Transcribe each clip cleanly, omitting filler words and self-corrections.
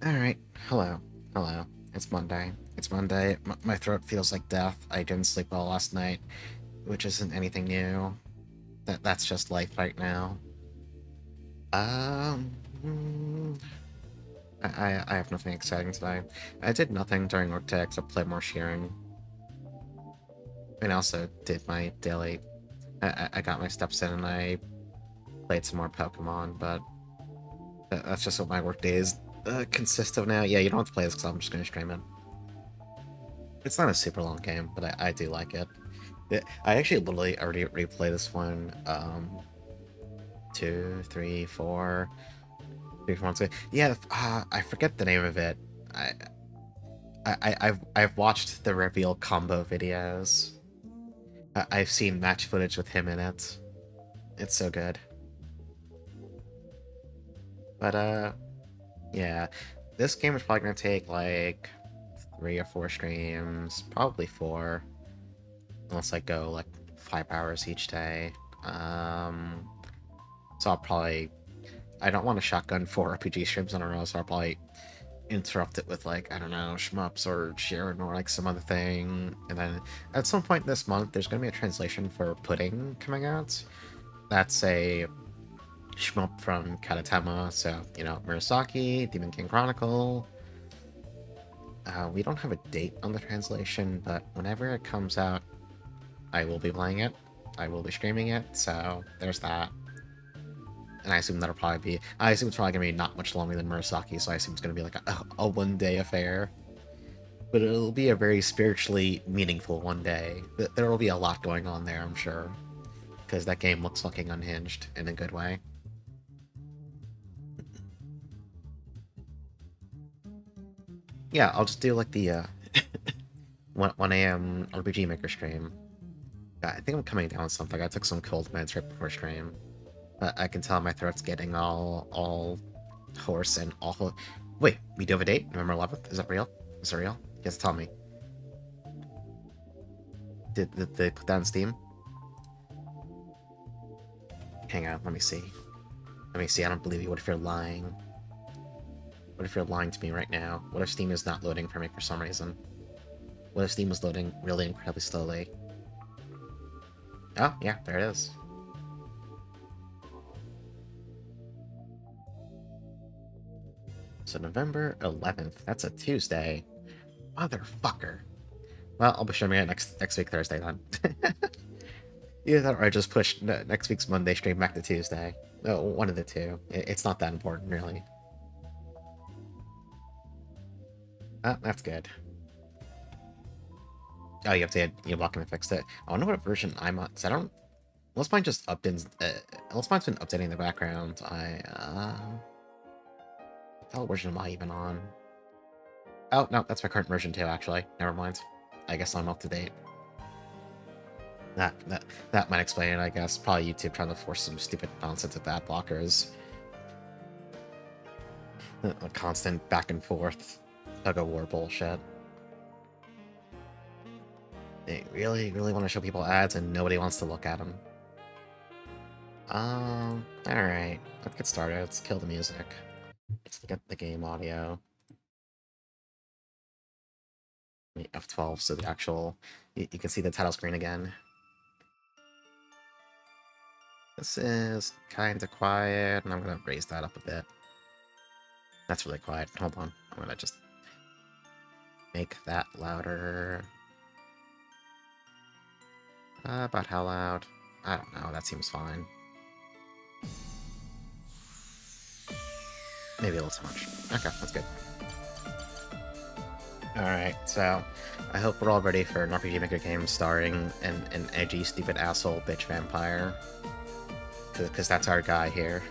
Alright, hello. Hello. It's Monday. It's Monday. My throat feels like death. I didn't sleep well last night, which isn't anything new. That's just life right now. Um, mm, I have nothing exciting today. I did nothing during work today except play more shearing. And also did my daily... I got my steps in and I played some more Pokemon, but that's just what my work days consist of now. Yeah, you don't have to play this because I'm just going to stream it. It's not a super long game, but I do like it. I actually literally already replayed this one, 2, 3, 4, 3, 4 months ago. Yeah, I forget the name of it. I, I've watched the reveal combo videos. I've seen match footage with him in it. It's so good. But, yeah. This game is probably gonna take, like, 3 or 4 streams. Probably 4. Unless I go, like, 5 hours each day. So I'll probably... I don't want to shotgun 4 RPG streams in a row, so I'll probably interrupt it with, like, I don't know, shmups or Sharon or, like, some other thing. And then at some point this month, there's going to be a translation for Pudding coming out. That's a shmup from Katatema, so, you know, Murasaki, Demon King Chronicle. We don't have a date on the translation, but whenever it comes out, I will be playing it. I will be streaming it, so there's that. And I assume that'll probably be... I assume it's probably going to be not much longer than Murasaki, so I assume it's going to be like a one-day affair. But it'll be a very spiritually meaningful one day. There will be a lot going on there, I'm sure. Because that game looks fucking unhinged in a good way. Yeah, I'll just do like the 1 a.m. RPGMaker stream. I think I'm coming down with something. I took some cold meds right before stream. I can tell my throat's getting all hoarse and awful. Wait, we do have a date? November 11th? Is that real? Is that real? You have to tell me. Did they put that on Steam? Hang on, let me see. Let me see, I don't believe you. What if you're lying? What if you're lying to me right now? What if Steam is not loading for me for some reason? What if Steam is loading really incredibly slowly? Oh, yeah, there it is. So November 11th. That's a Tuesday. Motherfucker. Well, I'll be streaming it next week Thursday then. Either that or I just push next week's Monday stream back to Tuesday. No, one of the two. It's not that important, really. Ah, that's good. Oh, you have to add Yablock and fixed it. I wonder what version I'm on, because I don't... Unless mine just updates... unless mine's been updating in the background, what version am I even on? Oh, no, that's my current version too, actually. Never mind. I guess I'm up to date. That might explain it, I guess. Probably YouTube trying to force some stupid nonsense with ad blockers. A constant back and forth tug-of-war bullshit. They really want to show people ads and nobody wants to look at them. Alright. Let's get started. Let's kill the music. Let's get the game audio. F12 so the actual... You can see the title screen again. This is kind of quiet, and I'm going to raise that up a bit. That's really quiet. Hold on. I'm going to just make that louder. About how loud? I don't know. That seems fine. Maybe a little too much. Okay, that's good. Alright, so I hope we're all ready for an RPGMaker game starring an edgy, stupid asshole bitch vampire. Because that's our guy here.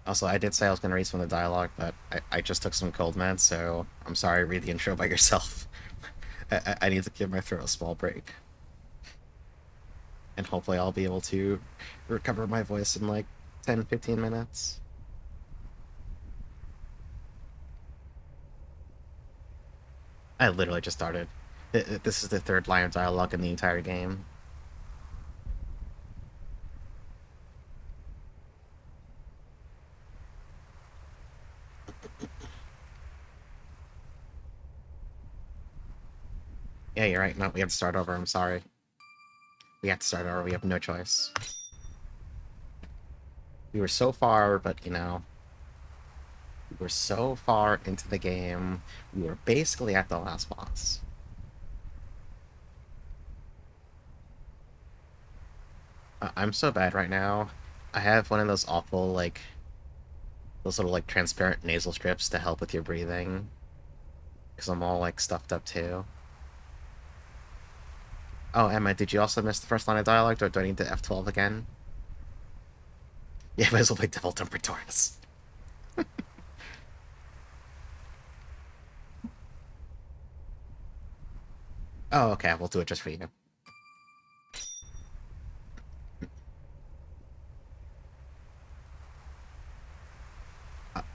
Also, I did say I was going to read some of the dialogue, but I just took some cold meds, so I'm sorry, read the intro by yourself. I need to give my throat a small break. And hopefully I'll be able to recover my voice in like 10-15 minutes. I literally just started. This is the third line of dialogue in the entire game. Yeah, you're right. No, we have to start over. I'm sorry. We have to start over. We have no choice. We were so far, but, you know, we were so far into the game. We were basically at the last boss. I'm so bad right now. I have one of those awful, like, those little, like, transparent nasal strips to help with your breathing. Because I'm all, like, stuffed up, too. Oh, Emma, did you also miss the first line of dialogue? Do I need to F12 again? Yeah, might as well play Devil Temper Taurus. Oh, okay, we'll do it just for you.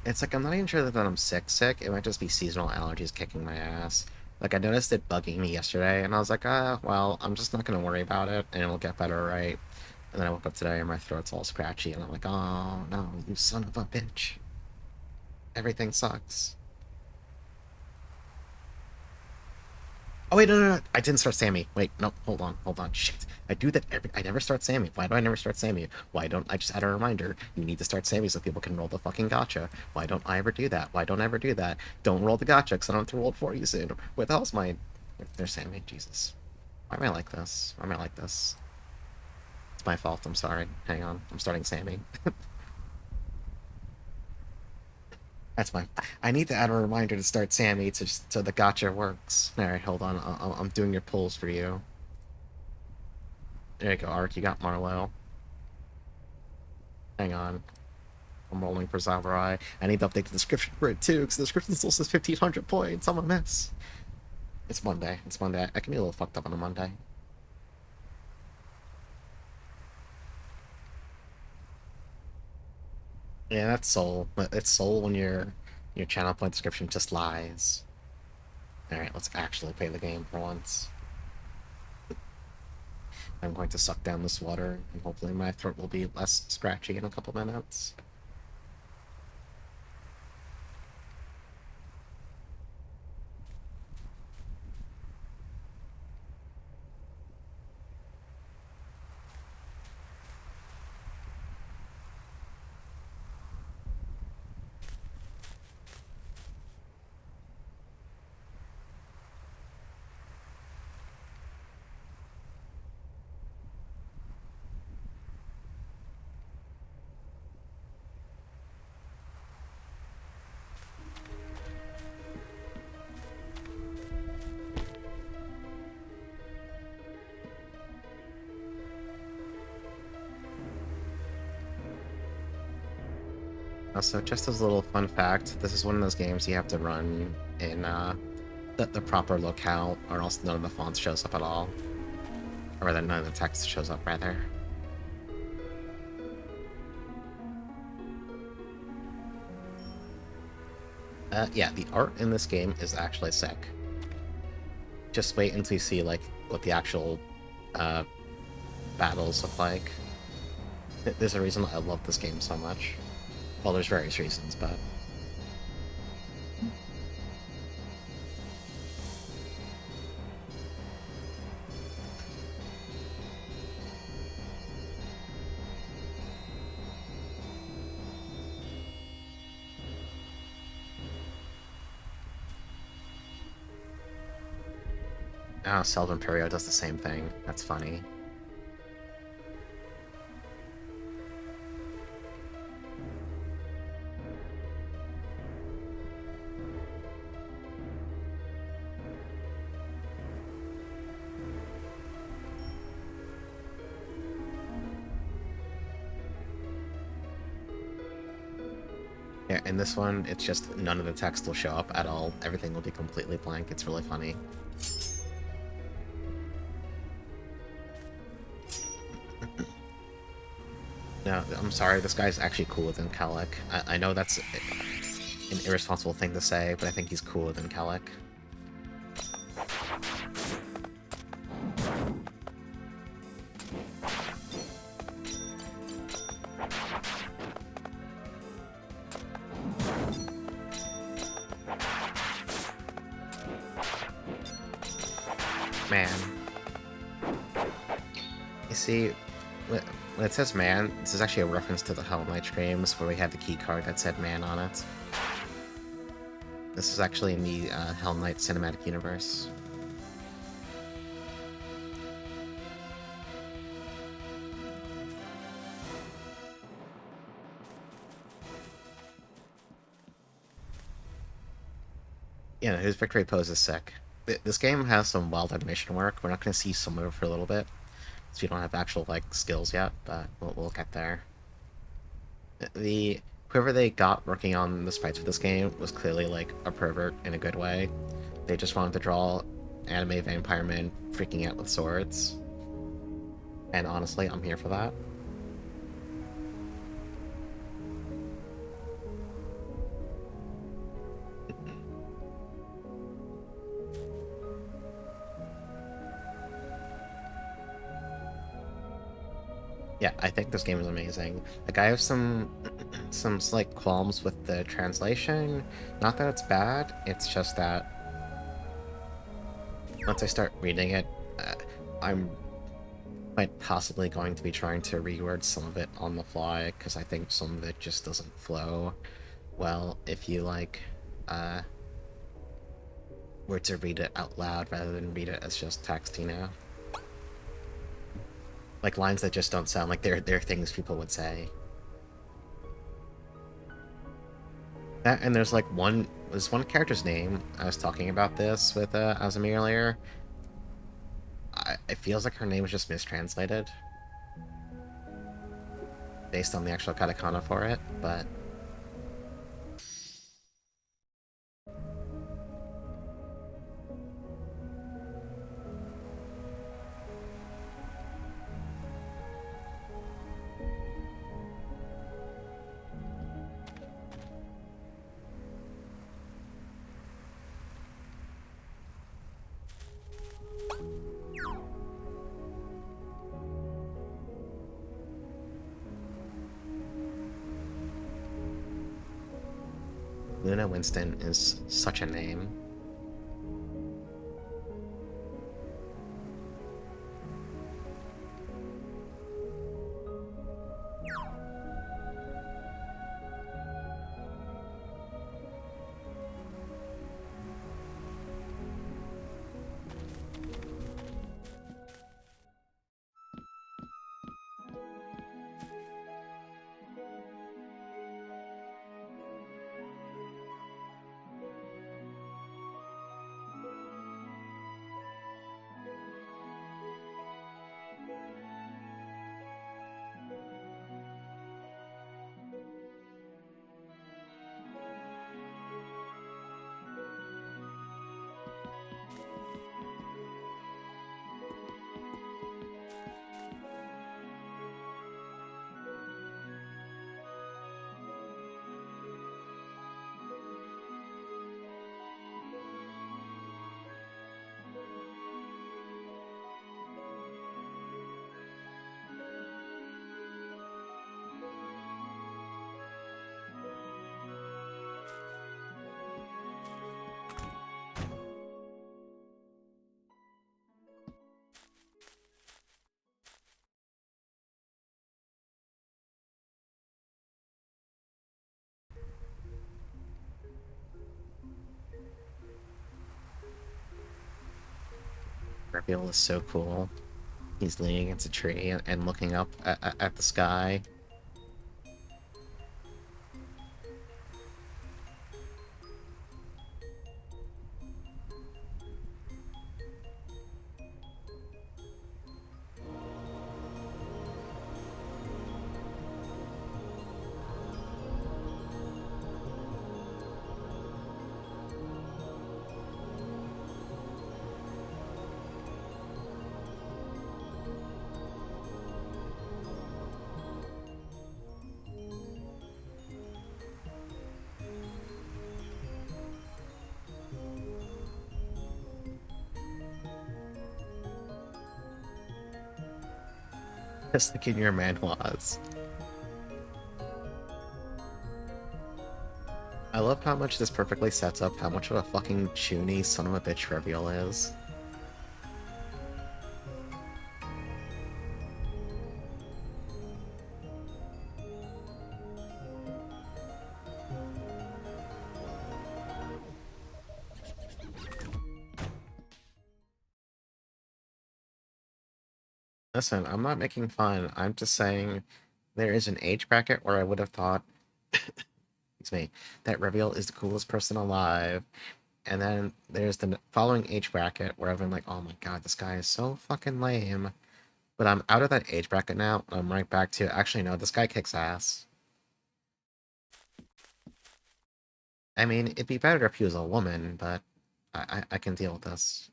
It's like, I'm not even sure that I'm sick. It might just be seasonal allergies kicking my ass. Like, I noticed it bugging me yesterday, and I was like, well, I'm just not gonna worry about it, and it'll get better, right? And then I woke up today, and my throat's all scratchy, and I'm like, oh, no, you son of a bitch. Everything sucks. Oh, wait, no. I didn't start Sammy. Wait, no, hold on. Shit. I do that I never start Sammy. Why do I never start Sammy? Why don't I just add a reminder? You need to start Sammy so people can roll the fucking gotcha. Why don't I ever do that? Why don't I ever do that? Don't roll the gotcha, because I don't have to roll it for you soon. Where the hell's my... There's Sammy. Jesus. Why am I like this? Why am I like this? It's my fault. I'm sorry. Hang on. I'm starting Sammy. That's my... I need to add a reminder to start Sammy so the gotcha works. Alright, hold on. I'm doing your pulls for you. There you go, Ark. You got Marlowe. Hang on. I'm rolling for Samurai. I need to update the description for it too, because the description still says 1,500 points. I'm a mess. It's Monday. It's Monday. I can be a little fucked up on a Monday. Yeah, that's Soul. It's Soul when your channel point description just lies. Alright, let's actually play the game for once. I'm going to suck down this water, and hopefully my throat will be less scratchy in a couple minutes. Also, just as a little fun fact, this is one of those games you have to run in the proper locale, or else none of the fonts shows up at all. Or rather, none of the text shows up, rather. Yeah, the art in this game is actually sick. Just wait until you see, like, what the actual battles look like. There's a reason I love this game so much. Well, there's various reasons, but... Oh, Selva Imperio does the same thing. That's funny. Yeah, in this one, it's just none of the text will show up at all. Everything will be completely blank. It's really funny. No, I'm sorry, this guy's actually cooler than Kellic. I know that's an irresponsible thing to say, but I think he's cooler than Kellic. Man. You see, when it says man, this is actually a reference to the Hollow Knight streams where we had the key card that said man on it. This is actually in the Hollow Knight cinematic universe. Yeah, his victory pose is sick. This game has some wild animation work. We're not going to see some of it for a little bit, so you don't have actual like skills yet, but we'll get there. Whoever they got working on the sprites for this game was clearly like a pervert in a good way. They just wanted to draw anime vampire men freaking out with swords, and honestly, I'm here for that. Yeah, I think this game is amazing. Like, I have some slight qualms with the translation. Not that it's bad, it's just that once I start reading it, I'm quite possibly going to be trying to reword some of it on the fly, because I think some of it just doesn't flow well if you, like, were to read it out loud rather than read it as just text, you know? Like, lines that just don't sound like they're things people would say. That, and there's one character's name. I was talking about this with Azumi earlier. It feels like her name was just mistranslated based on the actual katakana for it, but Luna Winston is such a name. Reveal is so cool. He's leaning against a tree and looking up at the sky. Just like in your manhwas. I love how much this perfectly sets up how much of a fucking chuny son of a bitch Reveal is. Listen, I'm not making fun. I'm just saying there is an age bracket where I would have thought, excuse me, that Reveal is the coolest person alive. And then there's the following age bracket where I've been like, oh my god, this guy is so fucking lame. But I'm out of that age bracket now. I'm right back to, actually, no, this guy kicks ass. I mean, it'd be better if he was a woman, but I can deal with this.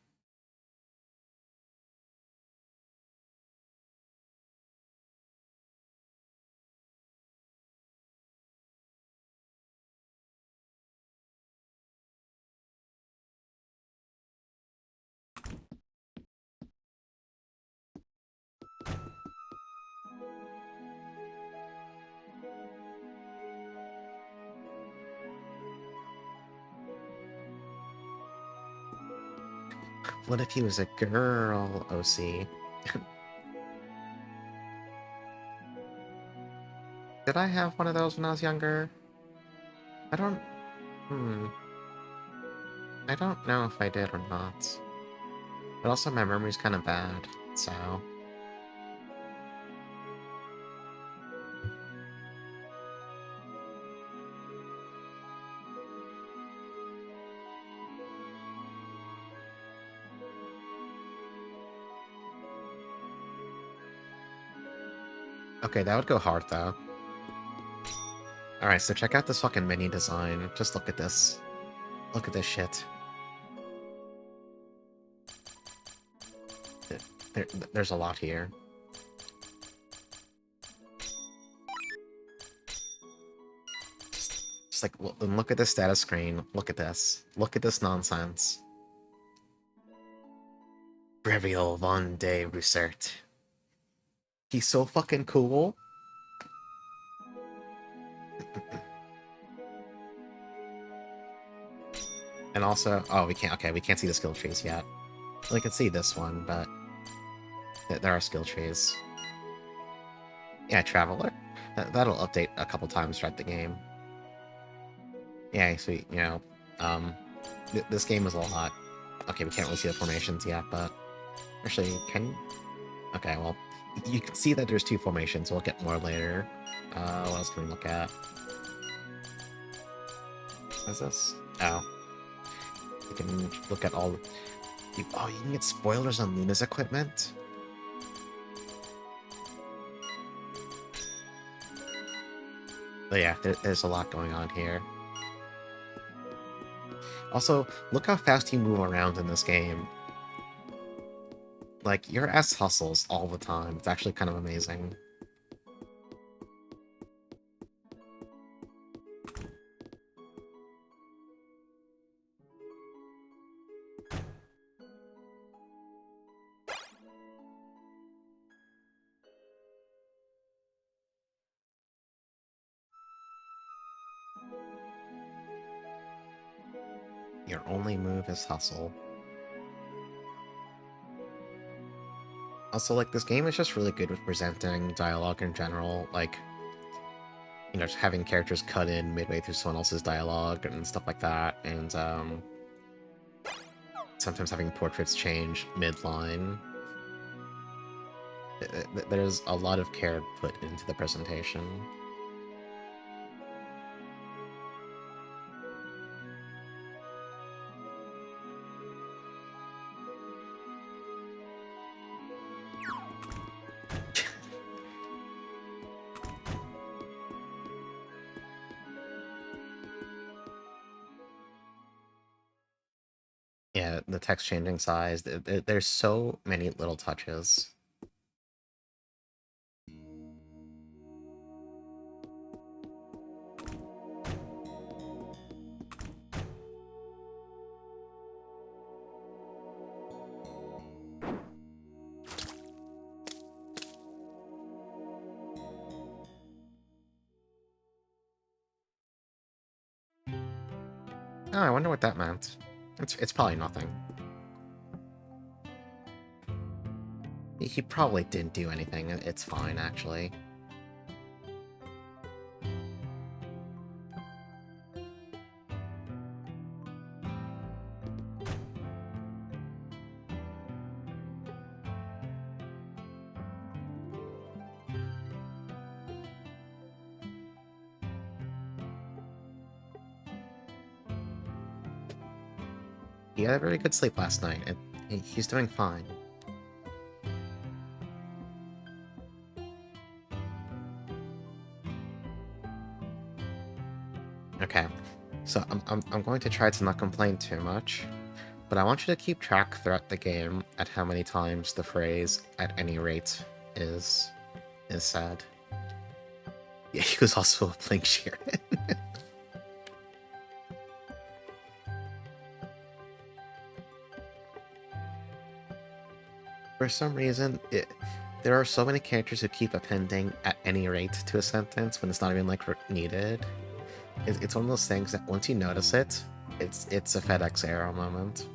What if he was a girl, OC? Did I have one of those when I was younger? I don't... Hmm. I don't know if I did or not. But also my memory's kind of bad, so... Okay, that would go hard, though. Alright, so check out this fucking mini design. Just look at this. Look at this shit. There's a lot here. Just like, look at the status screen. Look at this. Look at this nonsense. Brevial von de Russert. He's so fucking cool. And also, oh, we can't see the skill trees yet. We can see this one, but there are skill trees. Yeah, Traveler. That'll update a couple times throughout the game. Yeah, so, you know, this game is a lot. Okay, we can't really see the formations yet, but... Actually, can you? Okay, well, you can see that there's two formations. We'll get more later. What else can we look at? What's this? Oh. You can look at all... Oh, you can get spoilers on Luna's equipment? But yeah, there's a lot going on here. Also, look how fast you move around in this game. Like, your ass hustles all the time. It's actually kind of amazing. Your only move is hustle. Also, like, this game is just really good with presenting dialogue in general. Like, you know, just having characters cut in midway through someone else's dialogue and stuff like that. And, sometimes having portraits change mid-line. There's a lot of care put into the presentation. Yeah, the text changing size. There's so many little touches. Oh, I wonder what that meant. It's probably nothing. He probably didn't do anything. It's fine, actually. He had a very good sleep last night, and he's doing fine. Okay, so I'm going to try to not complain too much, but I want you to keep track throughout the game at how many times the phrase "at any rate" is said. Yeah, he was also playing Sheeran. For some reason, there are so many characters who keep appending "at any rate" to a sentence when it's not even, like, needed. It's one of those things that once you notice it, it's a FedEx error moment.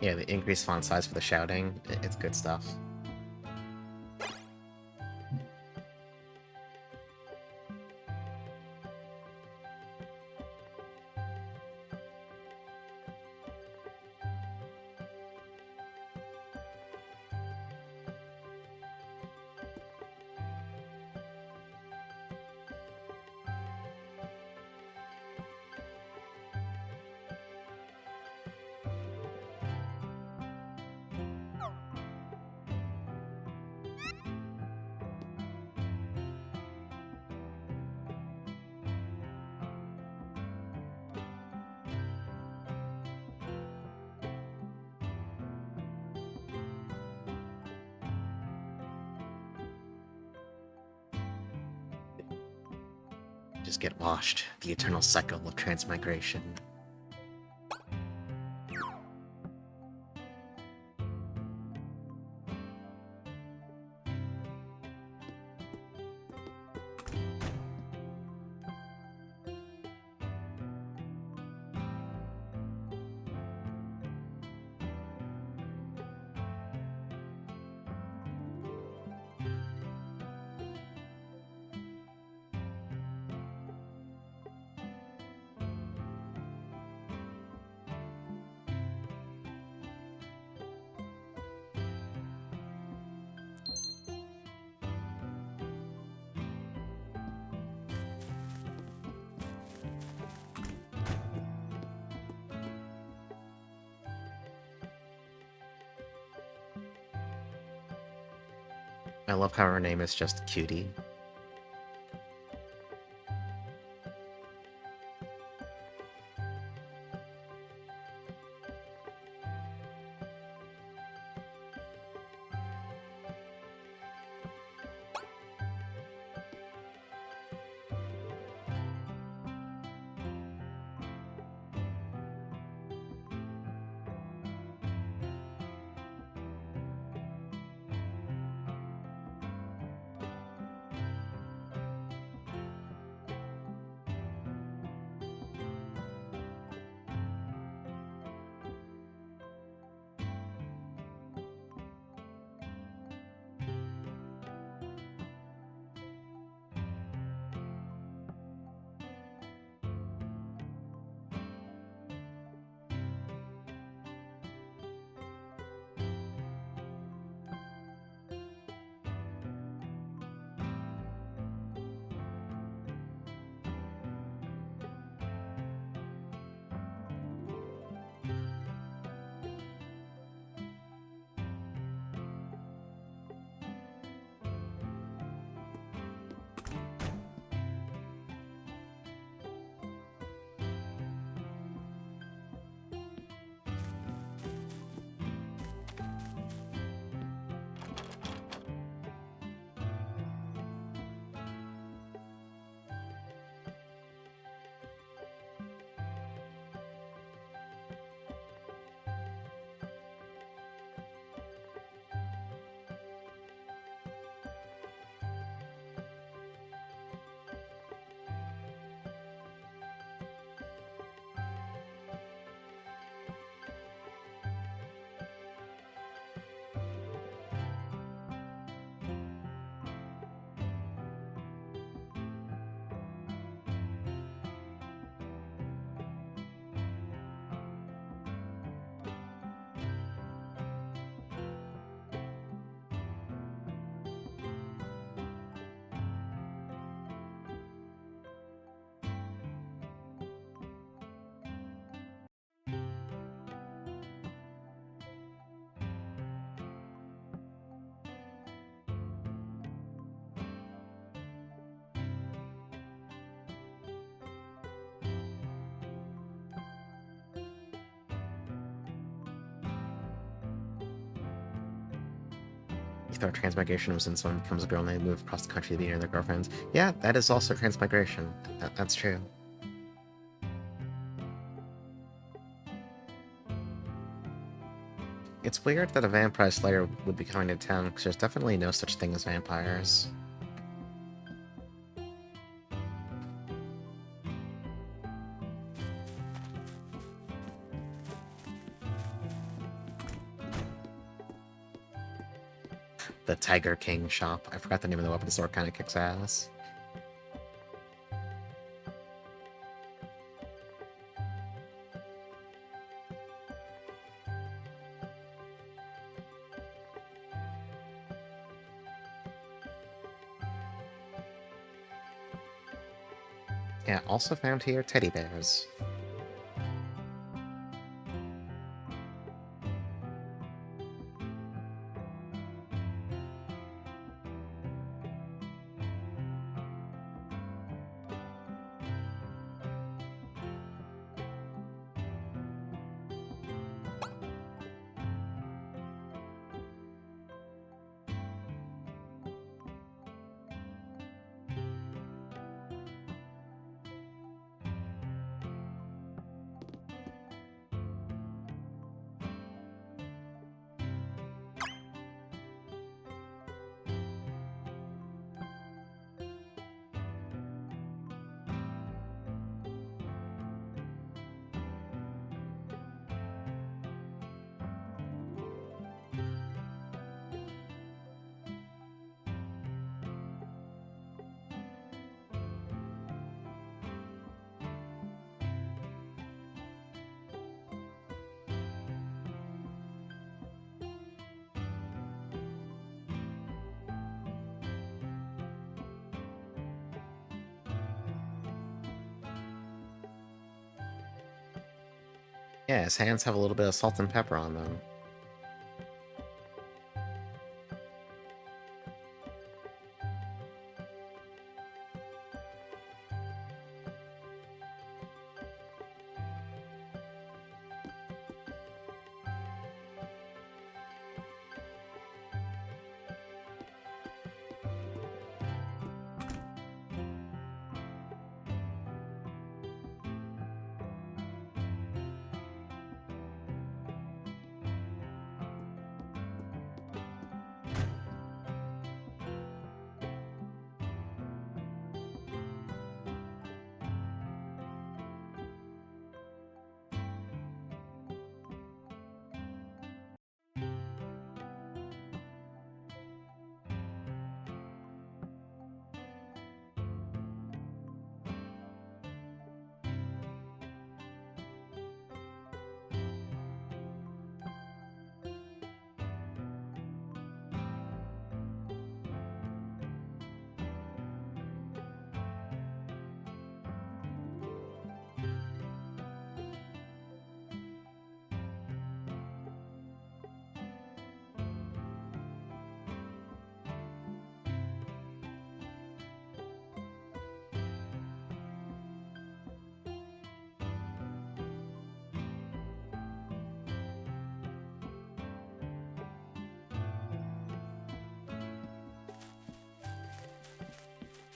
Yeah, the increased font size for the shouting, it's good stuff. Just get washed. The eternal cycle of transmigration. I love how her name is just Cutie. You thought transmigration was when someone becomes a girl and they move across the country to be near their girlfriends. Yeah, that is also transmigration. That's true. It's weird that a vampire slayer would be coming to town, because there's definitely no such thing as vampires. The Tiger King shop. I forgot the name of the weapon store, kind of kicks ass. Yeah, also found here teddy bears. Yeah, his hands have a little bit of salt and pepper on them.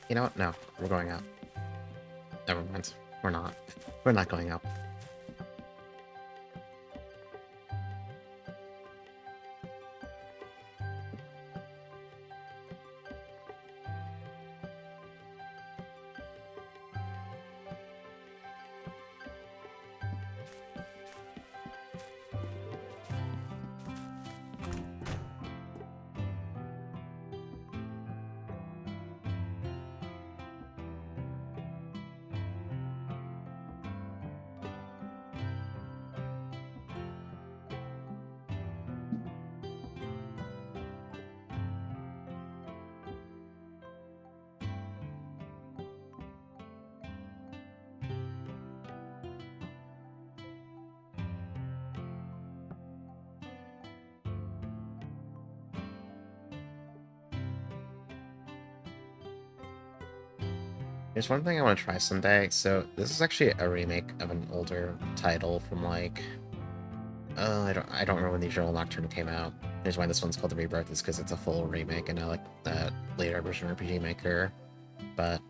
You know what? No, we're going up. Never mind. We're not. We're not going up. There's one thing I want to try someday. So this is actually a remake of an older title from like, I don't remember when the original Nocturne came out. Here's why this one's called the Rebirth, is because it's a full remake, and I like that later version of RPGMaker. But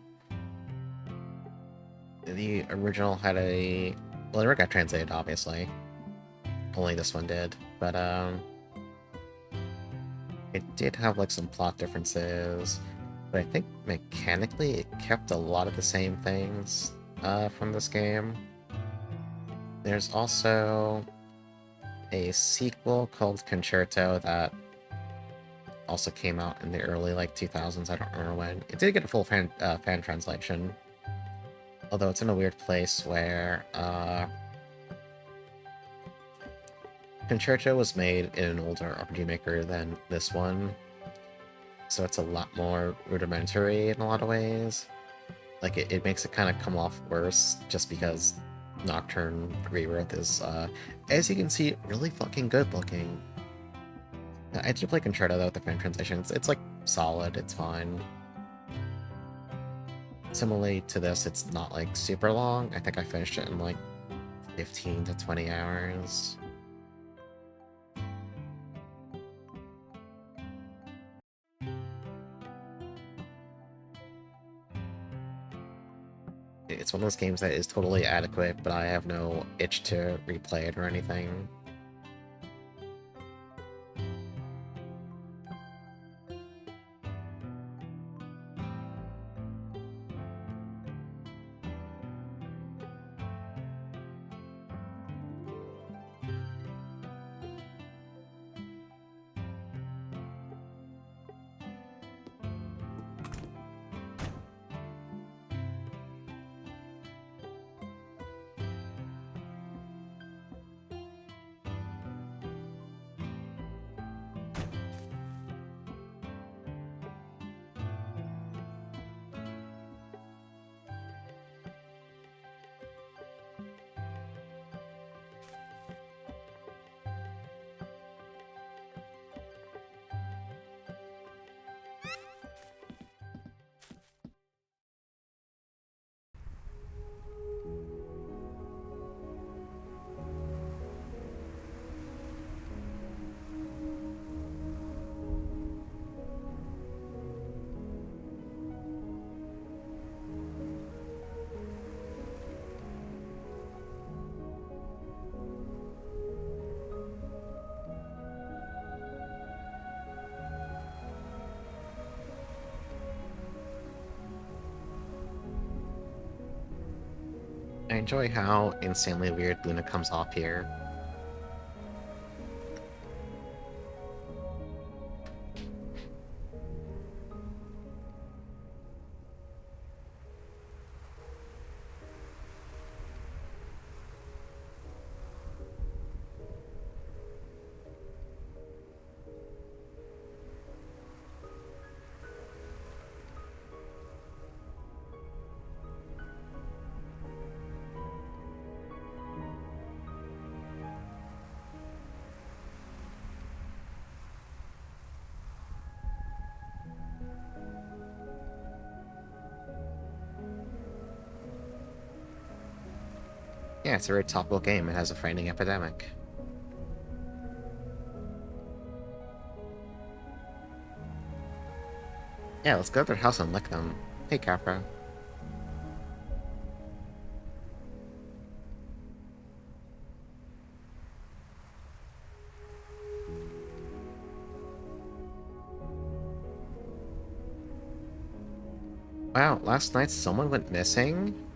the original had a... Well, it never got translated, obviously. Only this one did. But, it did have, like, some plot differences. But I think mechanically it kept a lot of the same things from this game. There's also a sequel called Concerto that also came out in the early, like, 2000s. I don't remember when. It did get a full fan translation. Although it's in a weird place where, Concerto was made in an older RPG Maker than this one. So it's a lot more rudimentary in a lot of ways. Like, it makes it kind of come off worse just because Nocturne Rebirth is, as you can see, really fucking good looking. I did play Concerto, though, with the fan translations. It's, like, solid, it's fine. Similarly to this, it's not, like, super long. I think I finished it in, like, 15 to 20 hours. It's one of those games that is totally adequate, but I have no itch to replay it or anything. I enjoy how insanely weird Luna comes off here. Yeah, it's a very topical game. It has a frightening epidemic. Yeah, let's go to their house and lick them. Hey, Capra. Wow, last night someone went missing?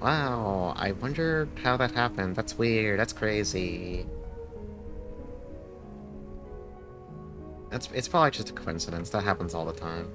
Wow, I wonder how that happened. That's weird. That's crazy. It's probably just a coincidence. That happens all the time.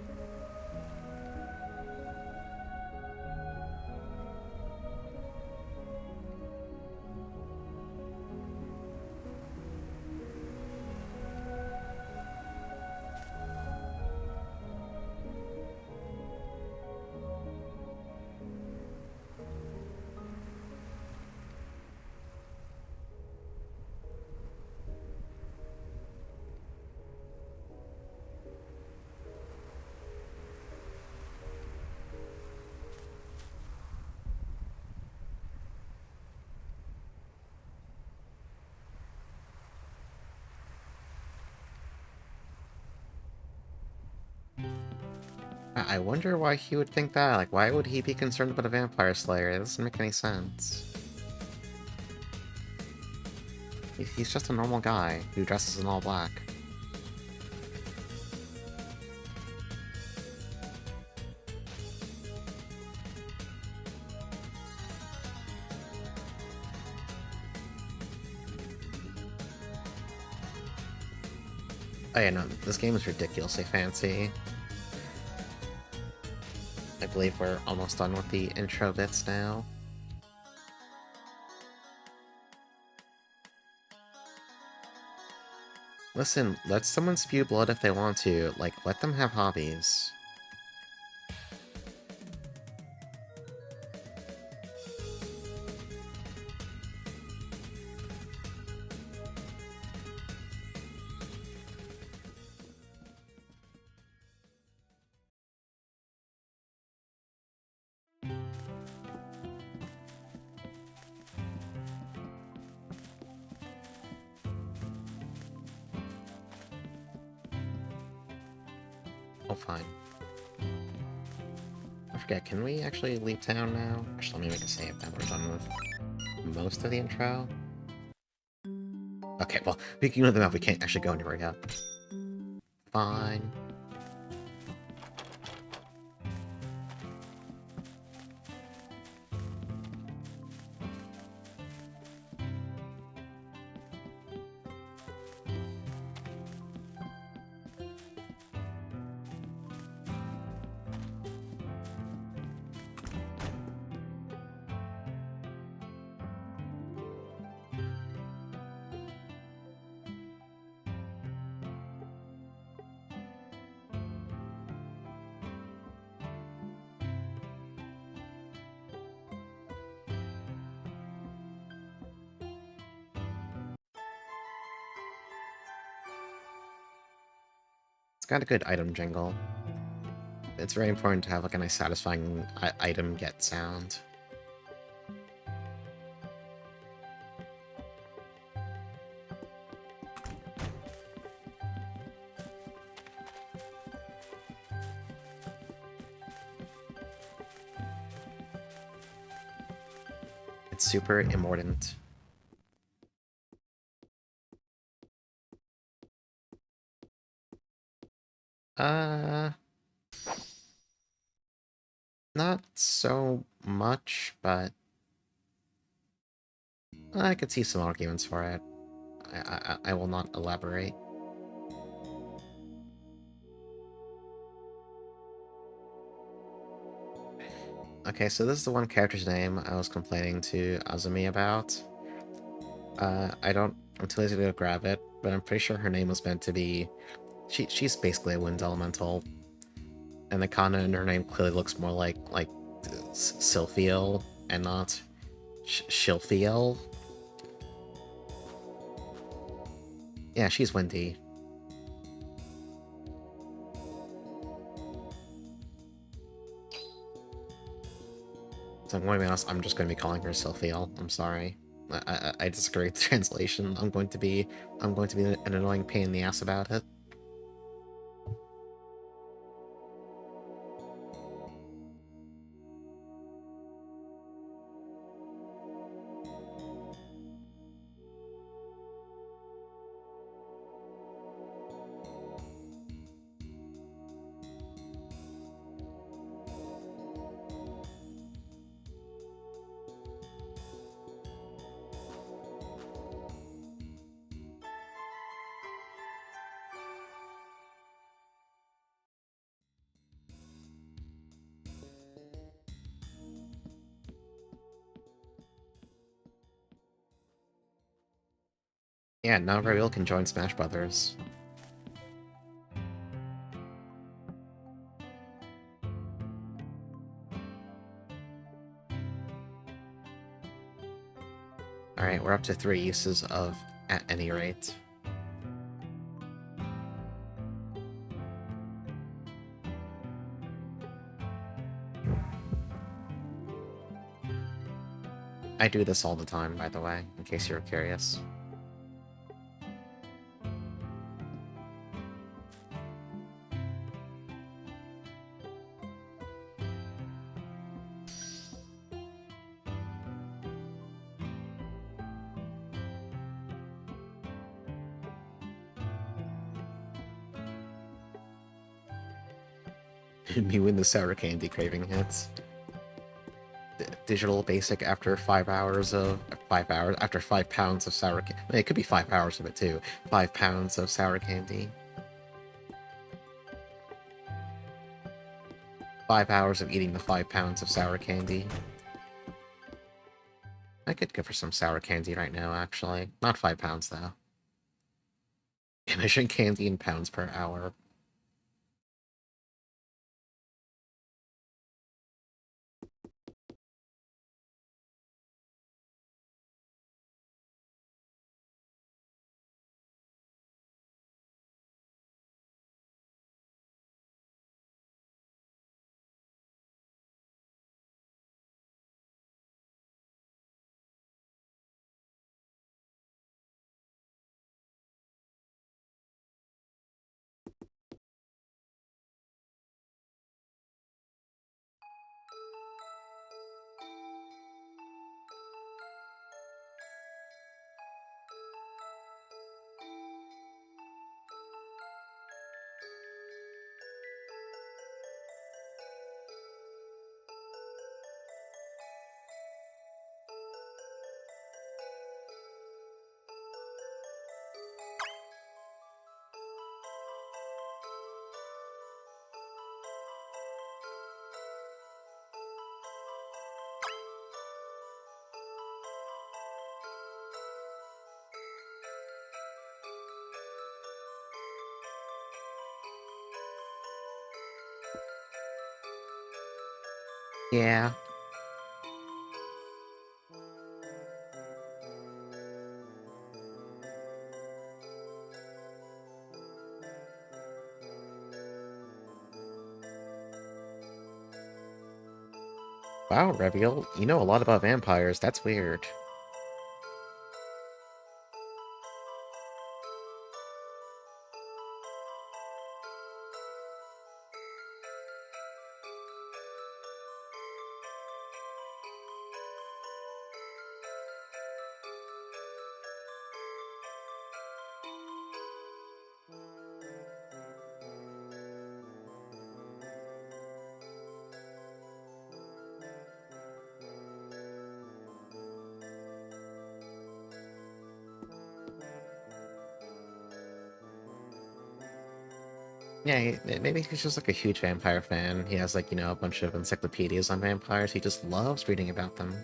I wonder why he would think that. Like, why would he be concerned about a vampire slayer? It doesn't make any sense. He's just a normal guy who dresses in all black. Oh yeah, no, this game is ridiculously fancy. I believe we're almost done with the intro bits now. Listen, let someone spew blood if they want to. Like, let them have hobbies. Oh, fine. I forget, can we actually leave town now? Actually, let me make a save now we're done with most of the intro. Okay, well, we can ignore the map, we can't actually go anywhere yet. Fine. It's got a good item jingle. It's very important to have like a nice satisfying item get sound. It's super important. Not so much, but I could see some arguments for it. I will not elaborate. Okay, so this is the one character's name I was complaining to Azumi about. I'm too lazy to go grab it, but I'm pretty sure her name was meant to be... She's basically a wind elemental. And the kana in her name clearly looks more like Sylphiel and not Shilfiel. Yeah, she's windy. So I'm going to be honest, I'm just going to be calling her Sylphiel. I'm sorry. I disagree with the translation. I'm going to be an annoying pain in the ass about it. Yeah, now Raviel can join Smash Brothers. Alright, we're up to 3 uses of at any rate. I do this all the time, by the way, in case you were curious. Me when the sour candy craving hits. Digital basic after 5 hours of 5 hours after 5 pounds of sour candy. It could be 5 hours of it too. 5 pounds of sour candy. 5 hours of eating the 5 pounds of sour candy. I could go for some sour candy right now, actually. Not 5 pounds though. Measuring candy in pounds per hour. Yeah. Wow, Reveal, you know a lot about vampires. That's weird. Yeah, maybe he's just like a huge vampire fan. He has like, a bunch of encyclopedias on vampires. He just loves reading about them.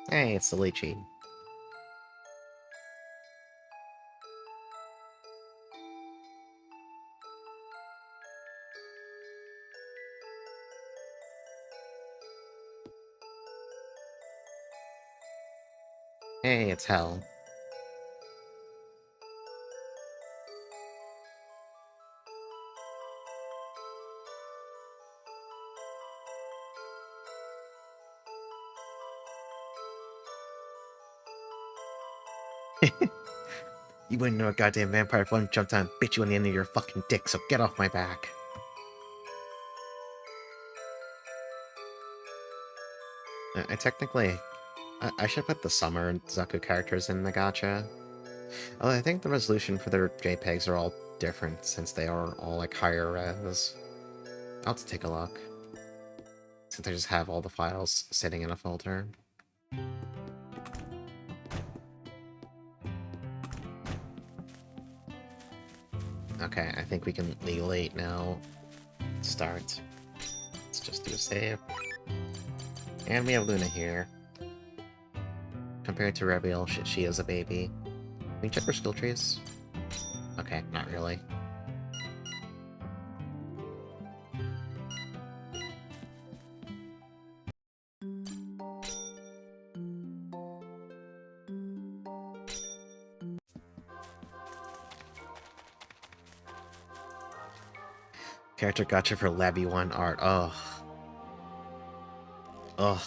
Hey, it's the lychee. Hey, it's hell. You wouldn't know a goddamn vampire if one jumped on and bit you on the end of your fucking dick, so get off my back. I technically... I should put the Summer and Zaku characters in the gacha. Although I think the resolution for their JPEGs are all different, since they are all, like, higher res. I'll have to take a look. Since I just have all the files sitting in a folder. Okay, I think we can legally now start. Let's just do a save. And we have Luna here. Compared to Reveal, she is a baby. Can we check her skill trees? Okay, not really. Character gotcha for Labby 1 art. Ugh. Ugh.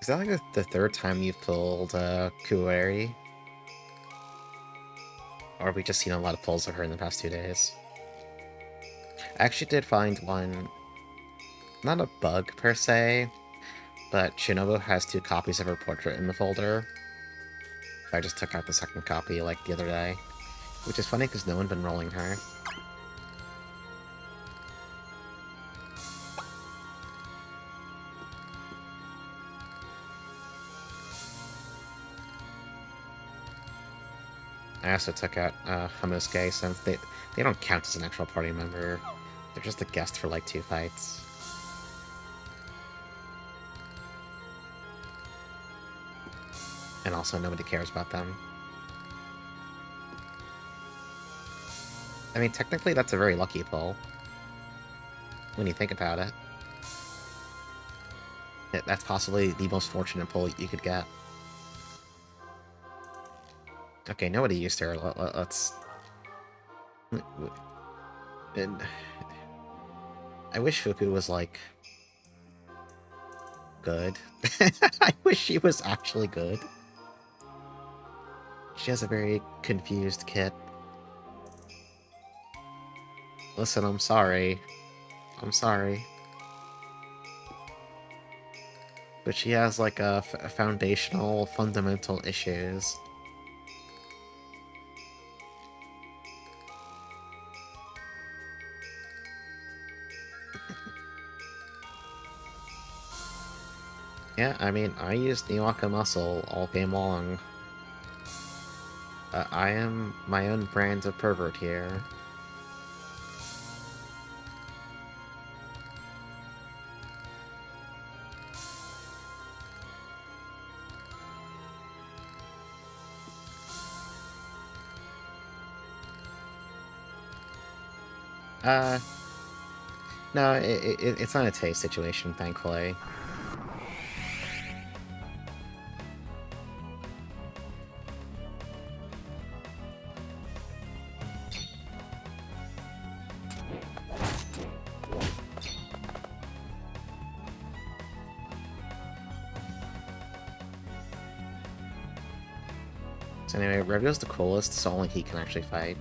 Is that like the third time you've pulled Kuwari? Or have we just seen a lot of pulls of her in the past 2 days? I actually did find one, not a bug per se, but Shinobu has 2 copies of her portrait in the folder. I just took out the second copy, like, the other day. Which is funny because no one's been rolling her. I also took out Hamusuke since they don't count as an actual party member. They're just a guest for like 2 fights. And also nobody cares about them. I mean, technically that's a very lucky pull. When you think about it. That's possibly the most fortunate pull you could get. Okay, nobody used her. Let's... And I wish Fuku was, like... good. I wish she was actually good. She has a very confused kit. Listen, I'm sorry. I'm sorry. But she has, like, a foundational, fundamental issues. Yeah, I mean, I used Niwaka Muscle all game long. I am my own brand of pervert here. Uh, no, it's not a taste situation, thankfully. So anyway, Revio's the coolest, so only he can actually fight.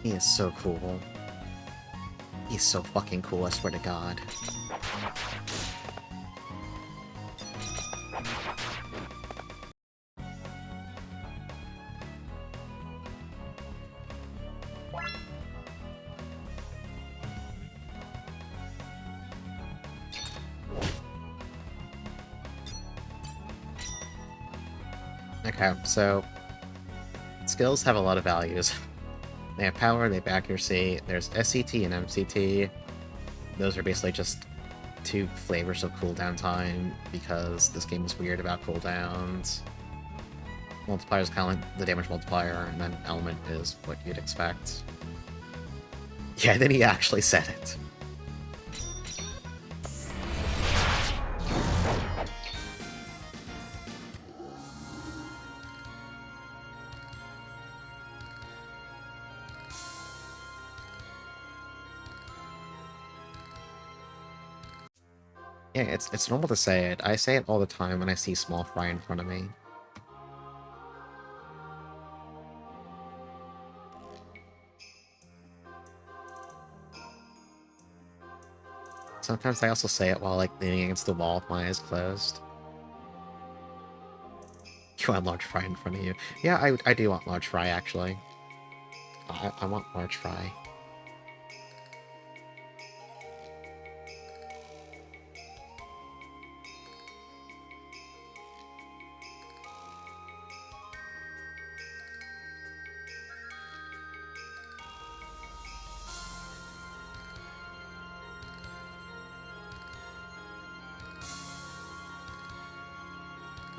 He is so cool. He's so fucking cool, I swear to God. Okay, so... skills have a lot of values. They have power, they have accuracy, there's SCT and MCT. Those are basically just 2 flavors of cooldown time, because this game is weird about cooldowns. Multiplier is kind of like the damage multiplier, and then element is what you'd expect. Yeah, then he actually said it. Yeah, it's normal to say it. I say it all the time when I see small fry in front of me. Sometimes I also say it while, like, leaning against the wall with my eyes closed. You want large fry in front of you. Yeah, I do want large fry, actually. I want large fry.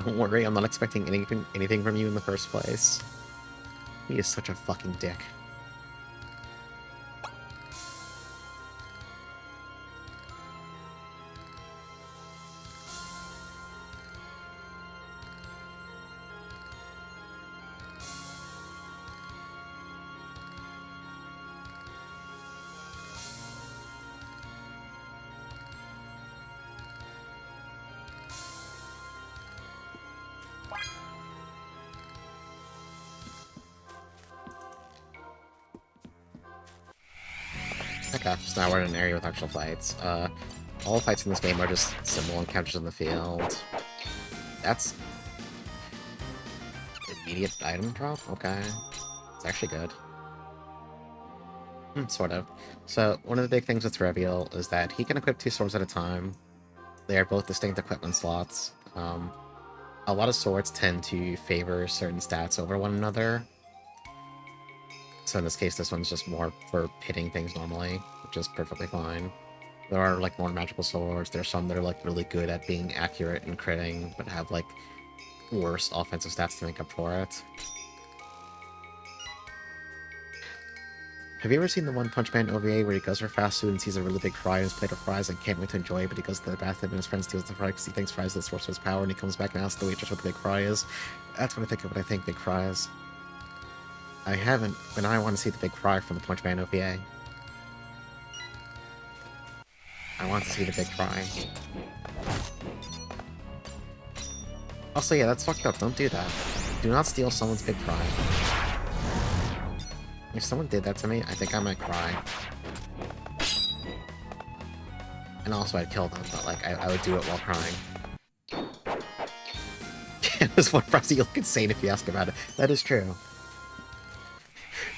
Don't worry, I'm not expecting anything from you in the first place. He is such a fucking dick. Okay, so now we're in an area with actual fights. All the fights in this game are just simple encounters in the field. That's... immediate item drop? Okay. It's actually good. Sort of. So, one of the big things with Reveal is that he can equip 2 swords at a time. They are both distinct equipment slots. A lot of swords tend to favor certain stats over one another. So in this case, this one's just more for hitting things normally, which is perfectly fine. There are, like, more magical swords. There's some that are, like, really good at being accurate and critting, but have, like, worse offensive stats to make up for it. Have you ever seen the One Punch Man OVA where he goes for fast food and sees a really big fry in his plate of fries and can't wait to enjoy it, but he goes to the bathroom and his friend steals the fry because he thinks fries are the source of his power, and he comes back and asks the waitress what the big fry is? That's what I think of when I think big fry is. I haven't, but now I want to see the big fry from the Punch Man OVA. I want to see the big fry. Also, yeah, that's fucked up. Don't do that. Do not steal someone's big fry. If someone did that to me, I think I might cry. And also I'd kill them, but, like, I would do it while crying. This one fry, you look insane if you ask about it. That is true.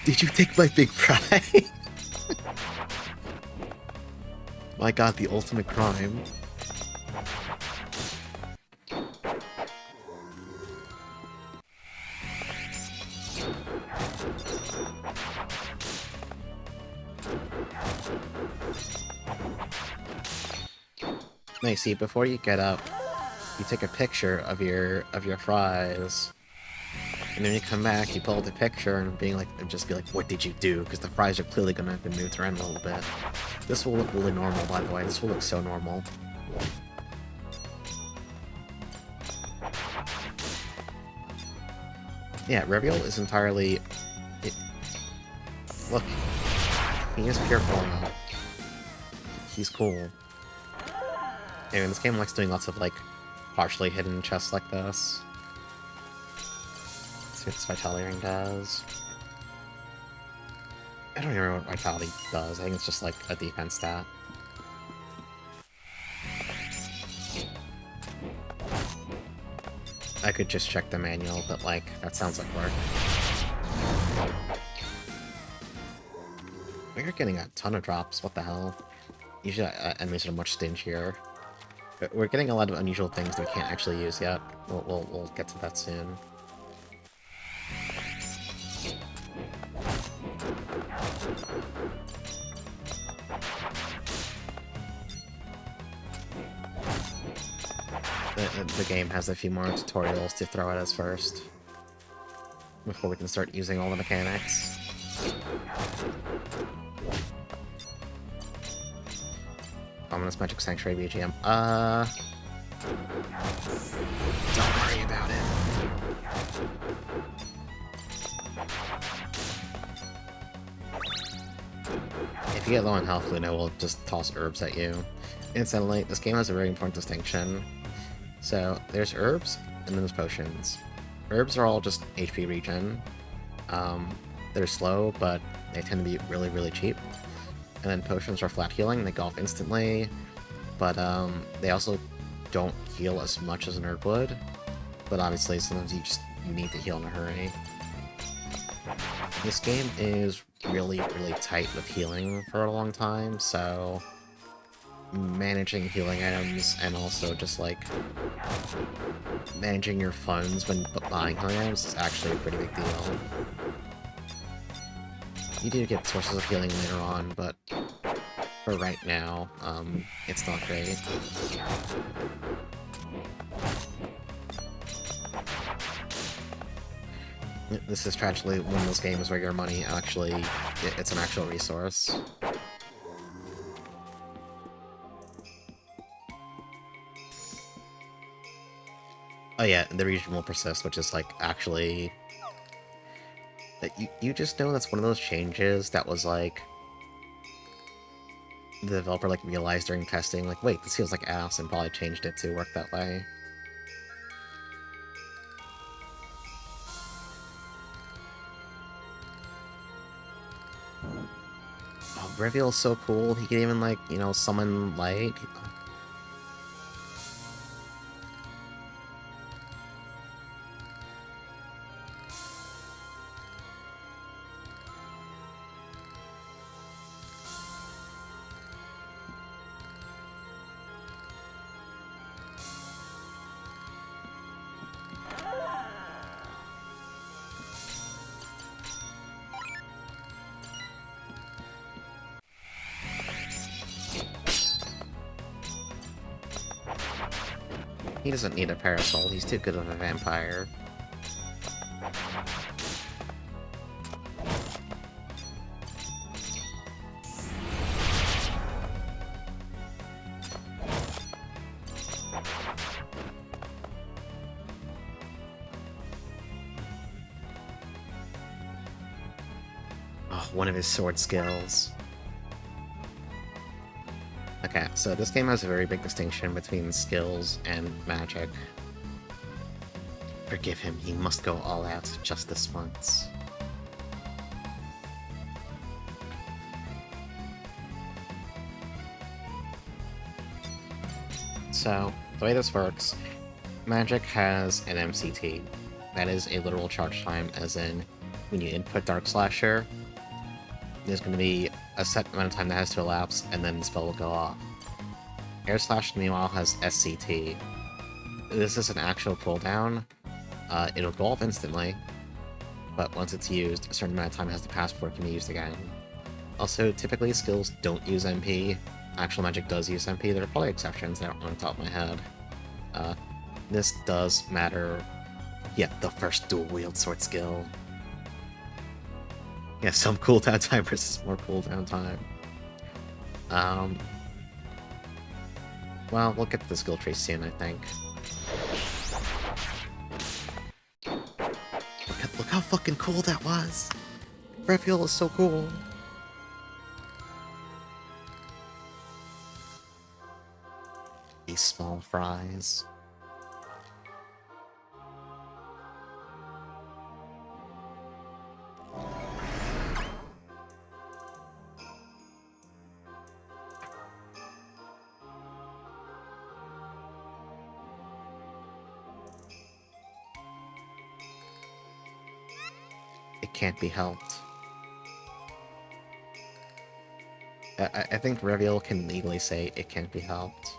Did you take my big fry? My god, the ultimate crime. Now you see, before you get up, you take a picture of your fries, and then you come back, you pull out the picture, and just be like, what did you do? Because the fries are clearly gonna have been moved around a little bit. This will look really normal, by the way. This will look so normal. Yeah, Reveal is entirely... Look, he is pure porno. He's cool. Anyway, this game likes doing lots of, like, partially hidden chests like this. Let's see what this Vitality Ring does. I don't even remember what Vitality does. I think it's just, like, a defense stat. I could just check the manual, but, like, that sounds like work. We're getting a ton of drops. What the hell? Usually enemies are much stingier. But we're getting a lot of unusual things that we can't actually use yet. We'll get to that soon. The game has a few more tutorials to throw at us first, before we can start using all the mechanics. Ominous Magic Sanctuary BGM. Don't worry about it. If you get low on health, Luna will just toss herbs at you. Incidentally, this game has a very important distinction. So, there's herbs, and then there's potions. Herbs are all just HP regen. They're slow, but they tend to be really, really cheap. And then potions are flat healing, they go off instantly, but they also don't heal as much as an herb would. But obviously, sometimes you need to heal in a hurry. This game is really, really tight with healing for a long time, so managing healing items and also just, like, managing your funds when buying healing items is actually a pretty big deal. You do get sources of healing later on, but for right now, it's not great. This is tragically one of those games where your money actually, it's an actual resource. Oh yeah, the region will persist, which is like actually... You just know that's one of those changes that was like... The developer like realized during testing, like, wait, this feels like ass, and probably changed it to work that way. Oh, Reveal's so cool. He can even, like, you know, summon light. He doesn't need a parasol. He's too good of a vampire. Oh, one of his sword skills. Okay, so this game has a very big distinction between skills and magic. Forgive him, he must go all out just this once. So, the way this works, magic has an MCT. That is a literal charge time, as in, when you input Dark Slasher, there's going to be a set amount of time that has to elapse, and then the spell will go off. Air Slash, meanwhile, has SCT. This is an actual cooldown. It'll go off instantly, but once it's used, a certain amount of time has to pass before it can be used again. Also, typically skills don't use MP. Actual magic does use MP. There are probably exceptions, I don't know on the top of my head. This does matter. Yeah, the first dual-wield sword skill. Yeah, some cooldown time versus more cooldown time. Well, we'll get to the skill tree soon, I think. Look how fucking cool that was! Reveal is so cool! These small fries. It can't be helped. I think Reveal can legally say it can't be helped.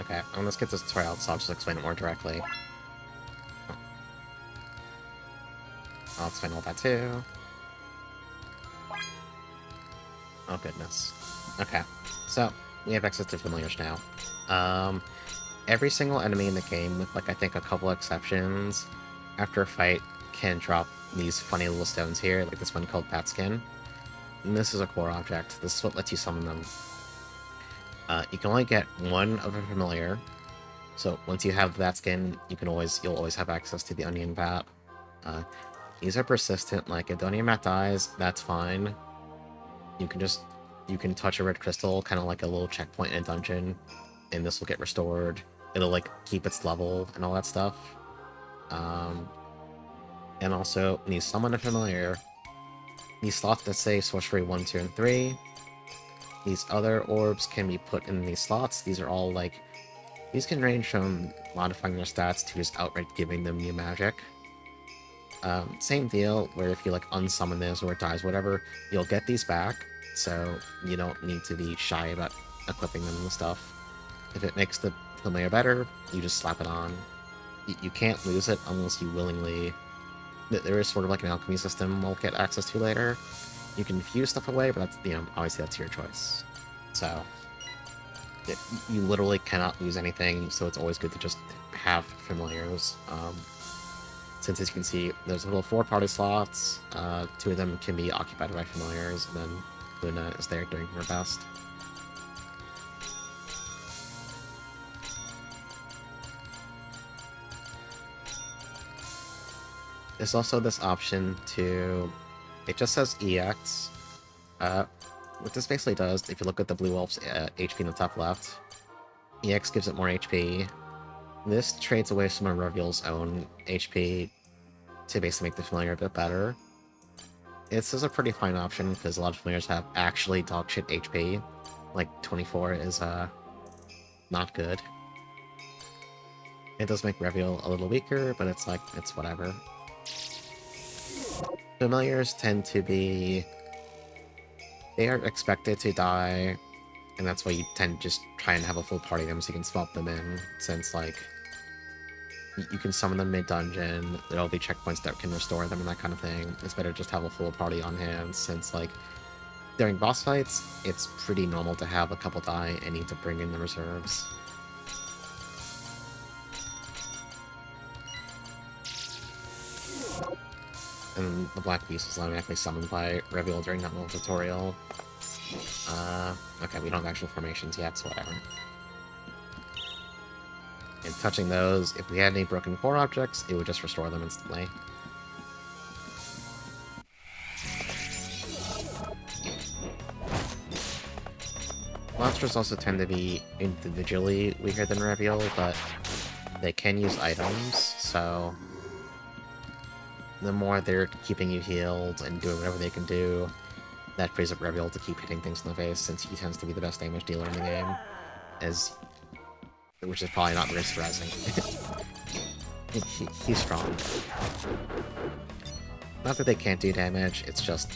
Okay, let's get this tutorial, so I'll just explain it more directly. I'll explain all that too. Oh goodness. Okay, so we have access to familiars now. Every single enemy in the game, with like I think a couple exceptions, after a fight can drop these funny little stones here, like this one called Bat Skin. And this is a core object. This is what lets you summon them. You can only get one of a familiar, so once you have that skin, you'll always have access to the Onion Bat. These are persistent, like if the Onion Bat dies, that's fine. You can touch a red crystal, kind of like a little checkpoint in a dungeon, and this will get restored. It'll like keep its level and all that stuff. And also, when you summon a familiar, these slots that say sorcery 1, 2, and 3, these other orbs can be put in these slots. These are all like, these can range from modifying their stats to just outright giving them new magic. Same deal, where if you like unsummon this or it dies, whatever, you'll get these back, so you don't need to be shy about equipping them and stuff. If it makes the familiar better, you just slap it on. You can't lose it unless you willingly... There is sort of like an alchemy system we'll get access to later. You can fuse stuff away, but that's, obviously that's your choice. So, you literally cannot lose anything, so it's always good to just have familiars. Since as you can see, there's a little 4 party slots, 2 of them can be occupied by familiars, and then Luna is there doing her best. There's also this option to... It just says EX. What this basically does, if you look at the Blue Wolf's HP in the top left, EX gives it more HP. This trades away some of Reviel's own HP to basically make the familiar a bit better. This is a pretty fine option, because a lot of familiars have actually dogshit HP. Like, 24 is, not good. It does make Reviel a little weaker, but it's like, it's whatever. Familiars tend to be... They are expected to die, and that's why you tend to just try and have a full party of them so you can swap them in, since, like, you can summon them mid-dungeon, there'll be checkpoints that can restore them and that kind of thing. It's better just have a full party on hand, since, like, during boss fights, it's pretty normal to have a couple die and need to bring in the reserves. And the Black Beast was automatically summoned by Reviel during that little tutorial. Okay, we don't have actual formations yet, so whatever. And touching those, if we had any broken core objects, it would just restore them instantly. Monsters also tend to be individually weaker than Reviel, but they can use items, so the more they're keeping you healed and doing whatever they can do, that frees up Reviel to keep hitting things in the face, since he tends to be the best damage dealer in the game, which is probably not very surprising. He's strong. Not that they can't do damage, it's just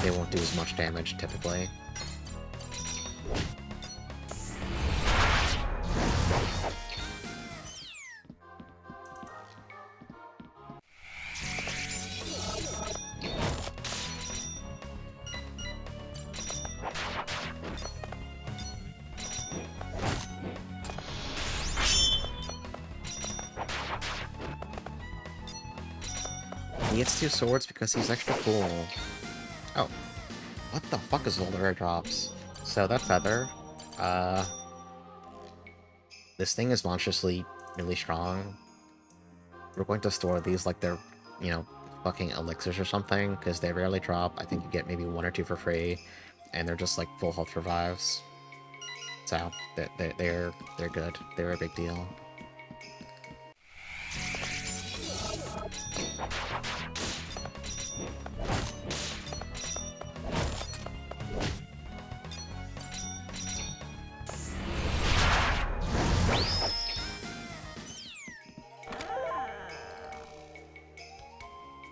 they won't do as much damage, typically. He gets 2 swords because he's extra cool. Oh. What the fuck is all the rare drops? So that feather, this thing is monstrously really strong. We're going to store these like they're, fucking elixirs or something, because they rarely drop. I think you get maybe 1 or 2 for free, and they're just like full health revives. So, they're good. They're a big deal.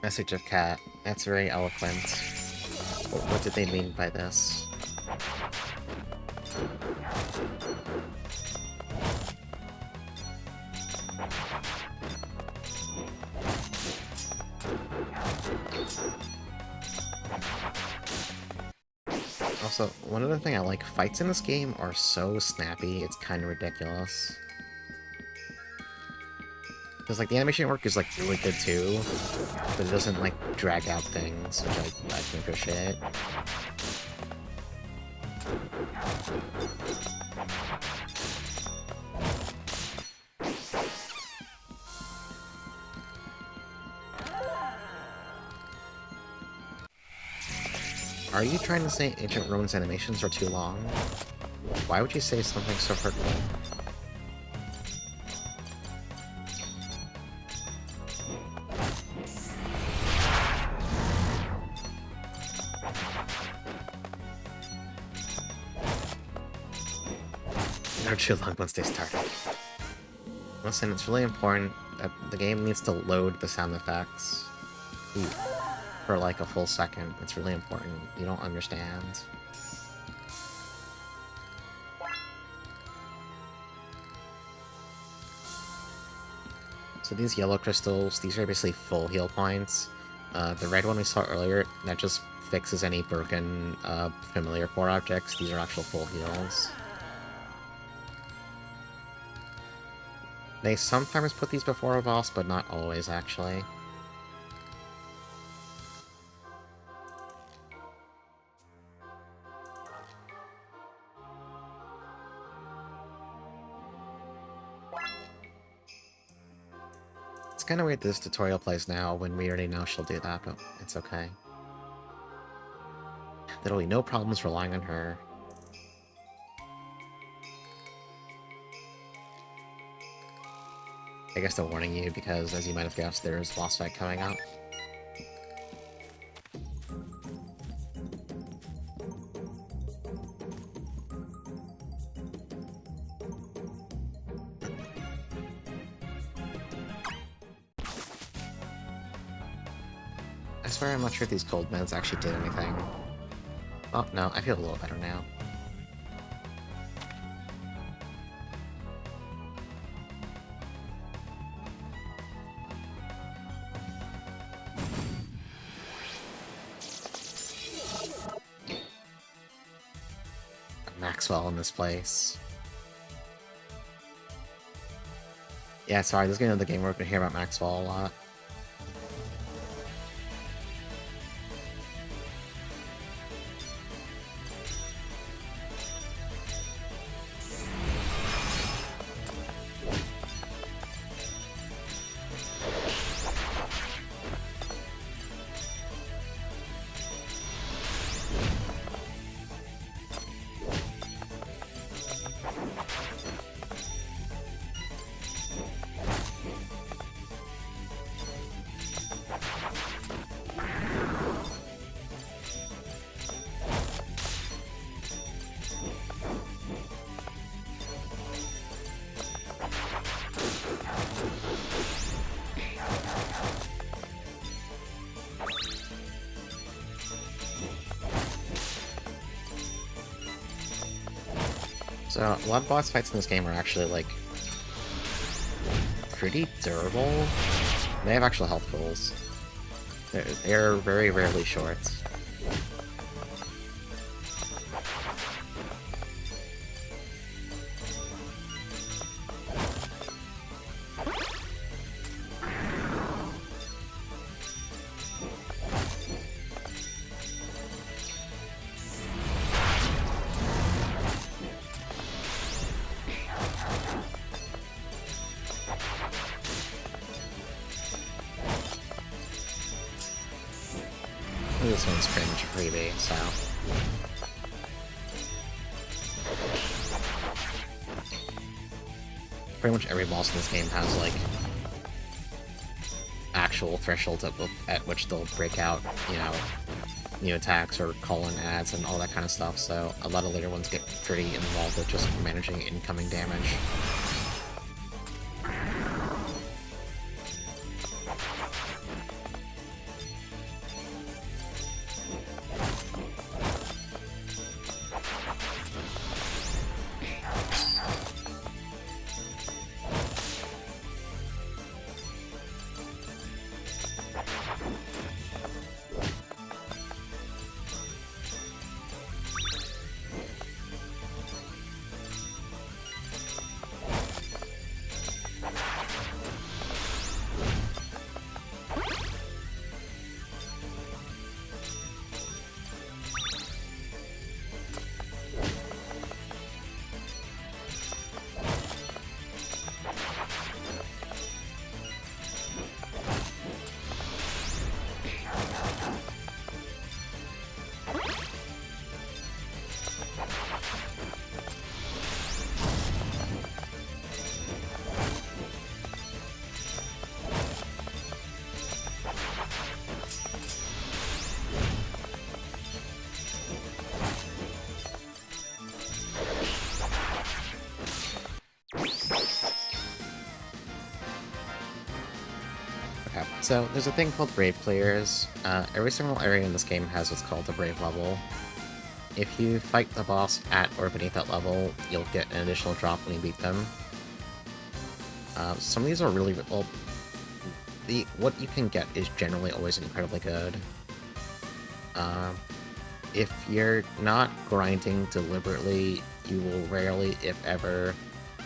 Message of cat. That's very eloquent. What did they mean by this? Also, one other thing I like, fights in this game are so snappy, it's kind of ridiculous. Because, like, the animation work is, like, really good, too, but it doesn't, like, drag out things, which I can appreciate. Are you trying to say Ancient Ruins animations are too long? Why would you say something so hurtful? They're too long once they start. Listen, it's really important that the game needs to load the sound effects for like a full second. It's really important. You don't understand. So these yellow crystals, these are basically full heal points. The red one we saw earlier, that just fixes any broken familiar core objects. These are actual full heals. They sometimes put these before a boss, but not always, actually. It's kind of weird this tutorial plays now when we already know she'll do that, but it's okay. There'll be no problems relying on her. I guess they're warning you because, as you might have guessed, there's boss fight coming up. I swear I'm not sure if these cold meds actually did anything. Oh, no, I feel a little better now. Maxwell in this place. Yeah, sorry, this is gonna be the game where we're gonna hear about Maxwell a lot. So, a lot of boss fights in this game are actually, like, pretty durable. They have actual health pools. They're very rarely short. This one's cringe freebie, so... Pretty much every boss in this game has, like, actual thresholds at which they'll break out, you know, new attacks or call in ads and all that kind of stuff, so a lot of later ones get pretty involved with just managing incoming damage. So, there's a thing called Brave Clears. Every single area in this game has what's called a Brave level. If you fight the boss at or beneath that level, you'll get an additional drop when you beat them. Some of these are really... well, what you can get is generally always incredibly good. If you're not grinding deliberately, you will rarely, if ever,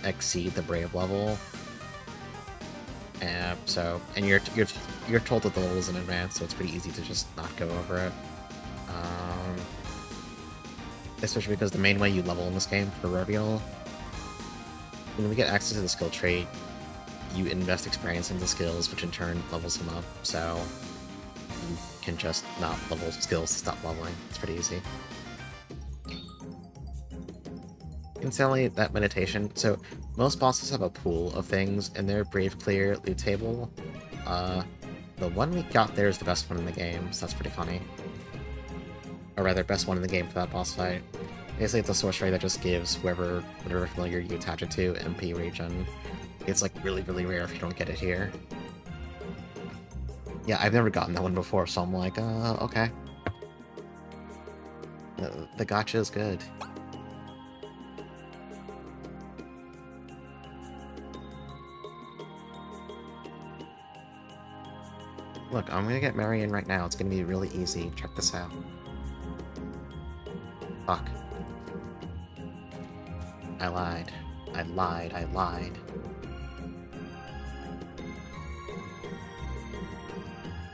exceed the Brave level. And you're told that the level is in advance, so it's pretty easy to just not go over it. Especially because the main way you level in this game, proverbial, when we get access to the skill trait, you invest experience into skills, which in turn levels them up, so you can just not level skills to stop leveling. It's pretty easy. Incidentally, that meditation, so most bosses have a pool of things in their Brave Clear loot table. The one we got there is the best one in the game, so that's pretty funny. Or rather, best one in the game for that boss fight. Basically, it's a sorcery that just gives whatever familiar you attach it to MP regen. It's like really, really rare if you don't get it here. Yeah, I've never gotten that one before, so I'm like, okay. The gacha is good. Look, I'm gonna get Marion right now. It's gonna be really easy. Check this out. Fuck. I lied. I lied.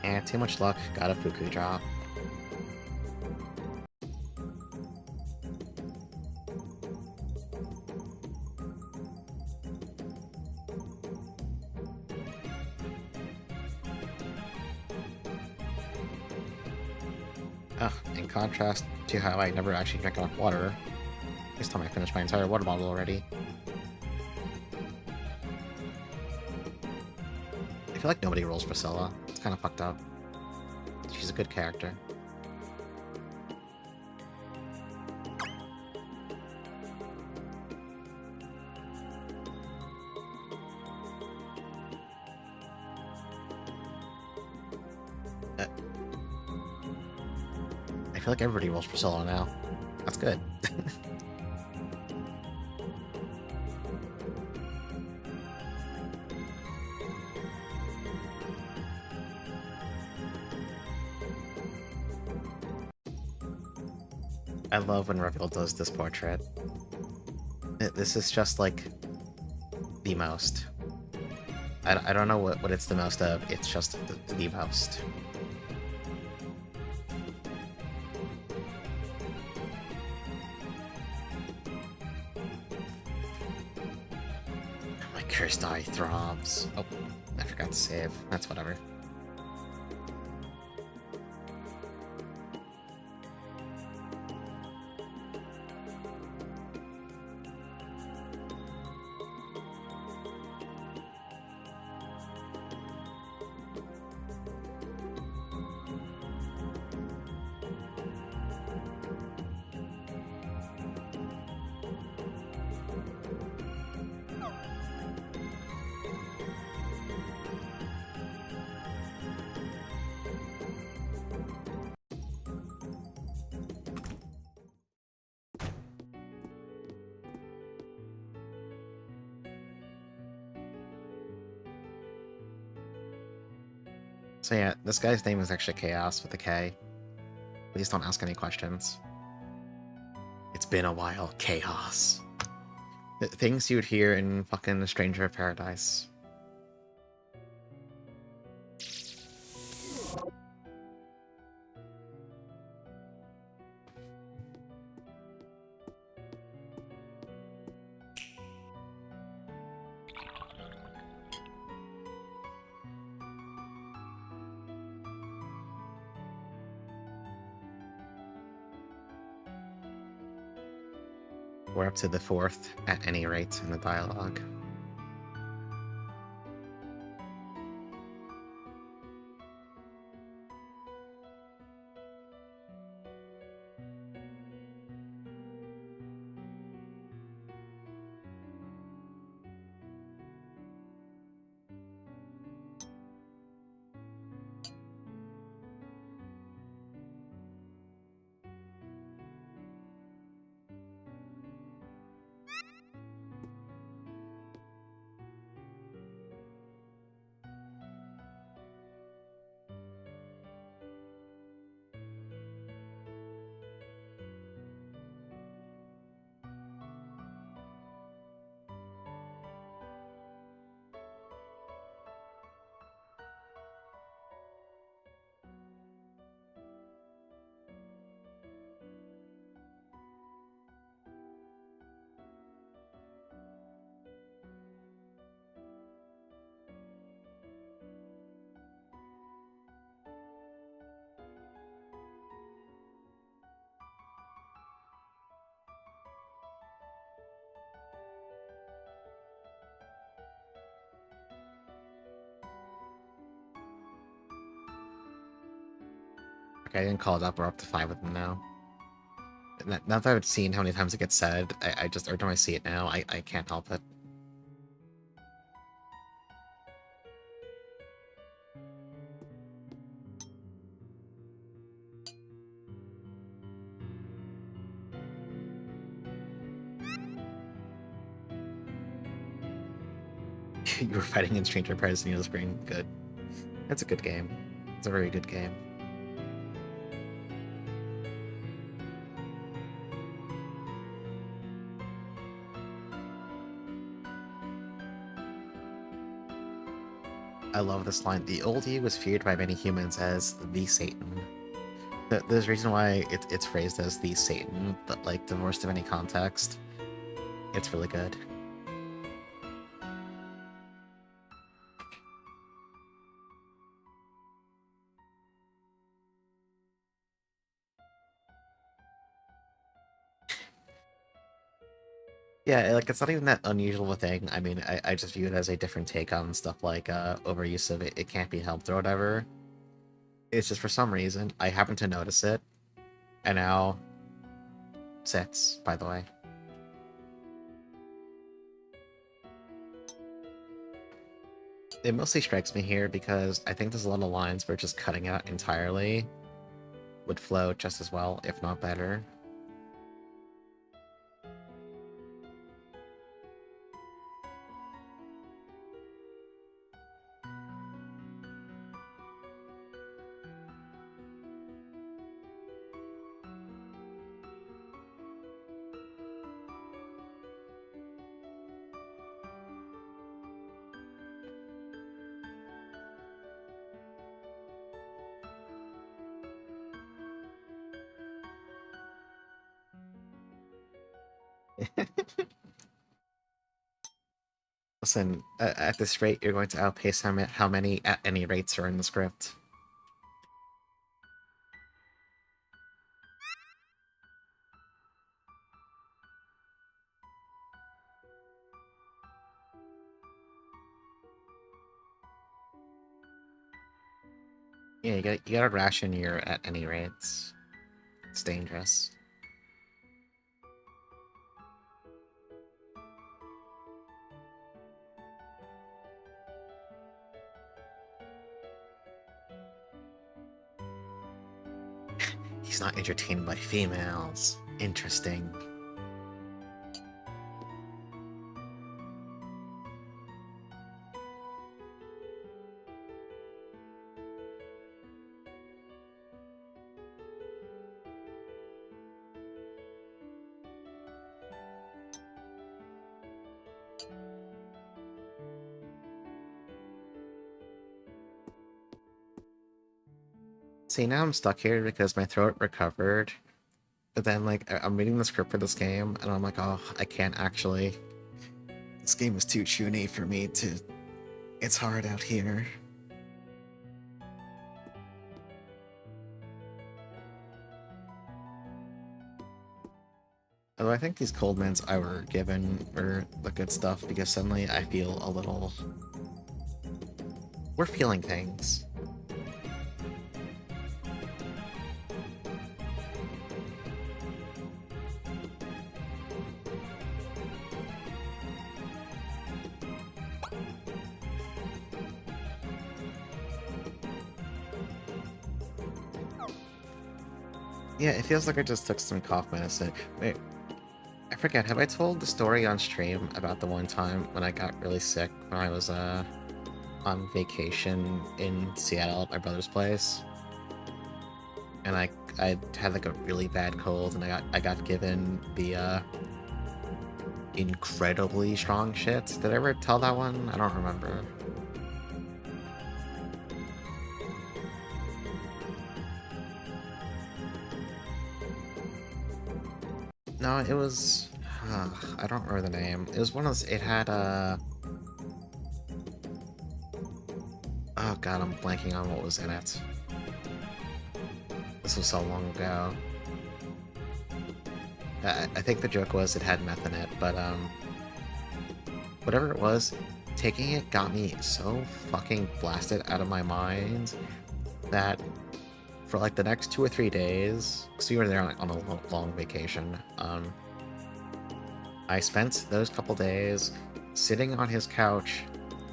And too much luck. Got a Fuku drop. Ugh, in contrast to how I never actually drank enough water. This time I finished my entire water bottle already. I feel like nobody rolls Priscilla. It's kind of fucked up. She's a good character. I feel like everybody rolls Priscilla now. That's good. I love when Reveal does this portrait. This is just, like, the most. I don't know what it's the most of, it's just the most. My cursed eye throbs. Oh, I forgot to save. That's whatever. So yeah, this guy's name is actually Chaos with a K. Please don't ask any questions. It's been a while, Chaos. Things you'd hear in fucking Stranger of Paradise. We're up to the 4th, at any rate, in the dialogue. Okay, I didn't call it up. We're up to 5 with them now. Now that I've seen how many times it gets said, I just, every time I see it now, I can't help it. You were fighting in Stranger Prize near the screen. Good. That's a good game. It's a very good game. I love this line. The old you was feared by many humans as the Satan. There's a reason why it's phrased as the Satan, but like divorced of any context, it's really good. Yeah, like, it's not even that unusual of a thing. I mean, I just view it as a different take on stuff like overuse of it can't be helped or whatever. It's just for some reason, I happen to notice it, and now 6, by the way. It mostly strikes me here because I think there's a lot of lines where just cutting it out entirely would flow just as well, if not better. Listen, at this rate, you're going to outpace how many at any rates are in the script. Yeah, you gotta ration your at any rates. It's dangerous. He's not entertained by females. Interesting. See, now I'm stuck here because my throat recovered, but then, like, I'm reading the script for this game, and I'm like, oh, I can't actually. This game is too chuny for me to. It's hard out here. Although I think these cold mints I were given were the good stuff because suddenly I feel a little. We're feeling things. Yeah, it feels like I just took some cough medicine. Wait, I forget, have I told the story on stream about the one time when I got really sick when I was, on vacation in Seattle at my brother's place? And I had, like, a really bad cold, and I got given the, incredibly strong shit. Did I ever tell that one? I don't remember. No, it was... I don't remember the name. It was one of those... It had, oh god, I'm blanking on what was in it. This was so long ago. I think the joke was it had meth in it, but, whatever it was, taking it got me so fucking blasted out of my mind that for like the next 2 or 3 days, because we were there on a long vacation, I spent those couple days sitting on his couch,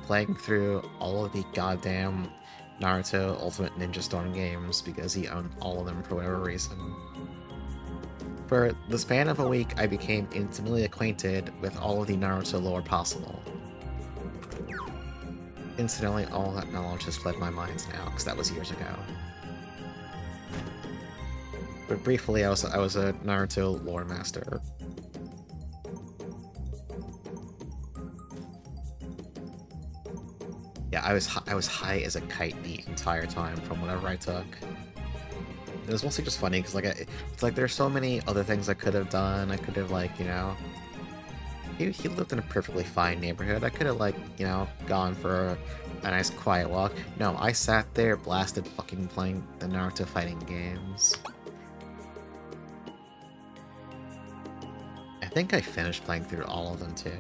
playing through all of the goddamn Naruto Ultimate Ninja Storm games, because he owned all of them for whatever reason. For the span of a week, I became intimately acquainted with all of the Naruto lore possible. Incidentally, all that knowledge has fled my mind now, because that was years ago. But briefly, I was a Naruto lore master. Yeah, I was high as a kite the entire time from whatever I took. It was mostly just funny because like it's like there's so many other things I could have done. I could have like he lived in a perfectly fine neighborhood. I could have like gone for a nice quiet walk. No, I sat there blasted fucking playing the Naruto fighting games. I think I finished playing through all of them too.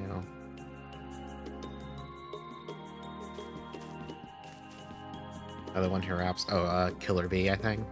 The one who raps. Oh, Killer Bee, I think.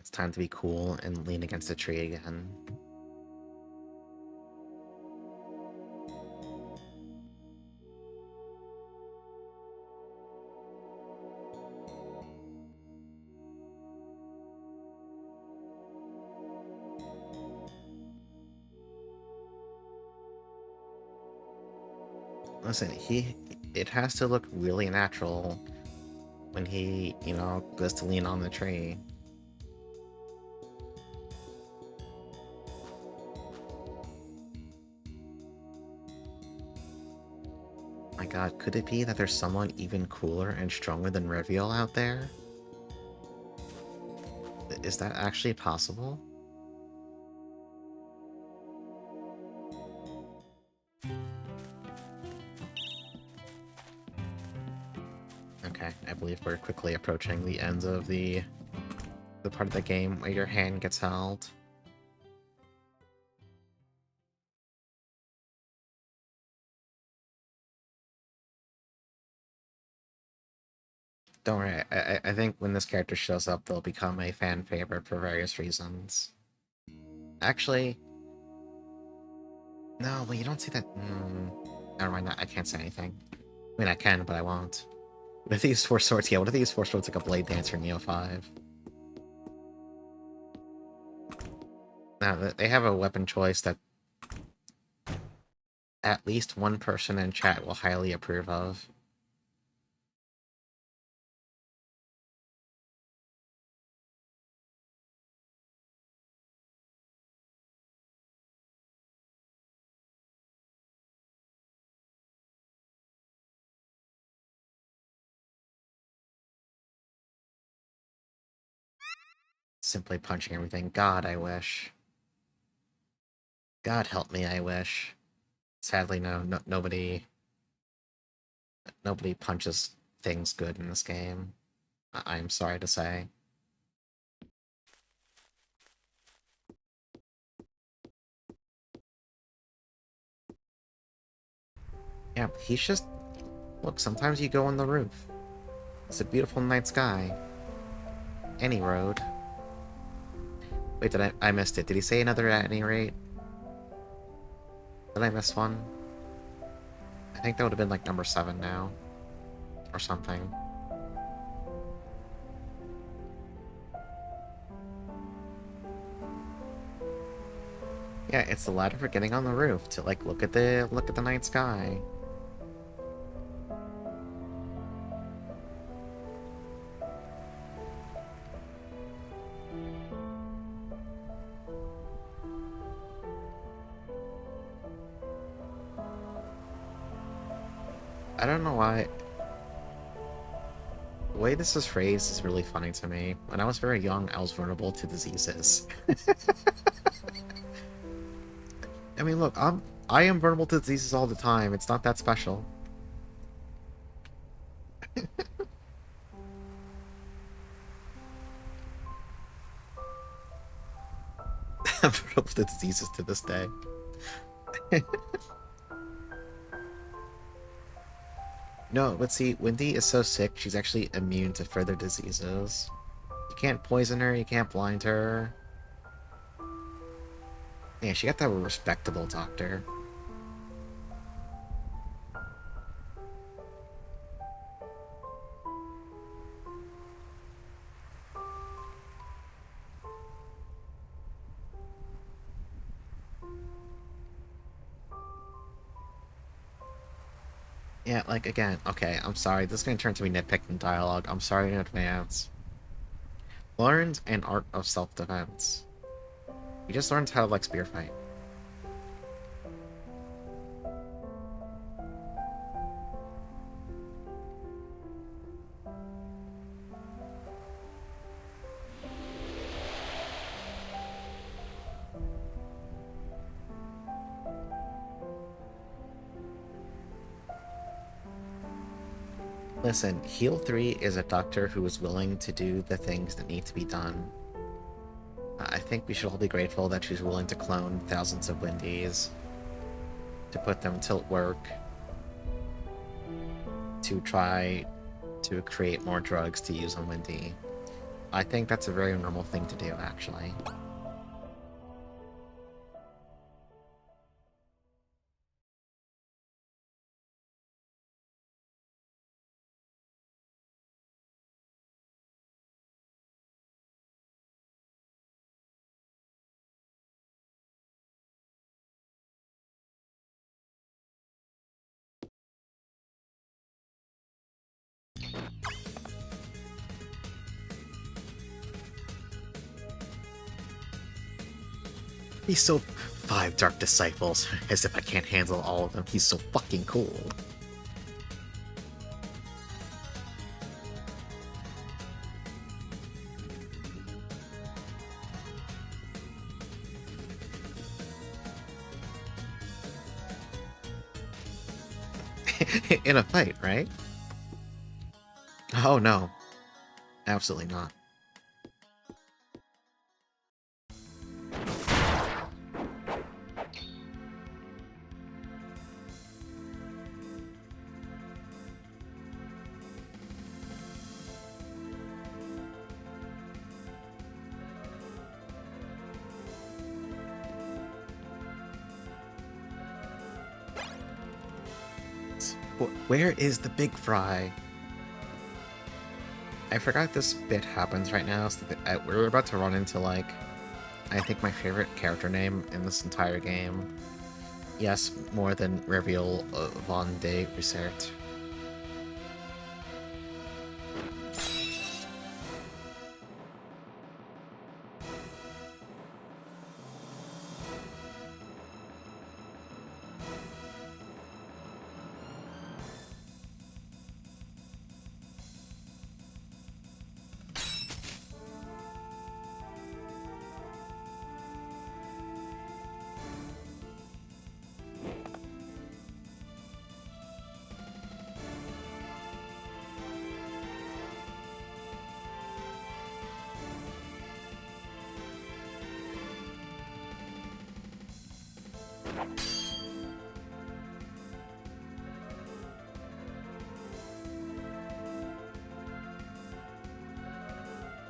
It's time to be cool and lean against a tree again. Listen, it has to look really natural when he, goes to lean on the tree. My god, could it be that there's someone even cooler and stronger than Reveal out there? Is that actually possible? Okay, I believe we're quickly approaching the end of the part of the game where your hand gets held. Don't worry, I think when this character shows up, they'll become a fan favorite for various reasons. Actually, no, but you don't see that. Never mind, I can't say anything. I mean, I can, but I won't. What if they use Force Swords? Yeah, what if they use Force Swords like a Blade Dancer in Neo 5? Now, they have a weapon choice that at least one person in chat will highly approve of. Simply punching everything. God, I wish. God help me, I wish. Sadly, nobody punches things good in this game. I'm sorry to say. Yeah, he's just... Look, sometimes you go on the roof. It's a beautiful night sky. Any road. Wait, I missed it. Did he say another at any rate? Did I miss one? I think that would have been like number 7 now. Or something. Yeah, it's the ladder for getting on the roof to like look at the night sky. I don't know why. The way this is phrased is really funny to me. When I was very young, I was vulnerable to diseases. I mean, look, I am vulnerable to diseases all the time. It's not that special. I'm vulnerable to diseases to this day. No, but see, Wendy is so sick, she's actually immune to further diseases. You can't poison her, you can't blind her. Yeah, she got to have a respectable doctor. Yeah, like, again, okay, I'm sorry, this is gonna turn to me nitpicking dialogue. I'm sorry in advance. Learned an art of self-defense. He just learned how to, like, spear fight. Listen, Heal 3 is a doctor who is willing to do the things that need to be done. I think we should all be grateful that she's willing to clone thousands of Wendy's, to put them to work, to try to create more drugs to use on Wendy. I think that's a very normal thing to do, actually. He's so... 5 Dark Disciples, as if I can't handle all of them. He's so fucking cool. In a fight, right? Oh no. Absolutely not. Where is the big fry? I forgot this bit happens right now, so we're about to run into, like, I think my favorite character name in this entire game. Yes, more than Reveal von de Research.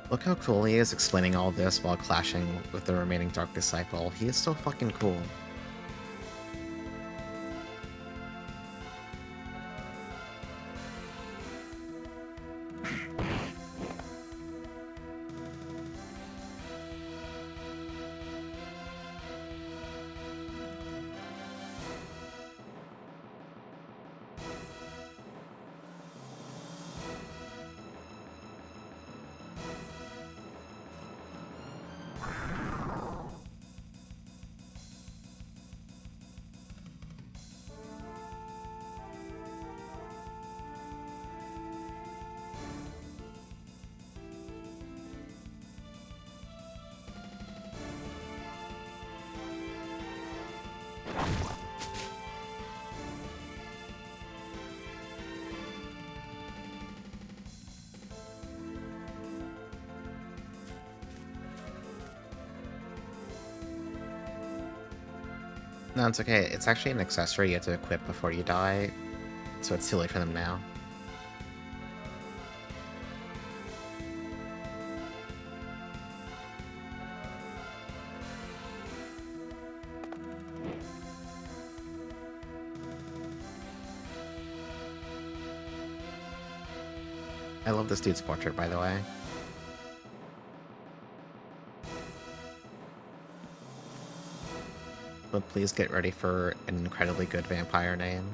Look how cool he is explaining all this while clashing with the remaining Dark Disciple. He is so fucking cool. No, it's okay. It's actually an accessory you have to equip before you die, so it's too late for them now. I love this dude's portrait, by the way. But please get ready for an incredibly good vampire name.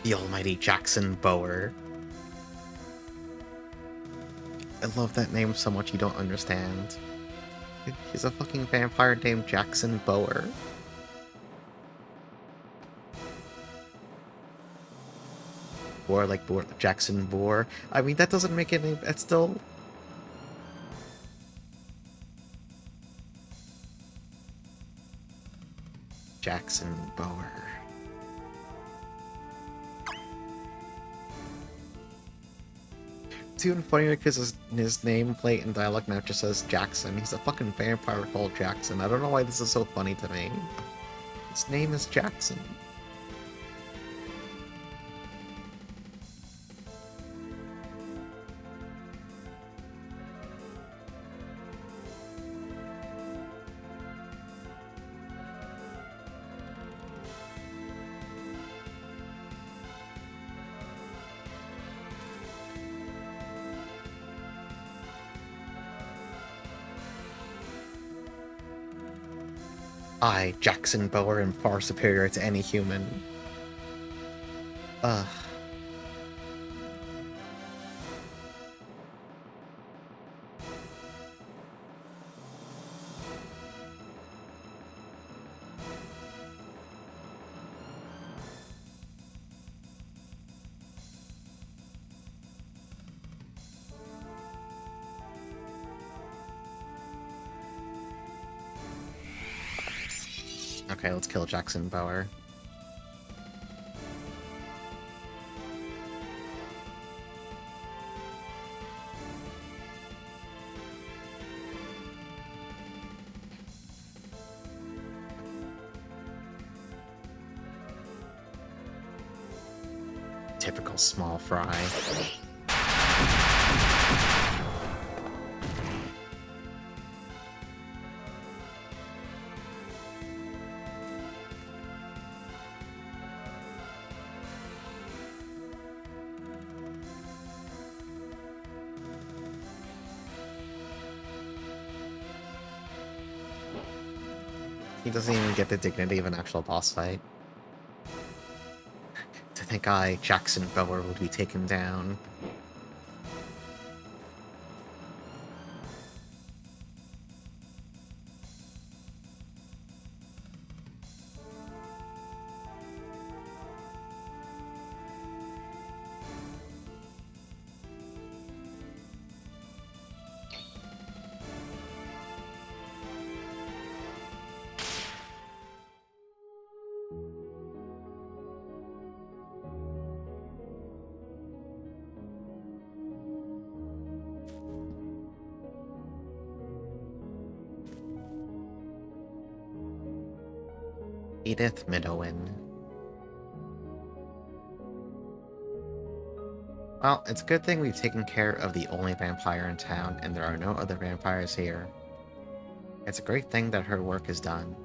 The almighty Jackson Bower. I love that name so much you don't understand. He's a fucking vampire named Jackson Bower. Or like Jackson Boar. I mean, that doesn't make any... That's still... Jackson Bower. It's even funnier because his nameplate and dialogue now just says Jackson. He's a fucking vampire called Jackson. I don't know why this is so funny to me. His name is Jackson. I, Jackson Bower, am far superior to any human. Ugh. Okay, let's kill Jackson Bower. Typical small fry. He doesn't even get the dignity of an actual boss fight. To think I, Jackson Bower, would be taken down. Edith Midowin. Well, it's a good thing we've taken care of the only vampire in town, and there are no other vampires here. It's a great thing that her work is done.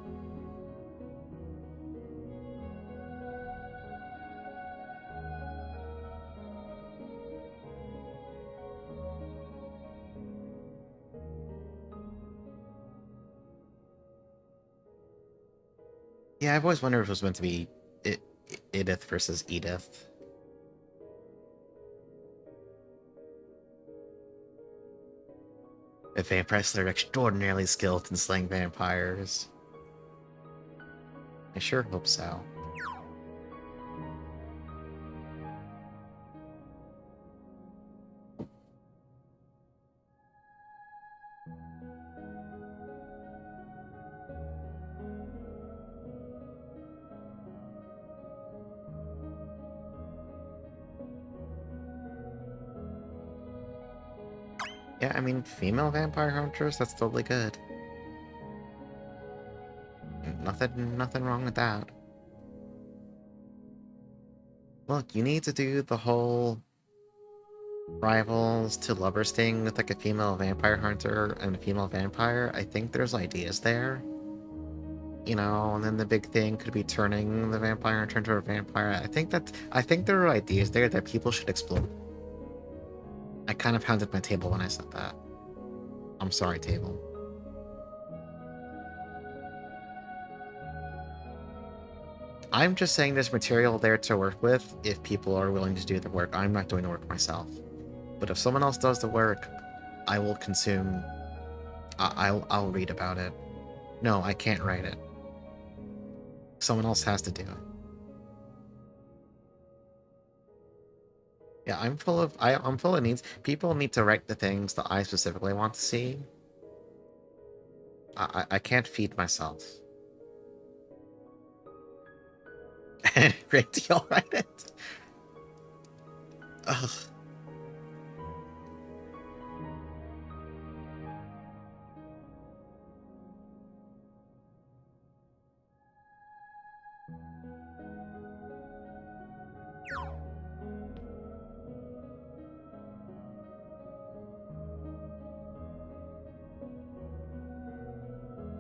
Yeah, I've always wondered if it was meant to be Edith versus Edith. A vampire slayer extraordinarily skilled in slaying vampires. I sure hope so. Yeah, I mean, female vampire hunters, that's totally good. Nothing wrong with that. Look, you need to do the whole rivals to lovers thing with like a female vampire hunter and a female vampire. I think there's ideas there. You know, and then the big thing could be turning the vampire into a vampire. I think there are ideas there that people should explore. I kind of pounded my table when I said that. I'm sorry, table. I'm just saying there's material there to work with if people are willing to do the work. I'm not doing the work myself. But if someone else does the work, I will consume... I'll read about it. No, I can't write it. Someone else has to do it. Yeah, I'm full of needs. People need to write the things that I specifically want to see. I can't feed myself. Great deal, write it. Ugh.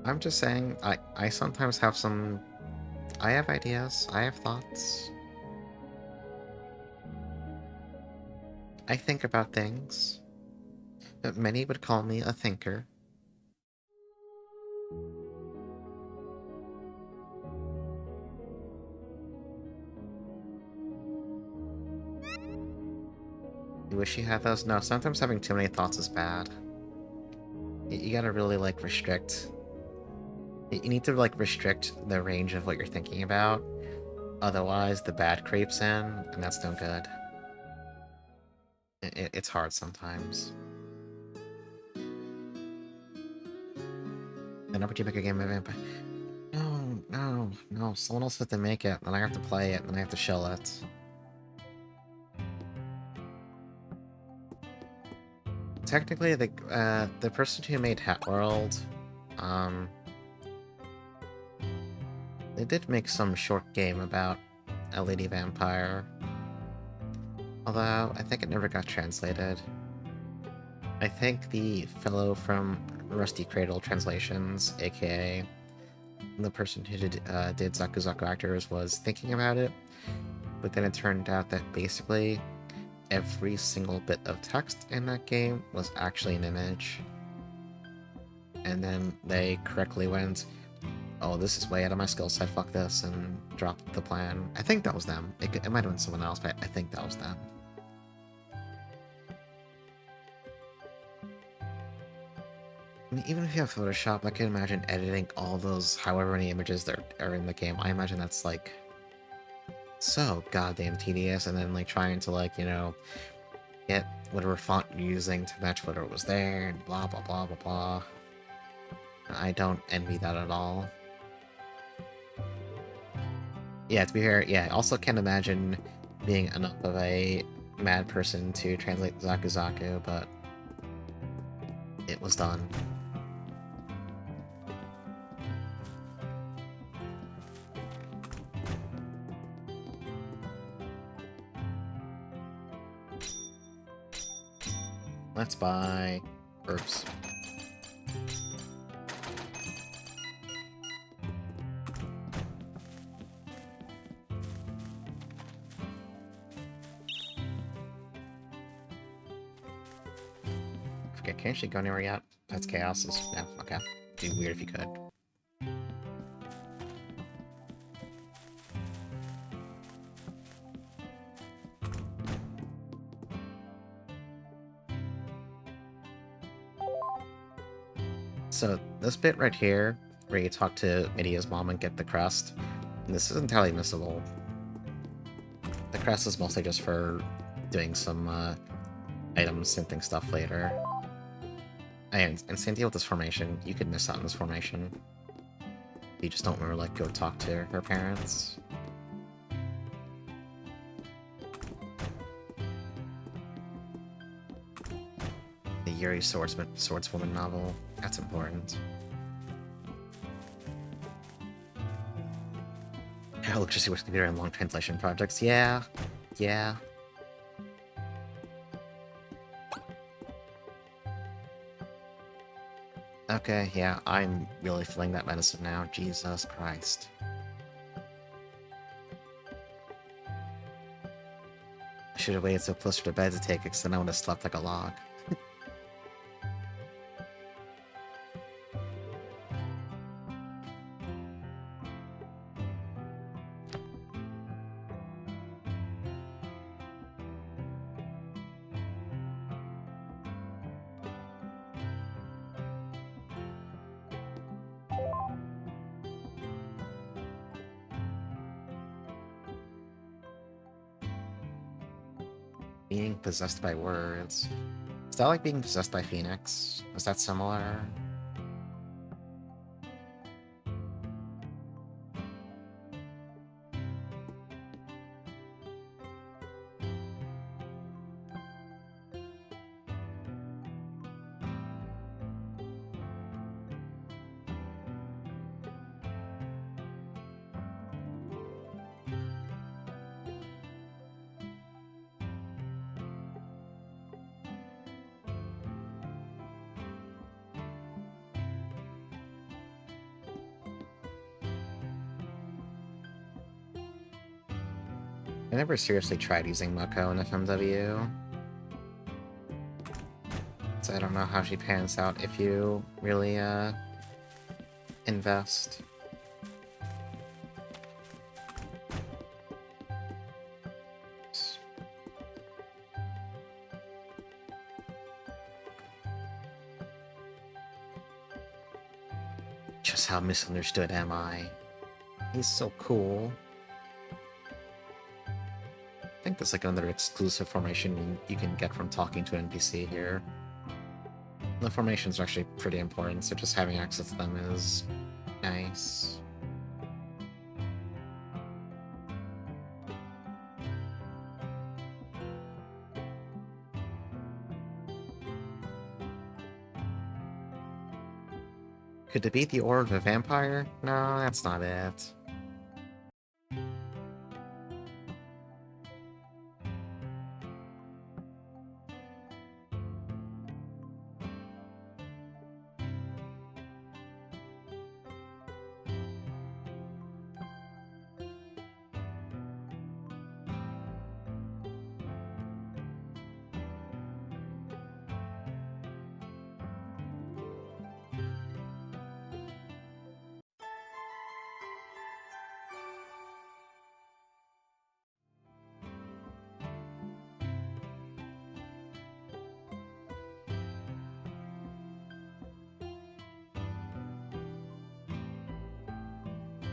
I'm just saying, I sometimes have some... I have ideas, I have thoughts. I think about things. Many would call me a thinker. You wish you had those? No, sometimes having too many thoughts is bad. You gotta really, like, restrict... You need to, like, restrict the range of what you're thinking about. Otherwise, the bad creeps in, and that's no good. It's hard sometimes. An RPGMaker game of vampire... No. Someone else has to make it, then I have to play it, and then I have to shell it. Technically, the person who made Hat World, they did make some short game about a lady vampire. Although, I think it never got translated. I think the fellow from Rusty Cradle Translations, aka the person who did Zakuzaku Actors, was thinking about it, but then it turned out that basically every single bit of text in that game was actually an image. And then they correctly went, oh, this is way out of my skill set, fuck this, and dropped the plan. I think that was them. It might have been someone else, but I think that was them. I mean, even if you have Photoshop, I can imagine editing all those however many images there are in the game. I imagine that's, like, so goddamn tedious, and then, like, trying to, like, you know, get whatever font you're using to match whatever was there, and blah, blah, blah, blah, blah. I don't envy that at all. Yeah, to be fair, yeah, I also can't imagine being enough of a mad person to translate Zakuzaku, but it was done. Let's buy herbs. Okay, can't actually go anywhere yet. That's chaos. No, okay. It'd be weird if you could. So this bit right here, where you talk to Midia's mom and get the crest, this is entirely missable. The crest is mostly just for doing some item synthing stuff later. And same deal with this formation. You could miss out on this formation. You just don't remember, like, go talk to her parents. The Yuri Swordswoman novel. That's important. Electricity works computer and long translation projects. Yeah. Yeah. Okay, yeah, I'm really feeling that medicine now. Jesus Christ. I should have waited so closer to bed to take it, because then I would have slept like a log. Being possessed by words. Is that like being possessed by Phoenix? Is that similar? I never seriously tried using Mako in FMW. So I don't know how she pans out if you really, invest. Just how misunderstood am I? He's so cool. I think there's like another exclusive formation you can get from talking to an NPC here. The formations are actually pretty important, so just having access to them is nice. Could it be the Aura of a Vampire? No, that's not it.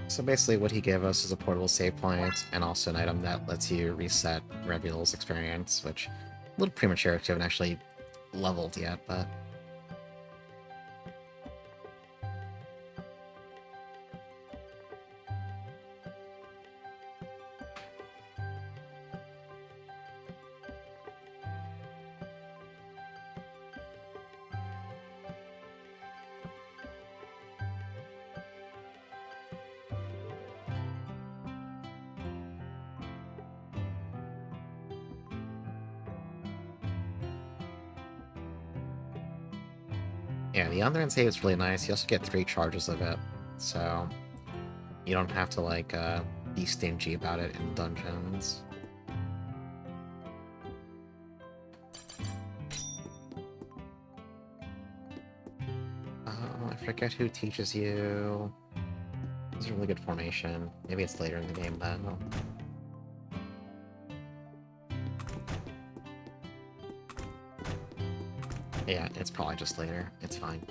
So basically what he gave us is a portable save point, and also an item that lets you reset Rebul's experience, which a little premature if you haven't actually leveled yet, but... Yeah, the on-the-run save is really nice. You also get 3 charges of it, so you don't have to, like, be stingy about it in dungeons. Oh, I forget who teaches you. It's a really good formation. Maybe it's later in the game, then. Yeah, it's probably just later. It's fine.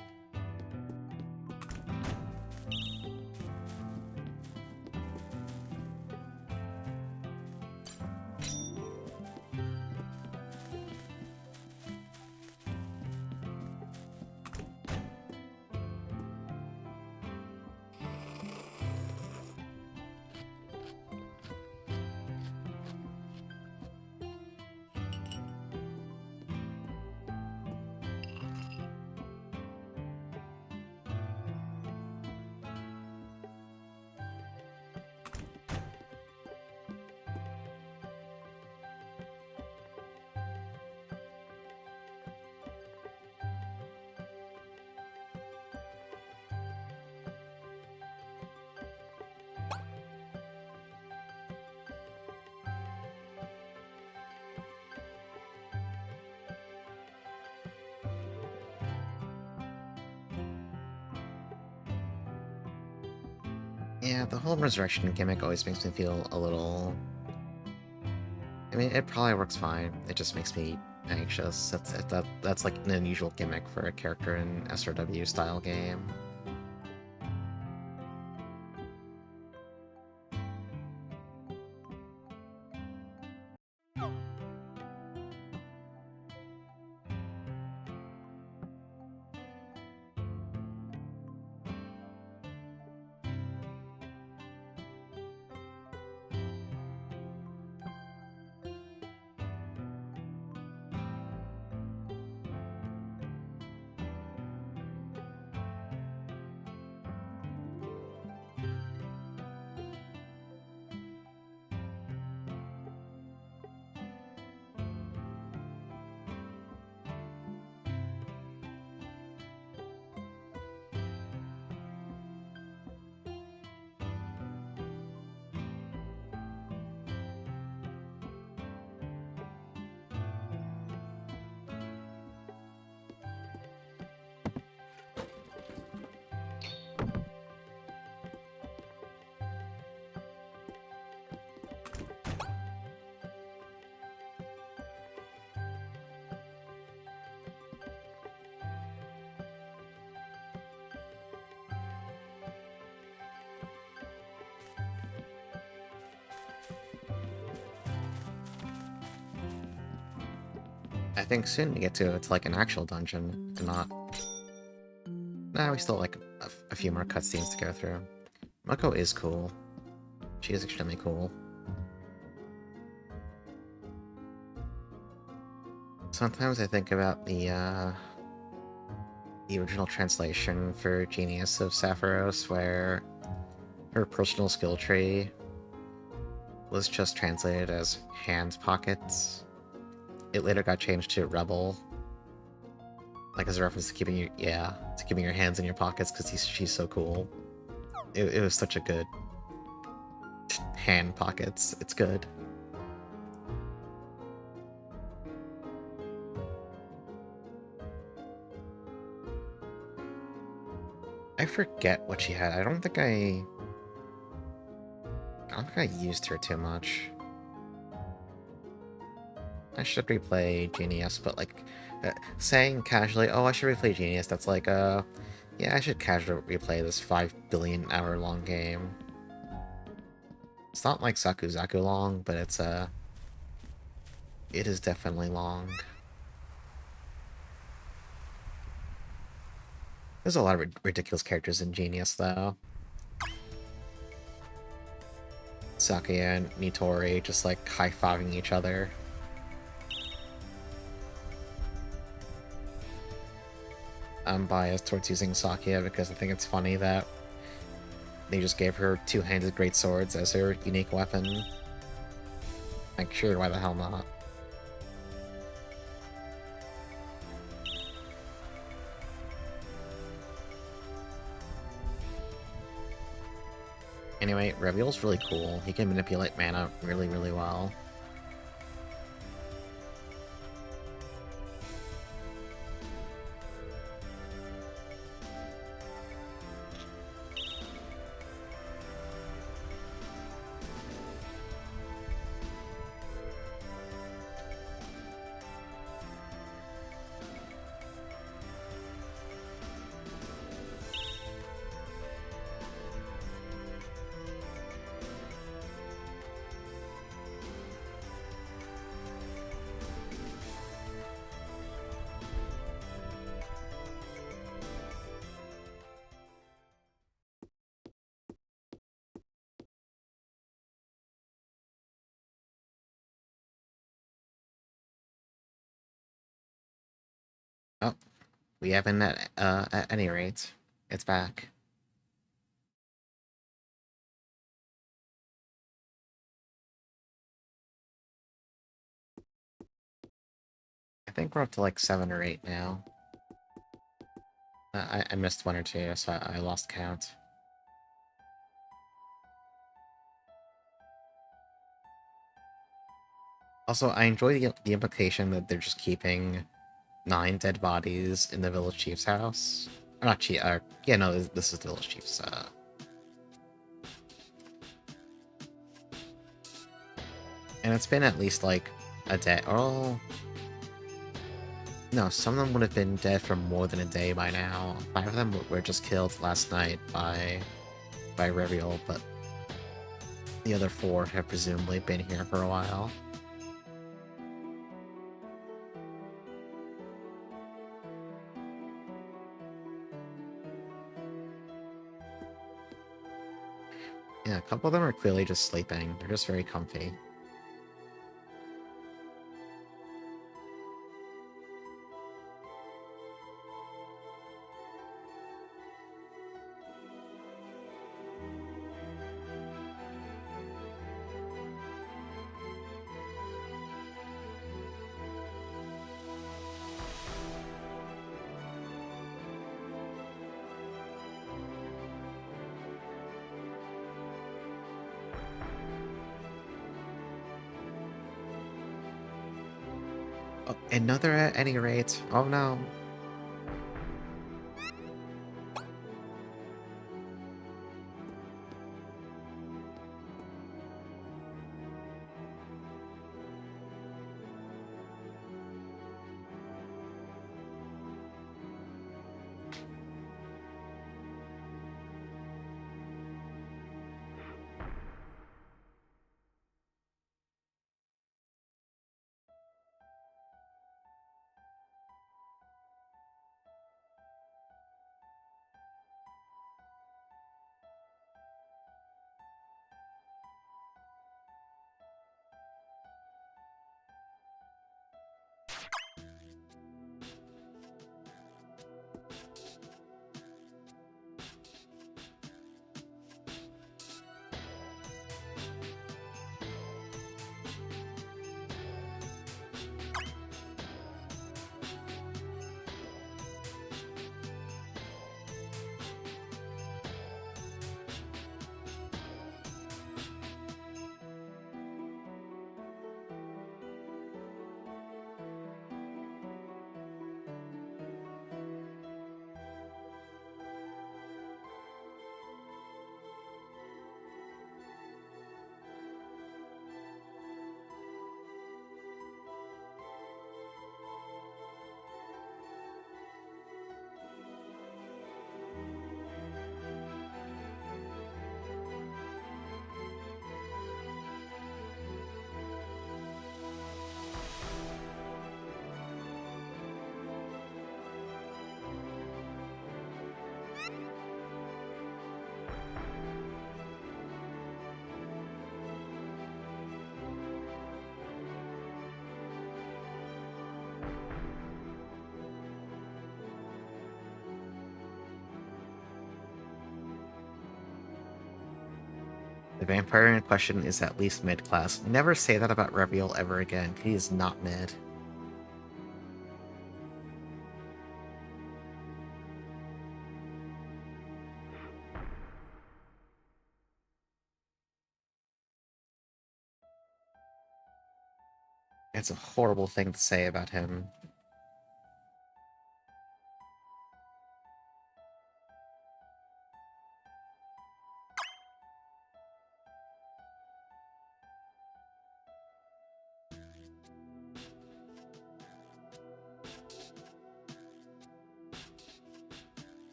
Yeah, the whole resurrection gimmick always makes me feel a little... I mean, it probably works fine. It just makes me anxious. That's like an unusual gimmick for a character in SRW style game. I think soon we get to it's like an actual dungeon, and not... Nah, we still like a few more cutscenes to go through. Mako is cool. She is extremely cool. Sometimes I think about the original translation for Genius of Sapphiros, where her personal skill tree was just translated as hand pockets. It later got changed to Rebel, like as a reference to keeping your hands in your pockets because she's so cool. It was such a good hand pockets. It's good. I forget what she had. I don't think I used her too much. I should replay Genius, but like saying casually, "Oh, I should replay Genius," that's like yeah, I should casually replay this 5 billion hour long game. It's not like zakuzaku long, but it is definitely long. There's a lot of ridiculous characters in Genius, though. Sakuya and Nitori just like high-fiving each other. I'm biased towards using Sakuya because I think it's funny that they just gave her two-handed greatswords as her unique weapon. Like, sure, why the hell not? Anyway, Reveal's really cool. He can manipulate mana really, really well. Oh, we haven't at any rate. It's back. I think we're up to like 7 or 8 now. I missed 1 or 2, so I lost count. Also, I enjoy the implication that they're just keeping 9 dead bodies in the village chief's house. Or not chief, yeah, no, this is the village chief's, And it's been at least, like, a day. Oh, no, some of them would have been dead for more than a day by now. 5 of them were just killed last night by Reviel, but the other 4 have presumably been here for a while. Yeah, a couple of them are clearly just sleeping. They're just very comfy. Oh, another at any rate. Oh no. The vampire in question is at least mid-class. Never say that about Reviel ever again. He is not mid. It's a horrible thing to say about him.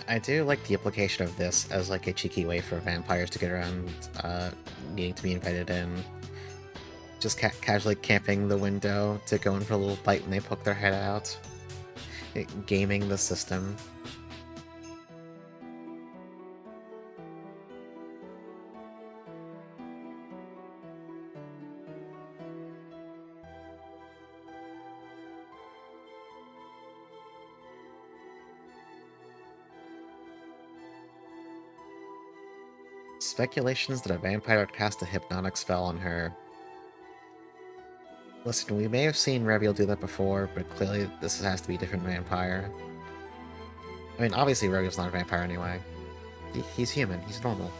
I do like the implication of this as like a cheeky way for vampires to get around needing to be invited in. Just casually camping the window to go in for a little bite when they poke their head out. Gaming the system. Speculations that a vampire would cast a hypnotic spell on her. Listen, we may have seen Reviel do that before, but clearly this has to be a different vampire. I mean, obviously Reviel's not a vampire anyway. He's human, he's normal.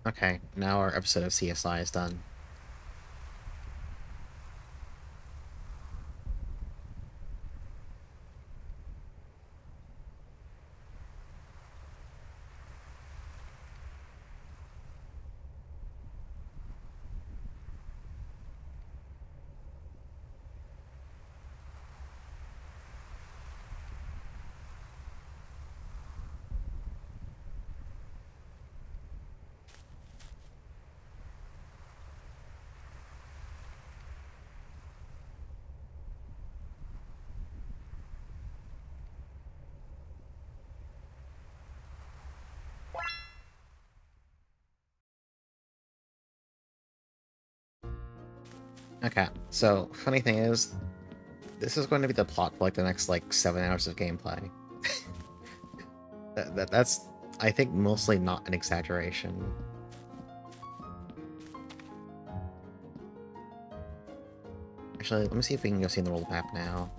Okay, now our episode of CSI is done. Okay, so funny thing is, this is going to be the plot for like the next like 7 hours of gameplay. That's, I think, mostly not an exaggeration. Actually, let me see if we can go see the world map now.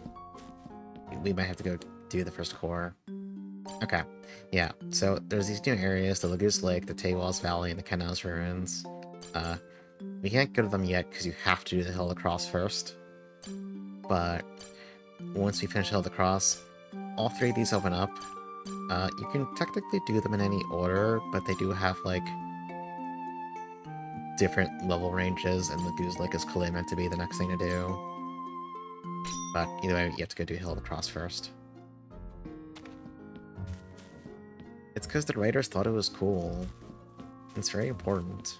We might have to go do the first core. Okay, yeah, so there's these new areas, the Lagoose Lake, the Taywalls Valley, and the Kenaz Ruins. We can't go to them yet because you have to do the Hill across first. But once we finish Hill across, all 3 of these open up. You can technically do them in any order, but they do have, like, different level ranges, and Lagoose Lake is clearly meant to be the next thing to do. But either way, you have to go do Hill across first. It's because the writers thought it was cool. It's very important.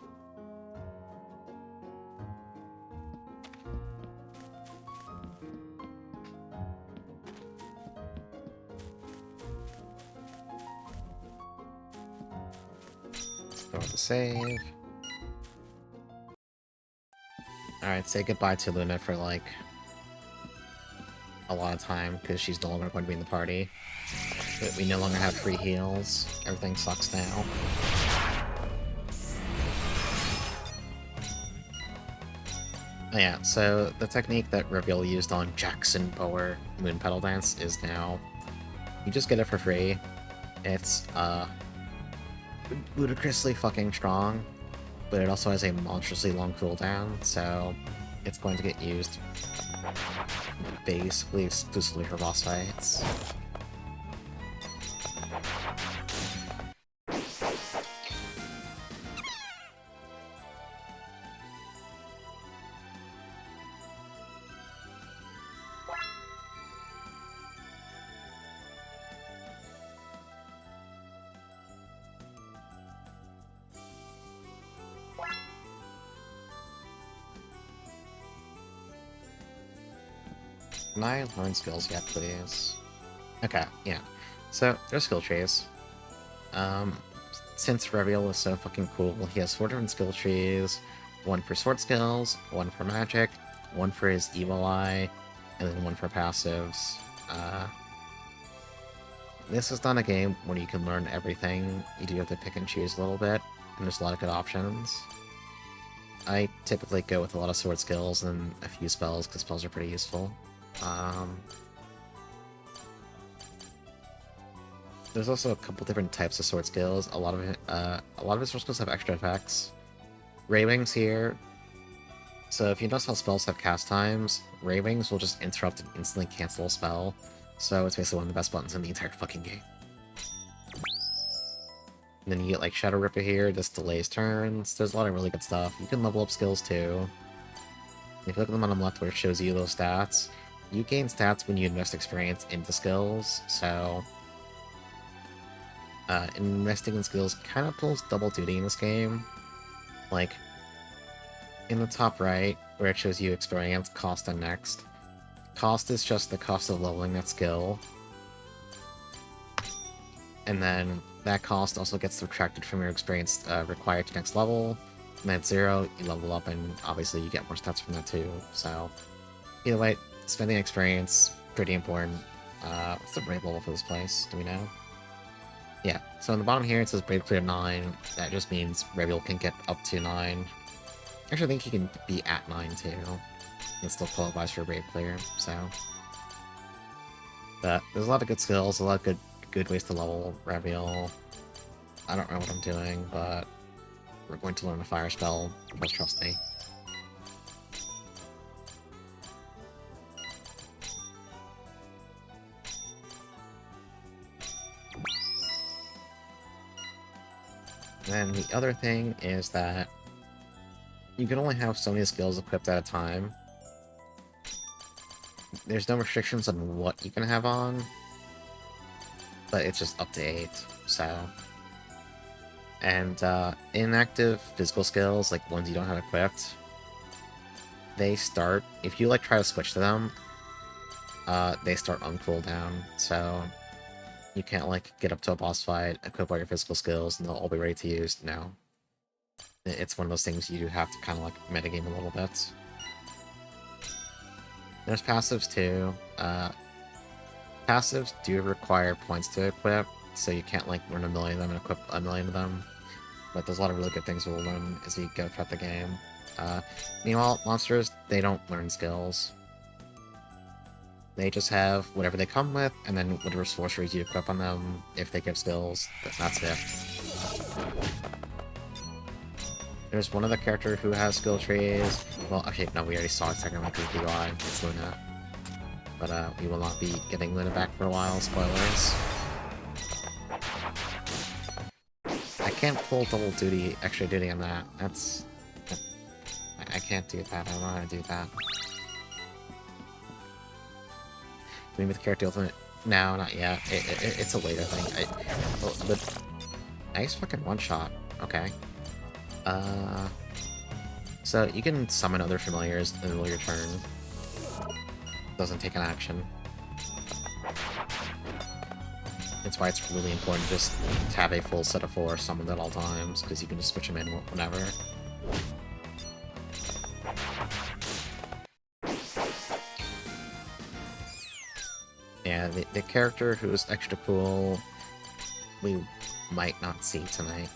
Start to save. Alright, say goodbye to Luna for, like, a lot of time, because she's no longer going to be in the party. But we no longer have free heals. Everything sucks now. Oh yeah, so the technique that Reveal used on Jackson Power Moon Petal Dance is now... You just get it for free. It's, ludicrously fucking strong, but it also has a monstrously long cooldown, so it's going to get used basically exclusively for boss fights. Can I learn skills yet, please? Okay, yeah. So, there's skill trees. Since Reveal is so fucking cool, he has 4 different skill trees. 1 for sword skills, 1 for magic, 1 for his evil eye, and then 1 for passives. This is not a game where you can learn everything. You do have to pick and choose a little bit, and there's a lot of good options. I typically go with a lot of sword skills and a few spells, because spells are pretty useful. There's also a couple different types of sword skills. A lot of his sword skills have extra effects. Ray Wings here. So if you notice how spells have cast times, Ray Wings will just interrupt and instantly cancel a spell. So it's basically one of the best buttons in the entire fucking game. And then you get like Shadow Ripper here, just delays turns. There's a lot of really good stuff. You can level up skills too. If you look at the bottom left where it shows you those stats, you gain stats when you invest experience into skills, so investing in skills kind of pulls double duty in this game. Like, in the top right, where it shows you experience, cost, and next. Cost is just the cost of leveling that skill. And then that cost also gets subtracted from your experience required to next level. And at 0, you level up, and obviously you get more stats from that too. So, either way, spending experience, pretty important. What's the brave level for this place? Do we know? Yeah, so on the bottom here it says Brave Clear 9. That just means Reveal can get up to 9. Actually, I think he can be at 9 too. And still qualifies for Brave Clear, so... But there's a lot of good skills, a lot of good ways to level Reveal. I don't know what I'm doing, but... we're going to learn a fire spell. Just trust me. Then the other thing is that you can only have so many skills equipped at a time. There's no restrictions on what you can have on, but it's just up to 8, so... And inactive physical skills, like ones you don't have equipped, they start, if you like try to switch to them, they start on cooldown, so you can't like get up to a boss fight, equip all your physical skills, and they'll all be ready to use. No. It's one of those things you do have to kind of like metagame a little bit. There's passives too. Passives do require points to equip, so you can't like learn a million of them and equip a million of them. But there's a lot of really good things we'll learn as we go throughout the game. Meanwhile, monsters, they don't learn skills. They just have whatever they come with, and then whatever sorceries you equip on them, if they give skills, that's it. There's one other character who has skill trees. Well, okay, no, we already saw it technically because of the UI. It's Luna. But we will not be getting Luna back for a while, spoilers. I can't pull double duty, extra duty on that. That's... I can't do that, I don't know how to do that. Can we make the character ultimate? No, not yet. It's a later thing. But nice fucking one-shot. Okay. So you can summon other familiars in the middle of your turn. Doesn't take an action. That's why it's really important just to have a full set of 4 summoned at all times, because you can just switch them in whenever. Yeah, the character who's extra cool, we might not see tonight.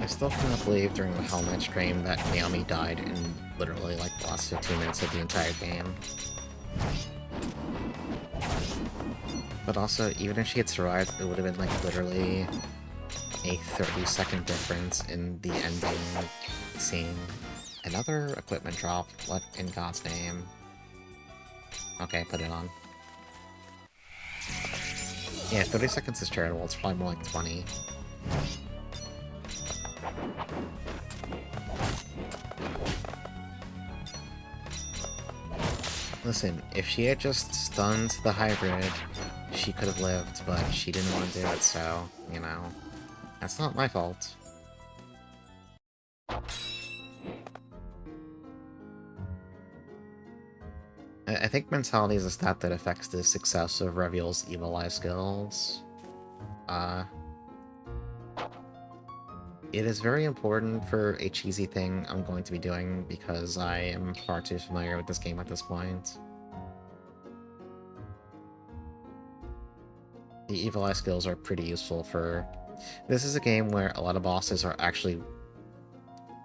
I still cannot believe during the Hell Knight stream that Naomi died in literally like the last 15 minutes of the entire game. But also, even if she had survived, it would have been like literally a 30-second difference in the ending scene. Another equipment drop, what in God's name? Okay, put it on. Yeah, 30 seconds is charitable, it's probably more like 20. Listen, if she had just stunned the hybrid, she could have lived, but she didn't want to do it, so, you know, that's not my fault. I think mentality is a stat that affects the success of Reviel's Evil Eye skills. It is very important for a cheesy thing I'm going to be doing because I am far too familiar with this game at this point. The Evil Eye skills are pretty useful for... This is a game where a lot of bosses are actually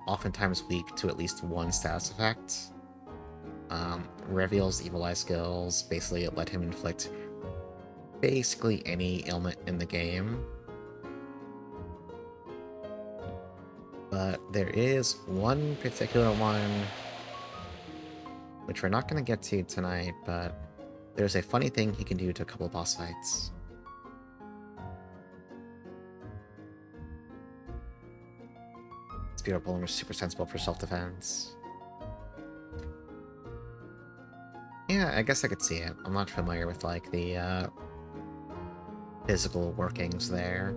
oftentimes weak to at least one status effect. Reviel's Evil Eye skills basically let him inflict basically any ailment in the game. But there is one particular one, which we're not going to get to tonight, but there's a funny thing he can do to a couple of boss fights. Spirit Bowler is super sensible for self-defense. Yeah, I guess I could see it. I'm not familiar with, like, the, physical workings there.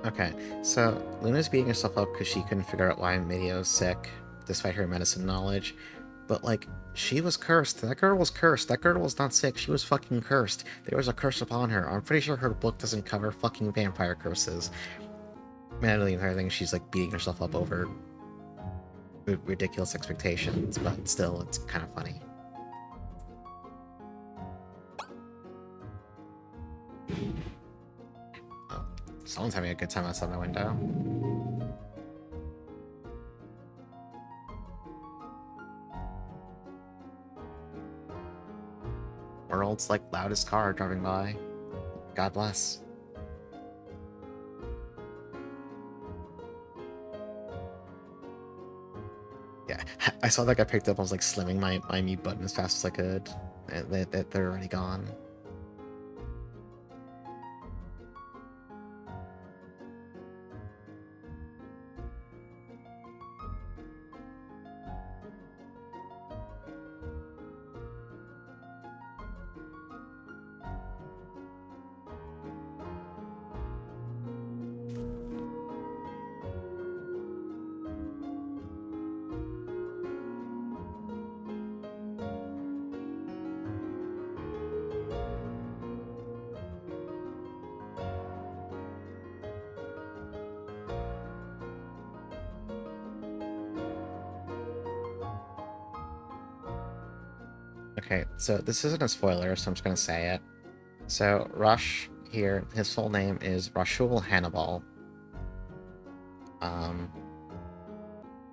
Okay, so Luna's beating herself up because she couldn't figure out why Medeo was sick, despite her medicine knowledge. But, like, she was cursed. That girl was cursed. That girl was not sick. She was fucking cursed. There was a curse upon her. I'm pretty sure her book doesn't cover fucking vampire curses. Man, the entire thing, she's, like, beating herself up over ridiculous expectations, but still, it's kind of funny. Oh, someone's having a good time outside my window. World's, like, loudest car driving by. God bless. Yeah, I saw that got picked up. I was like slimming my mute button as fast as I could. They're already gone. Okay, so this isn't a spoiler, so I'm just gonna say it. So Rush here, his full name is Rashul Hannibal.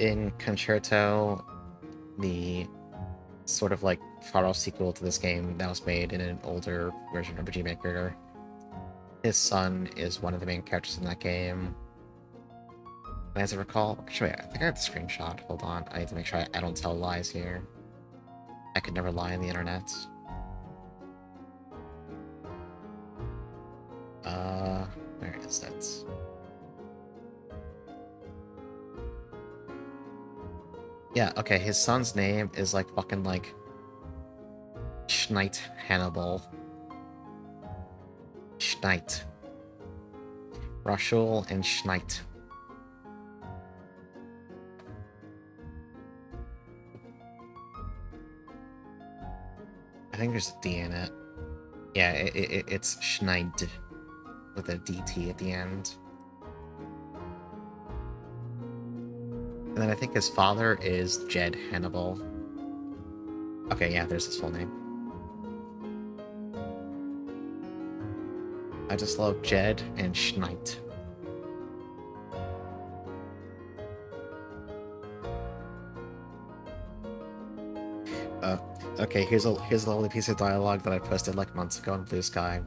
In Concerto, the sort of like far-off sequel to this game that was made in an older version of RPGMaker, his son is one of the main characters in that game. And as I recall, actually, I think I have the screenshot. Hold on, I need to make sure I don't tell lies here. I could never lie on the internet. Where is it? Yeah, okay, his son's name is like fucking like Schneid Hannibal. Schneid. Rashul and Schneid. I think there's a D in it. Yeah, it's Schneid with a DT at the end. And then I think his father is Jed Hannibal. Okay, yeah, there's his full name. I just love Jed and Schneid. Okay, here's a lovely piece of dialogue that I posted like months ago on Blue Sky.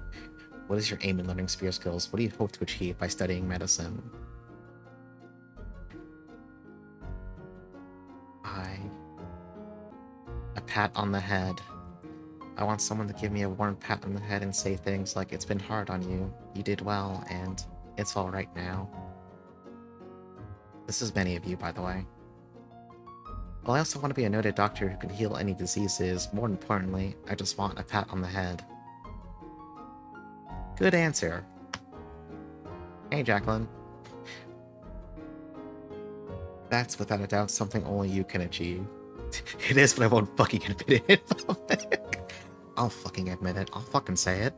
What is your aim in learning spear skills? What do you hope to achieve by studying medicine? A pat on the head. I want someone to give me a warm pat on the head and say things like, it's been hard on you, you did well, and it's alright now. This is many of you, by the way. Well, I also want to be a noted doctor who can heal any diseases. More importantly, I just want a pat on the head. Good answer. Hey, Jacqueline. That's without a doubt something only you can achieve. It is, but I won't fucking admit it in public. I'll fucking admit it. I'll fucking say it.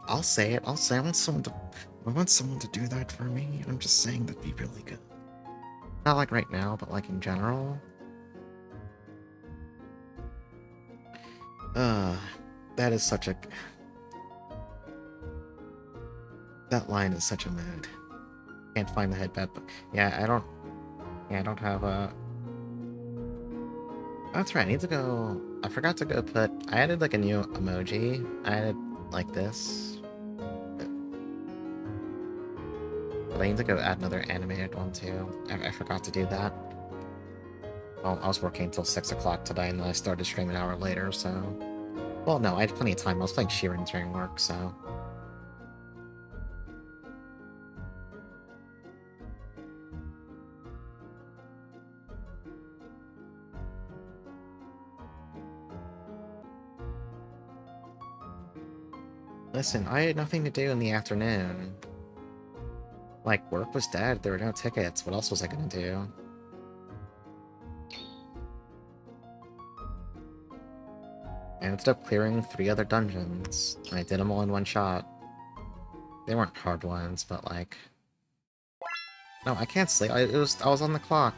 I'll say it. I want someone to do that for me. I'm just saying that'd be really good. Not like right now, but like in general. That is such a... That line is such a mood. Can't find the headband, but... Yeah, I don't have a... That's right, I need to go... I forgot to go put... I added, like, a new emoji. I added, like, this. But I need to go add another animated one, too. I forgot to do that. Well, I was working until 6 o'clock today, and then I started streaming an hour later, so... Well, no, I had plenty of time. I was playing Sheeran during work, so... Listen, I had nothing to do in the afternoon. Like, work was dead, there were no tickets, what else was I gonna do? I ended up clearing 3 other dungeons, and I did them all in one shot. They weren't hard ones, but like... No, I can't sleep, I was on the clock.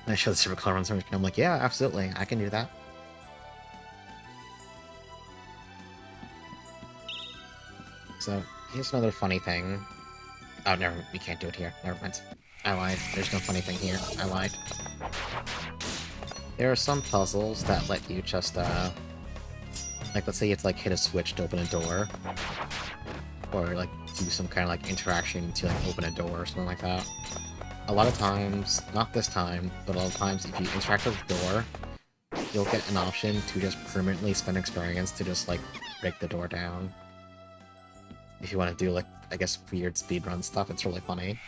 And I showed the super color runs, and I'm like, yeah, absolutely, I can do that. So, here's another funny thing. Oh, never, we can't do it here. Never mind. I lied. There's no funny thing here. I lied. There are some puzzles that let you just, like, let's say you have to, like, hit a switch to open a door. Or, like, do some kind of, like, interaction to, like, open a door or something like that. A lot of times, not this time, but a lot of times, if you interact with the door, you'll get an option to just permanently spend experience to just, like, break the door down. If you want to do, like, I guess, weird speedrun stuff, it's really funny.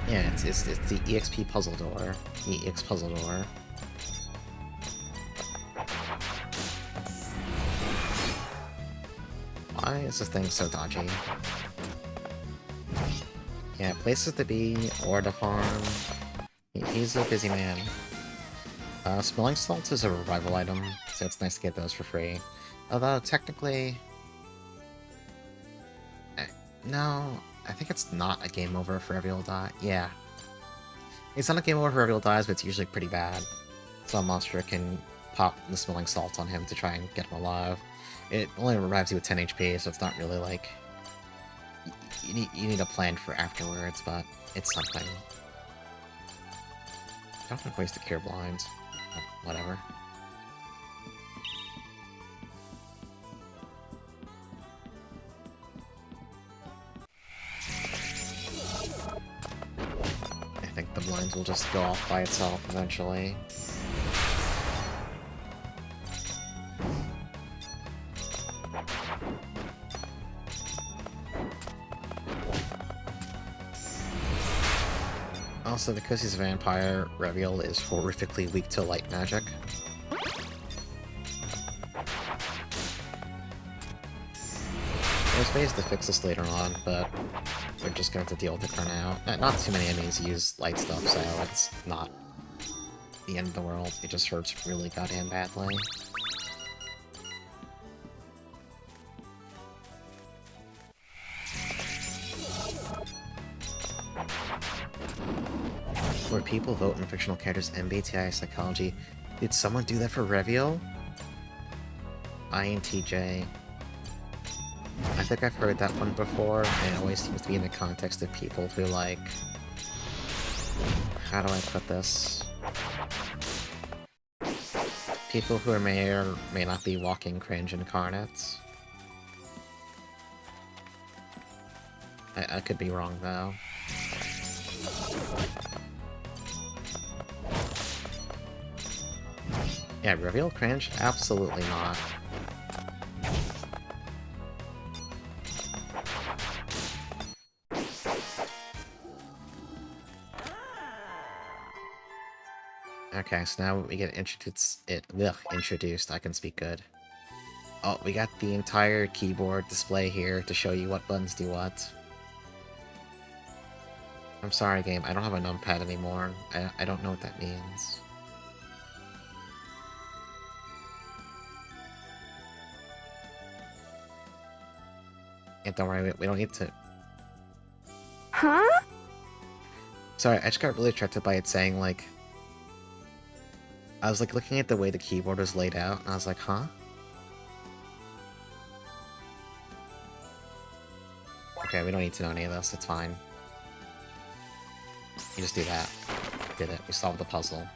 Yeah, it's the EXP puzzle door. EX puzzle door. Why is this thing so dodgy? Yeah, places to be, or to farm. He's a busy man. Smelling salts is a revival item, so it's nice to get those for free. Although, technically... No, I think it's not a game over if Reviel die. Yeah. It's not a game over if Reviel dies, but it's usually pretty bad. So a monster can pop the smelling salt on him to try and get him alive. It only revives you with 10 HP, so it's not really like... You need a plan for afterwards, but it's something. I don't have ways to cure blinds. Oh, whatever. I think the blinds will just go off by itself eventually. Also, because he's a vampire, Reviel is horrifically weak to light magic. There's ways to fix this later on, but we're just going to have to deal with it for now. Not too many enemies use light stuff, so it's not the end of the world. It just hurts really goddamn badly. Where people vote in fictional characters' MBTI psychology. Did someone do that for Reviel? INTJ. I think I've heard that one before, and it always seems to be in the context of people who, like... How do I put this? People who may or may not be walking cringe incarnates. I could be wrong, though. Yeah, Reviel cringe? Absolutely not. Okay, so now we get introduced, I can speak good. Oh, we got the entire keyboard display here to show you what buttons do what. I'm sorry, game, I don't have a numpad anymore. I don't know what that means. Yeah, don't worry, we don't need to... Huh? Sorry, I just got really attracted by it saying, like... I was, like, looking at the way the keyboard was laid out, and I was like, huh? Okay, we don't need to know any of this, it's fine. You just do that. Did it. We solved the puzzle.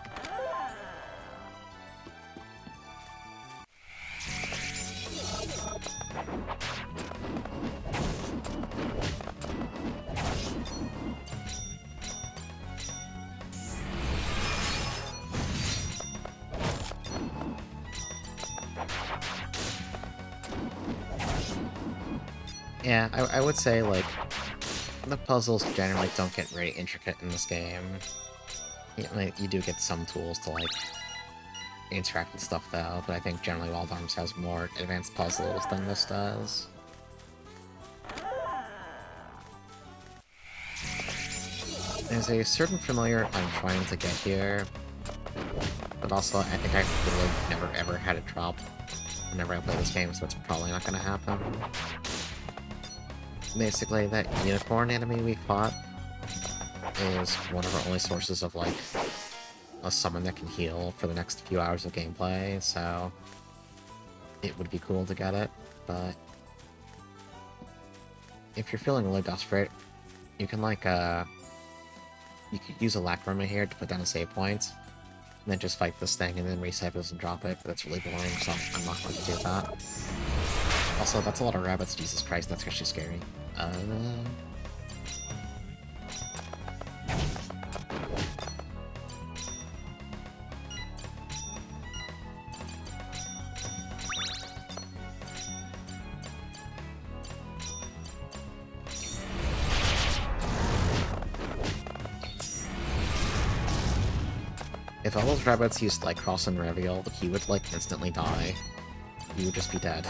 Yeah, I would say, like, the puzzles generally don't get very intricate in this game. Like, you do get some tools to, like, interact with stuff, though, but I think generally Wild Arms has more advanced puzzles than this does. There's a certain familiar I'm trying to get here, but also I think I've literally never ever had it drop whenever I play this game, so it's probably not gonna happen. Basically, that unicorn enemy we fought is one of our only sources of, like, a summon that can heal for the next few hours of gameplay, so it would be cool to get it, but if you're feeling really desperate, you can, like, you could use a Lacrima here to put down a save point, and then just fight this thing and then resave this and drop it, but that's really boring, so I'm not going to do that. Also, that's a lot of rabbits, Jesus Christ, that's actually scary. If all those rabbits used, like, Cross and Reveal, he would, like, instantly die. He would just be dead.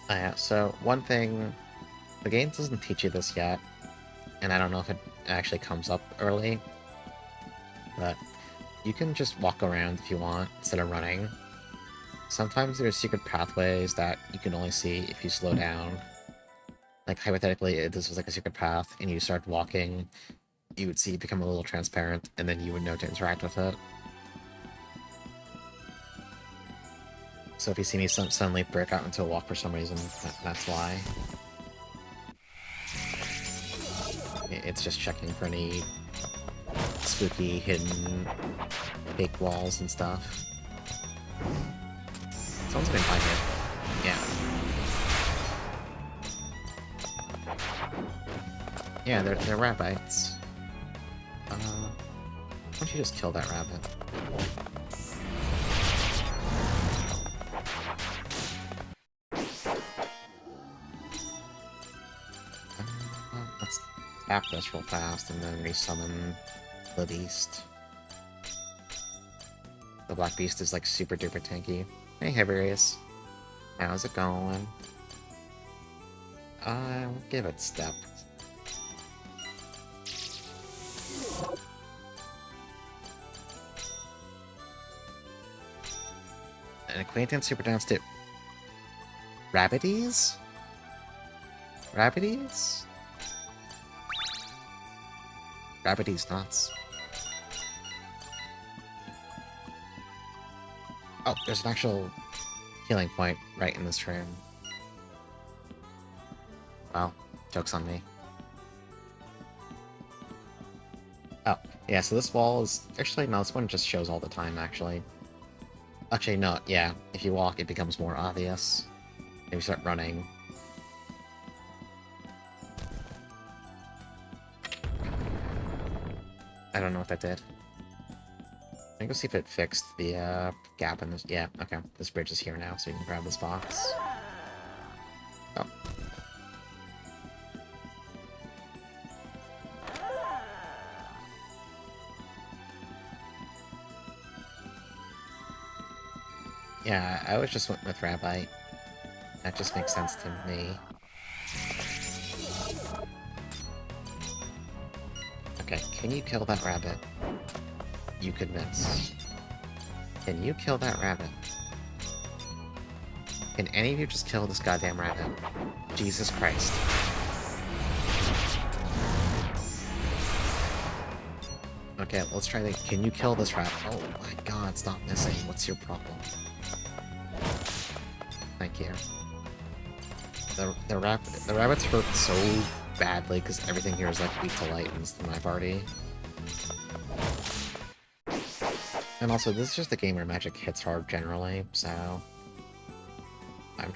Yeah, so one thing, the game doesn't teach you this yet, and I don't know if it actually comes up early, but you can just walk around if you want, instead of running. Sometimes there's secret pathways that you can only see if you slow down. Like, hypothetically, if this was like a secret path, and you start walking, you would see it become a little transparent, and then you would know to interact with it. So if you see me suddenly break out into a walk for some reason, that's why. It's just checking for any spooky, hidden, fake walls and stuff. Someone's been by here. Yeah. Yeah, they're rabbits. Why don't you just kill that rabbit? Let's tap this real fast and then resummon the beast. The black beast is like super duper tanky. Hey Heberius. How's it going? I'll give it step. An acquaintance super dance too. Rabbities? Rabbities? Rabbities nuts. Oh, there's an actual healing point right in this room. Well, joke's on me. Oh, yeah, so this wall is... Actually, no, this one just shows all the time, actually. Actually, no, yeah, if you walk, it becomes more obvious. If you start running. I don't know what that did. Let me go see if it fixed the gap in this. Yeah, okay. This bridge is here now, so you can grab this box. Oh. Yeah, I always just went with Rabbi. That just makes sense to me. Okay, can you kill that rabbit? You could miss. Can you kill that rabbit? Can any of you just kill this goddamn rabbit? Jesus Christ. Okay, let's try that. Can you kill this rabbit? Oh my god, stop missing. What's your problem? Thank you. The rabbits hurt so badly because everything here is like weak to light in my party. And also, this is just a game where magic hits hard generally, so I'm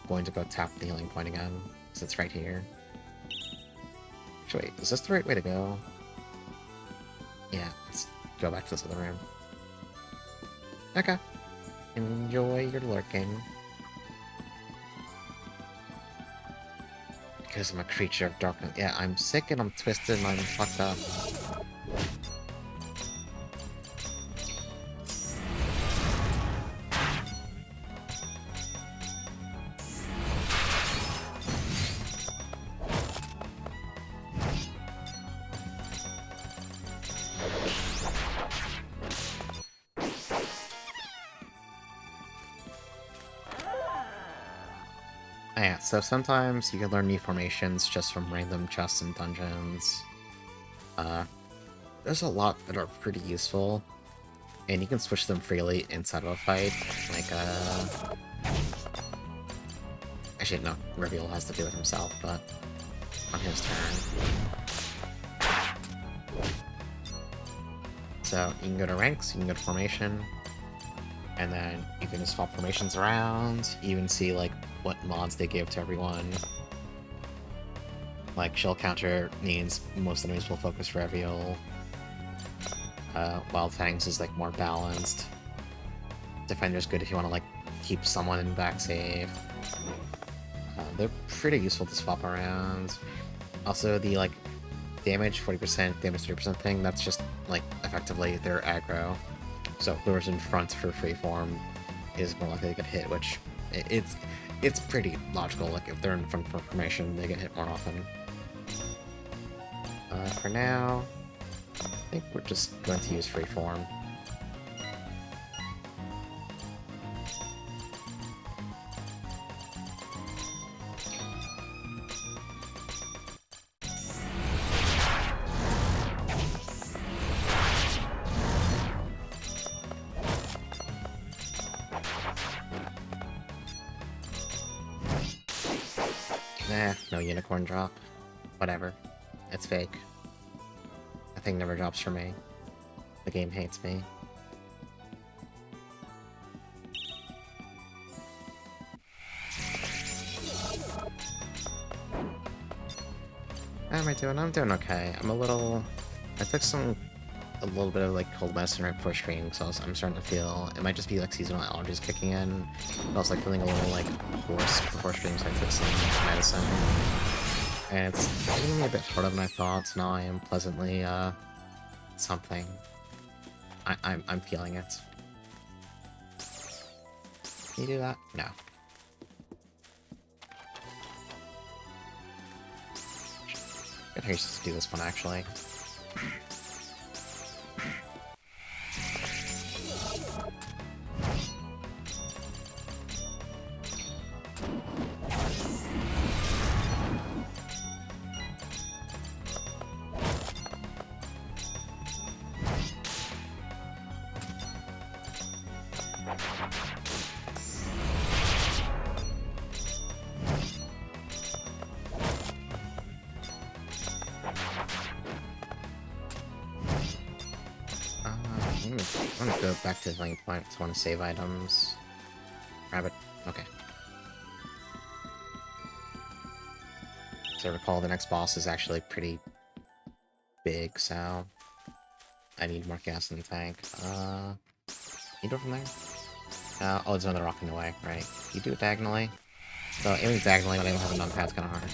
going to go tap the healing point again, because it's right here. Actually, wait, is this the right way to go? Yeah, let's go back to this other room. Okay. Enjoy your lurking. Because I'm a creature of darkness. Yeah, I'm sick and I'm twisted and I'm fucked up. Yeah, so sometimes you can learn new formations just from random chests and dungeons. There's a lot that are pretty useful, and you can switch them freely inside of a fight. Like, actually, no, Reveal has to do it himself, but on his turn. So, you can go to ranks, you can go to formation, and then you can just swap formations around, you even see, like, what mods they give to everyone. Like, Shell Counter means most enemies will focus Reveal, while Fangs is, like, more balanced. Defender's good if you want to, like, keep someone in back save. They're pretty useful to swap around. Also, the, like, damage 40%, damage 30% thing, that's just, like, effectively their aggro. So whoever's in front for freeform is more likely to get hit, which it's pretty logical. Like, if they're in front for formation, they get hit more often. For now, I think we're just going to use freeform. Nah, no unicorn drop. Whatever. It's fake. That thing never drops for me. The game hates me. How am I doing? I'm doing okay. I'm a little... I took a little bit of, like, cold medicine right before stream, so I'm starting to feel... It might just be, like, seasonal allergies kicking in. I was, like, feeling a little, like, hoarse before stream, so I took some medicine. And it's getting me a bit harder than I thought, so now I am pleasantly, something. I'm feeling it. Can you do that? No. I think I should do this one, actually. I'm gonna go back to the healing point. I want to save items. Rabbit. Okay. So I recall the next boss is actually pretty big, so I need more gas in the tank. You go from there? Oh, there's another rock in the way, right. You do it diagonally. So aiming diagonally when I don't have a numpad is kind of hard.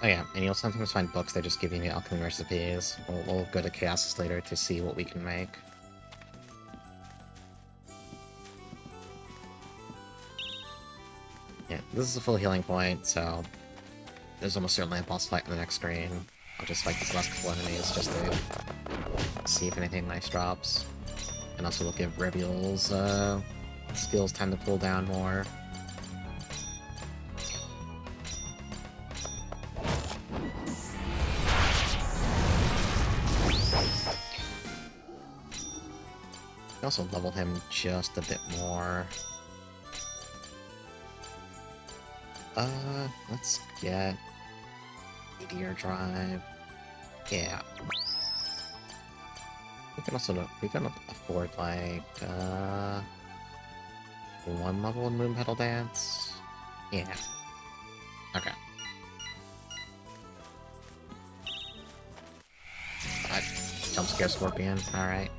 Oh yeah, and you'll sometimes find books that just give you alchemy recipes. We'll go to Chaos later to see what we can make. Yeah, this is a full healing point, so there's almost certainly a boss fight in the next screen. I'll just fight these last couple enemies just to see if anything nice drops. And also we'll give Reveal's skills time to cool down more. Also level him just a bit more. Let's get Meteor Drive. Yeah. We can afford like one level in Moon Petal Dance. Yeah. Okay. Jump scare Scorpion. All right.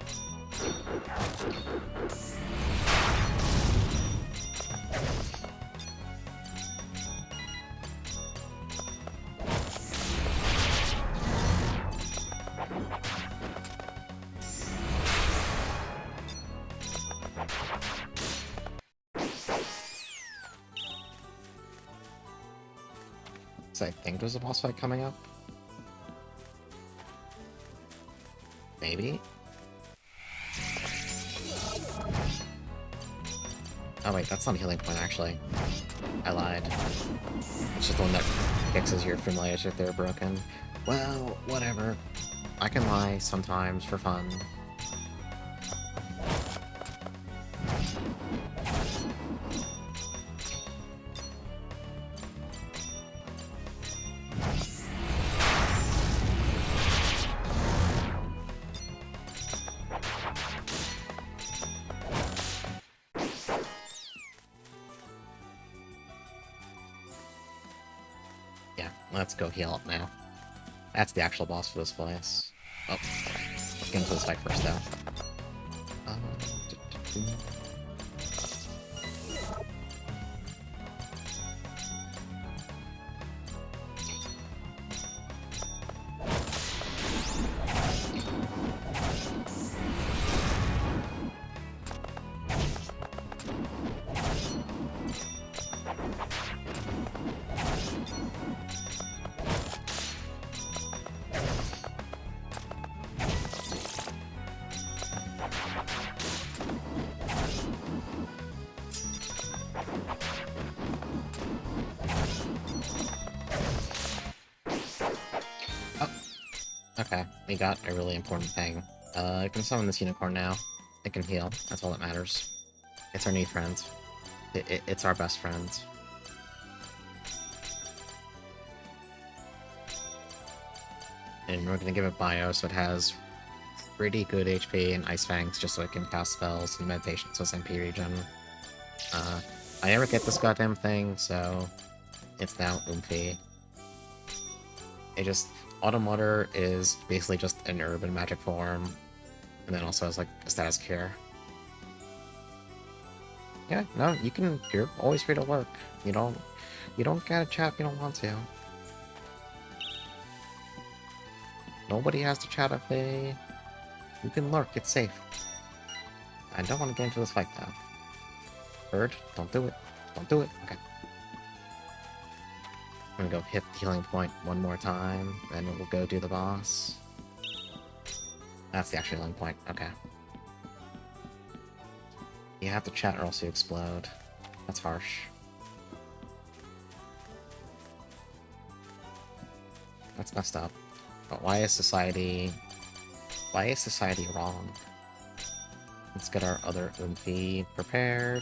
So I think there's a boss fight coming up. Maybe? Oh wait, that's not a healing point actually. I lied. It's just the one that fixes your familiars if they're broken. Well, whatever. I can lie sometimes for fun. Yeah, let's go heal up now. That's the actual boss for this place. Oh, let's get into this fight first, though. Okay, we got a really important thing. I can summon this unicorn now. It can heal. That's all that matters. It's our new friend. It's our best friend. And we're gonna give it bio, so it has pretty good HP and Ice Fangs, just so it can cast spells and meditation, so it's MP regen. I never get this goddamn thing, so it's now Oomphy. It just... Automotor is basically just an herb in magic form, and then also has like a status cure. Yeah, no, you're always free to lurk. You don't gotta chat if you don't want to. Nobody has to chat if they... You can lurk, it's safe. I don't want to get into this fight though. Bird, don't do it. Don't do it. Okay. I'm gonna go hit the healing point one more time, then we'll go do the boss. That's the actual healing point, okay. You have to chat or else you explode. That's harsh. That's messed up. But why is society wrong? Let's get our other Oomphy prepared.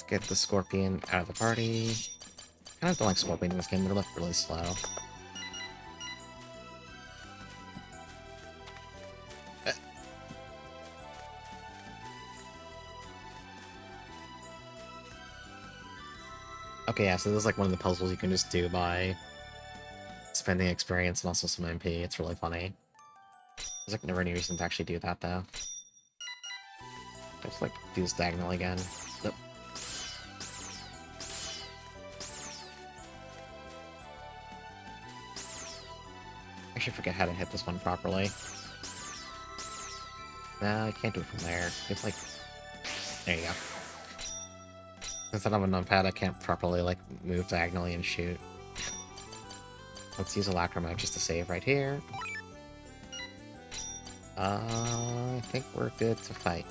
Get the Scorpion out of the party. I kind of don't like Scorpion in this game, they're left really slow. Okay, yeah, so this is like one of the puzzles you can just do by spending experience and also some MP. It's really funny. There's like never any reason to actually do that, though. Just like do this diagonally again. Nope. I should forget how to hit this one properly. Nah, I can't do it from there. It's like... There you go. Since I don't have a numpad, I can't properly, like, move diagonally and shoot. Let's use a Lacrimote just to save right here. I think we're good to fight.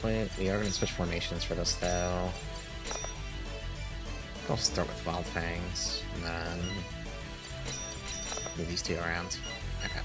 we are going to switch formations for this, though. I'll start with Wild Fangs, and then move these two around. Okay.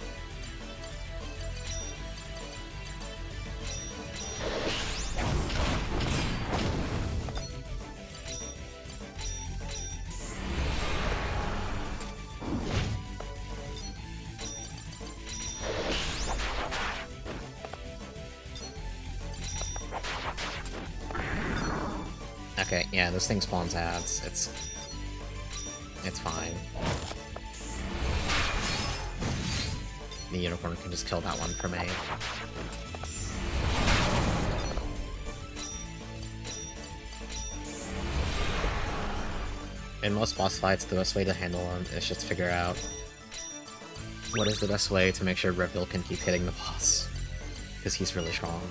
Okay, yeah, this thing spawns ads. It's fine. The unicorn can just kill that one for me. In most boss fights, the best way to handle them is just figure out what is the best way to make sure Rebirth can keep hitting the boss, because he's really strong.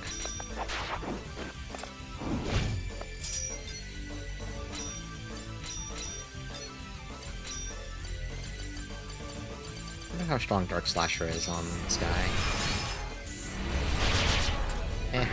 I wonder how strong Dark Slasher is on this guy. Eh.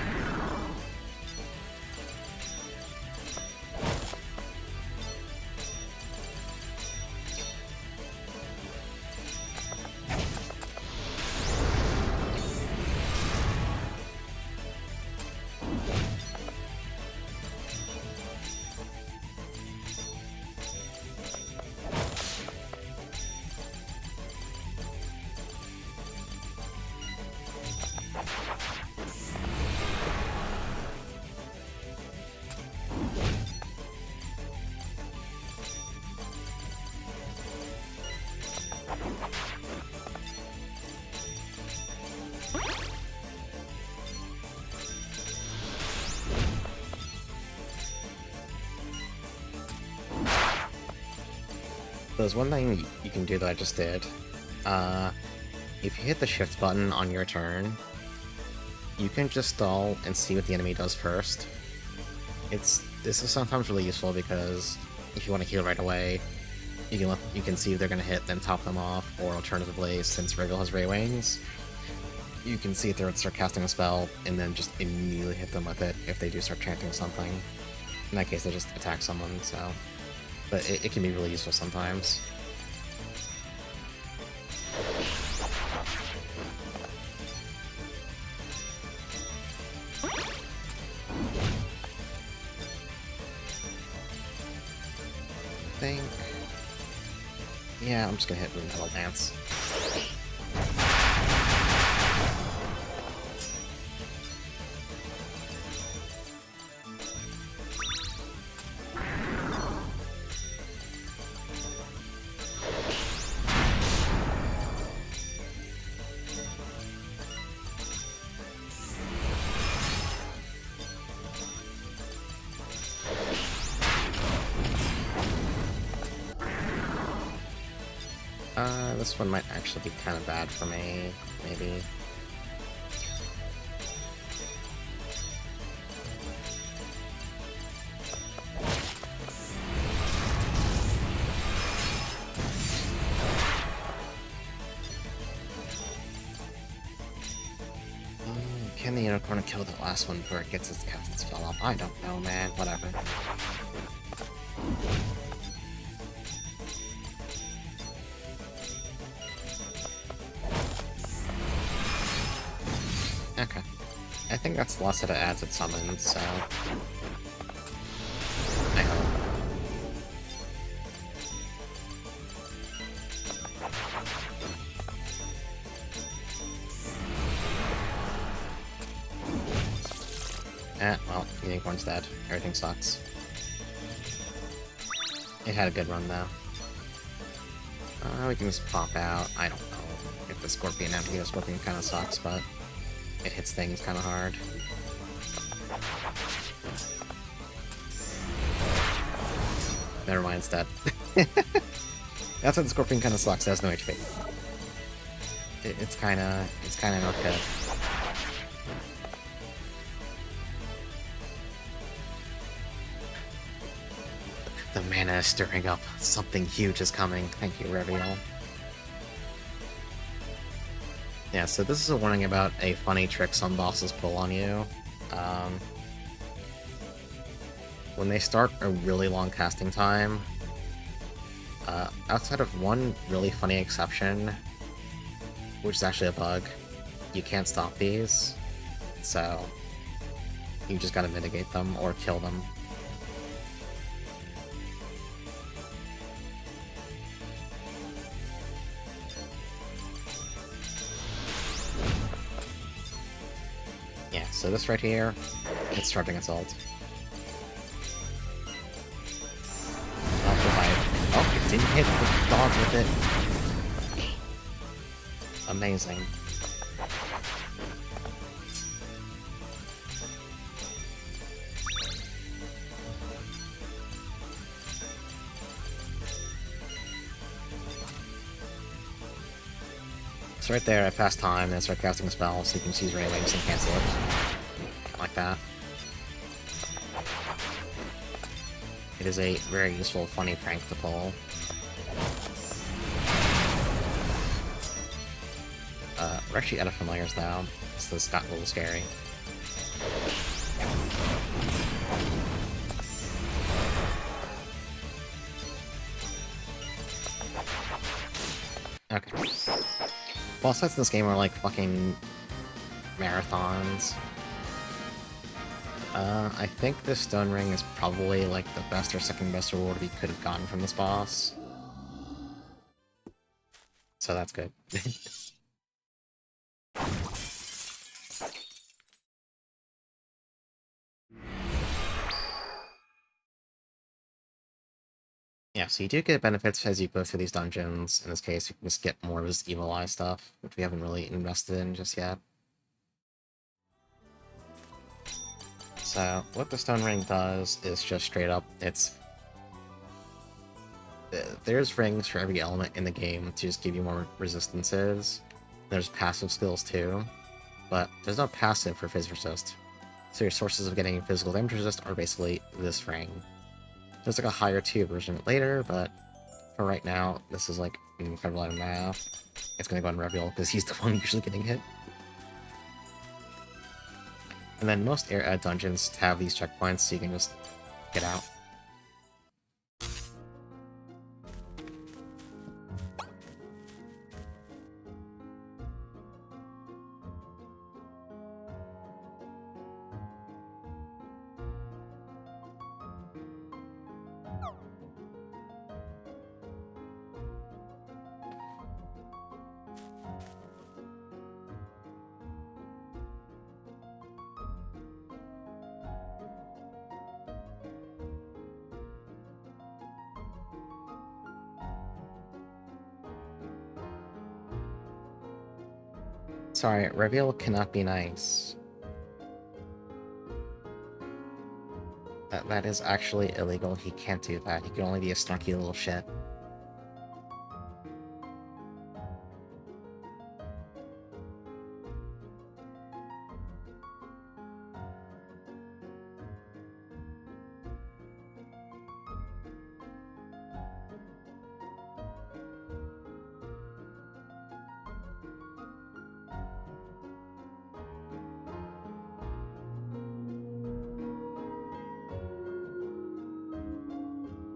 There's one thing you can do that I just did. If you hit the shift button on your turn, you can just stall and see what the enemy does first. This is sometimes really useful because if you want to heal right away, you can see if they're gonna hit, then top them off, or alternatively, since Regal has Ray Wings, you can see if they're start casting a spell, and then just immediately hit them with it if they do start chanting something. In that case, they just attack someone, so... But it can be really useful sometimes. I think... Yeah, I'm just gonna hit with Metal Dance. This one might actually be kind of bad for me, maybe. Can the unicorn kill the last one before it gets its cast spell off? I don't know, man. Whatever. Okay. I think that's the last set of ads it summons, so... I hope. Well, Unicorn's dead. Everything sucks. It had a good run, though. We can just pop out. I don't know if the Scorpion empty, the Scorpion kind of sucks, but... it hits things kind of hard. Never mind, it's dead. That's what the Scorpion kind of sucks. It has no HP. It's kind of not good. The mana is stirring up. Something huge is coming. Thank you, Reveal. Yeah, so this is a warning about a funny trick some bosses pull on you. when they start a really long casting time, outside of one really funny exception, which is actually a bug, you can't stop these, so you just gotta mitigate them or kill them. Yeah, so this right here, it's charging its ult. Oh, it didn't hit the dog with it. Amazing. So right there, I pass time, and start casting a spell, so you can choose Ray Wings and cancel it. Like that. It is a very useful, funny prank to pull. We're actually out of familiars now, so this got a little scary. Okay. Boss fights in this game are like fucking marathons. I think this Stone Ring is probably like the best or second best reward we could have gotten from this boss. So that's good. Yeah, so you do get benefits as you go through these dungeons. In this case, you can just get more of this Evil Eye stuff, which we haven't really invested in just yet. So, what the Stone Ring does is just straight up, there's rings for every element in the game to just give you more resistances. There's passive skills too, but there's no passive for Phys Resist. So your sources of getting physical damage resist are basically this ring. There's like a higher tier version later, but for right now, this is like an incredible item now. It's gonna go on Reveal, because he's the one usually getting hit. And then most dungeons have these checkpoints, so you can just get out. Sorry, Reveal cannot be nice. That is actually illegal. He can't do that. He can only be a snarky little shit.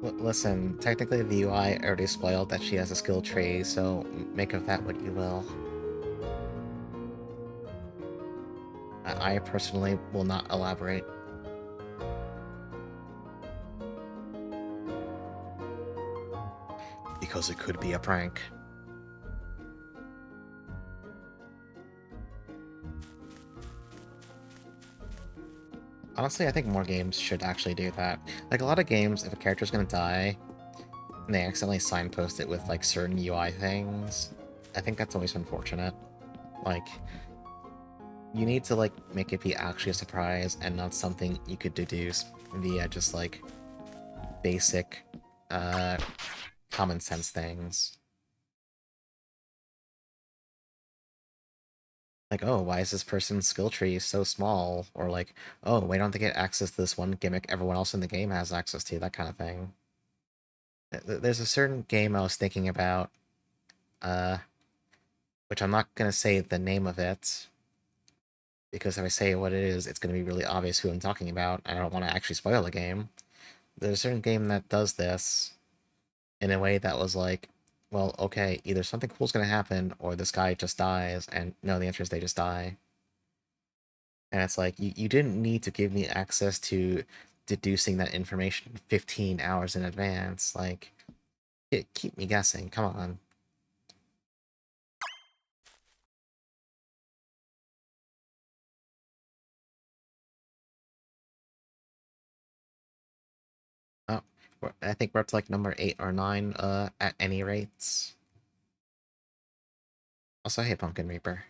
Listen, technically the UI already spoiled that she has a skill tree, so make of that what you will. I personally will not elaborate. Because it could be a prank. Honestly, I think more games should actually do that. Like, a lot of games, if a character's gonna die, and they accidentally signpost it with, like, certain UI things, I think that's always unfortunate. Like, you need to, like, make it be actually a surprise and not something you could deduce via just, like, basic, common sense things. Like, oh, why is this person's skill tree so small? Or like, oh, why don't they get access to this one gimmick everyone else in the game has access to? That kind of thing. There's a certain game I was thinking about, uh, which I'm not gonna say the name of it, because if I say what it is, it's gonna be really obvious who I'm talking about, and I don't want to actually spoil the game. there's a certain game that does this in a way that was like, well, okay, either something cool's gonna happen or this guy just dies, and no, the answer is they just die. And it's like, you didn't need to give me access to deducing that information 15 hours in advance. Like, keep me guessing, come on. Oh, I think we're up to like number 8 or 9, at any rates. Also, hey, Pumpkin Reaper.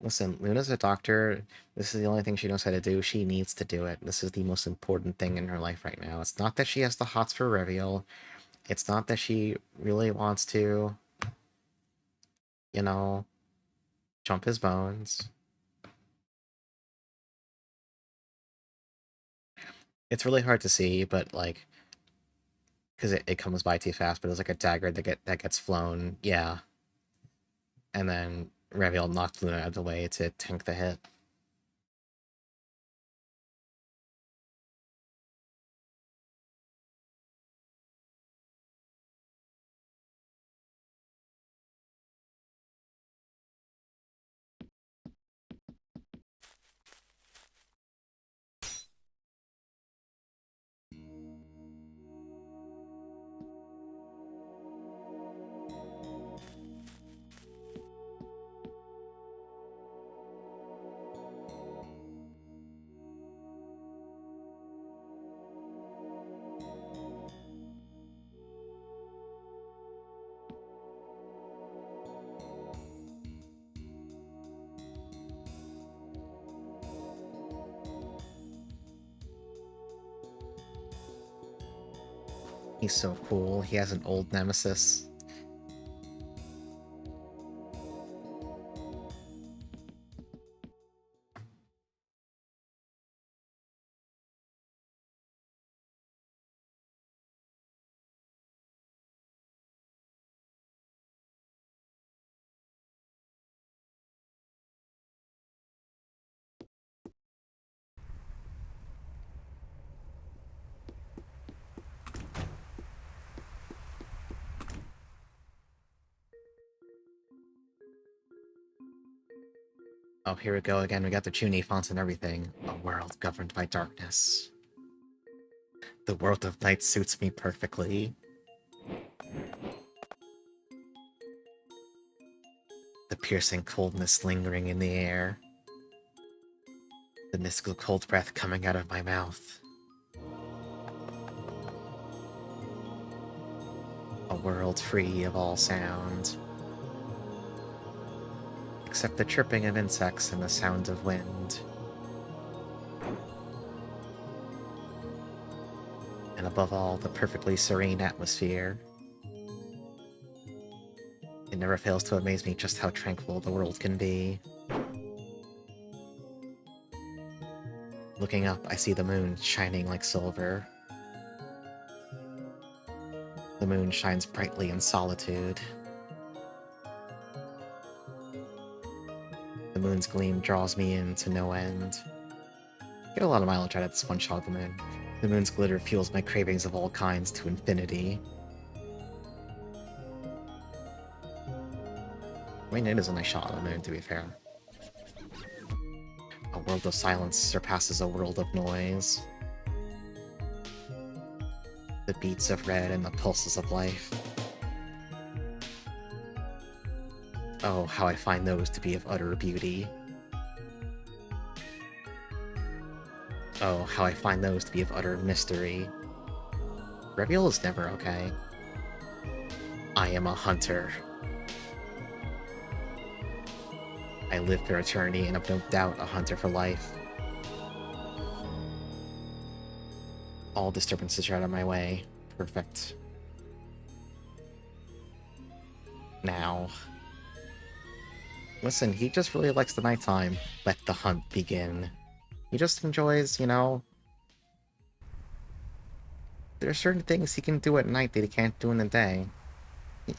Listen, Luna's a doctor. This is the only thing she knows how to do. She needs to do it. This is the most important thing in her life right now. It's not that she has the hots for Reveal. It's not that she really wants to, you know, jump his bones. It's really hard to see, but like, because it comes by too fast. But it's like a dagger that gets flown, yeah. And then Reveal knocked Luna out of the way to tank the hit. He's so cool. He has an old nemesis. Oh, here we go again. We got the Chuny fonts and everything. A world governed by darkness. The world of night suits me perfectly. The piercing coldness lingering in the air. The mystical cold breath coming out of my mouth. A world free of all sound. Except the chirping of insects and the sound of wind. And above all, the perfectly serene atmosphere. It never fails to amaze me just how tranquil the world can be. Looking up, I see the moon shining like silver. The moon shines brightly in solitude. The moon's gleam draws me in to no end. Get a lot of mileage out of this one shot of the moon. The moon's glitter fuels my cravings of all kinds to infinity. I mean, it is a nice shot of the moon, to be fair. A world of silence surpasses a world of noise. The beats of red and the pulses of life. Oh, how I find those to be of utter beauty. Oh, how I find those to be of utter mystery. Reveal is never okay. I am a hunter. I live for eternity and have no doubt a hunter for life. All disturbances are out of my way. Perfect. Now. Listen, he just really likes the nighttime. Let the hunt begin. He just enjoys, you know, There are certain things he can do at night that he can't do in the day.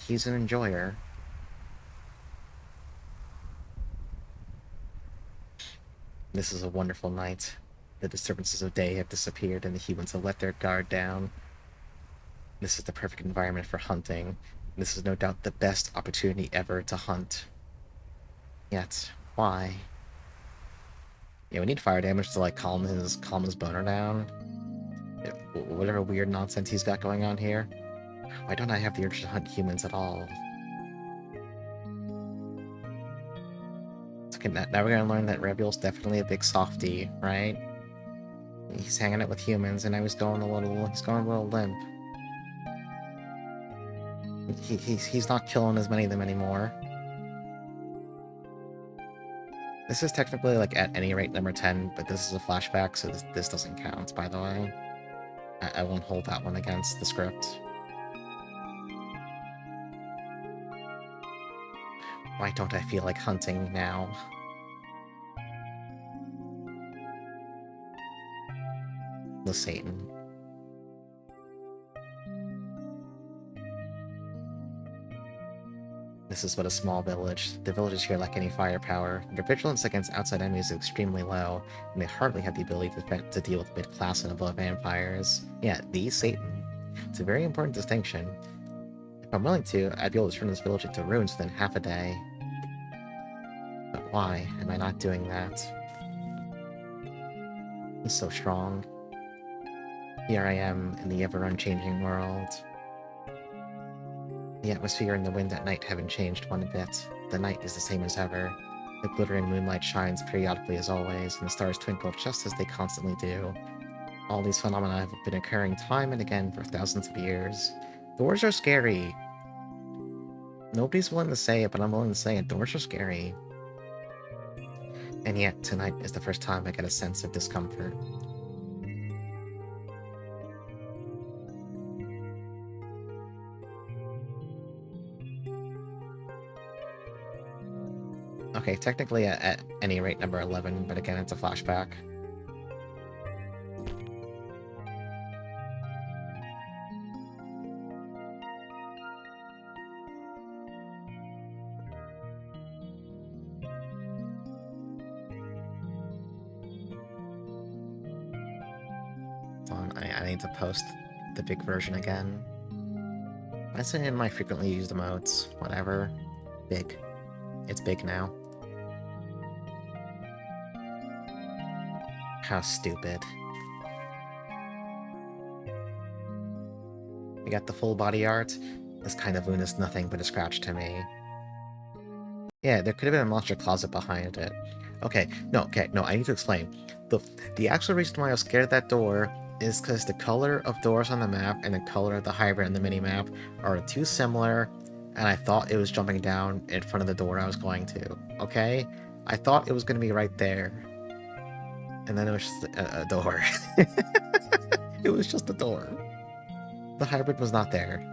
He's an enjoyer. This is a wonderful night. The disturbances of day have disappeared and the humans have let their guard down. This is the perfect environment for hunting. This is no doubt the best opportunity ever to hunt. Yet, why? Yeah, we need fire damage to like calm his boner down. Whatever weird nonsense he's got going on here. Why don't I have the urge to hunt humans at all? Okay, now we're gonna learn that Rebul's definitely a big softie, right? He's hanging out with humans, and now he's going a little limp. He's not killing as many of them anymore. This is technically like at any rate number 10, but this is a flashback, so this doesn't count, by the way. I won't hold that one against the script. Why don't I feel like hunting now? The Satan. This is but a small village. The villagers here lack any firepower. Their vigilance against outside enemies is extremely low, and they hardly have the ability to deal with mid-class and above vampires. Yeah, the Satan. It's a very important distinction. If I'm willing to, I'd be able to turn this village into ruins within half a day. But why am I not doing that? He's so strong. Here I am in the ever-unchanging world. The atmosphere and the wind at night haven't changed one bit. The night is the same as ever. The glittering moonlight shines periodically as always, and the stars twinkle just as they constantly do. All these phenomena have been occurring time and again for thousands of years. Doors are scary. Nobody's willing to say it, but I'm willing to say it. Doors are scary. And yet, tonight is the first time I get a sense of discomfort. Okay, technically at any rate number 11, but again, it's a flashback. I need to post the big version again. I say in my frequently used emotes. Whatever. Big. It's big now. How stupid. We got the full body art. This kind of wound is nothing but a scratch to me. Yeah, there could have been a monster closet behind it. Okay, no, I need to explain. The actual reason why I was scared of that door is because the color of doors on the map and the color of the hybrid on the mini-map are too similar, and I thought it was jumping down in front of the door I was going to, okay? I thought it was going to be right there. And then it was just a door. It was just a door. The hybrid was not there.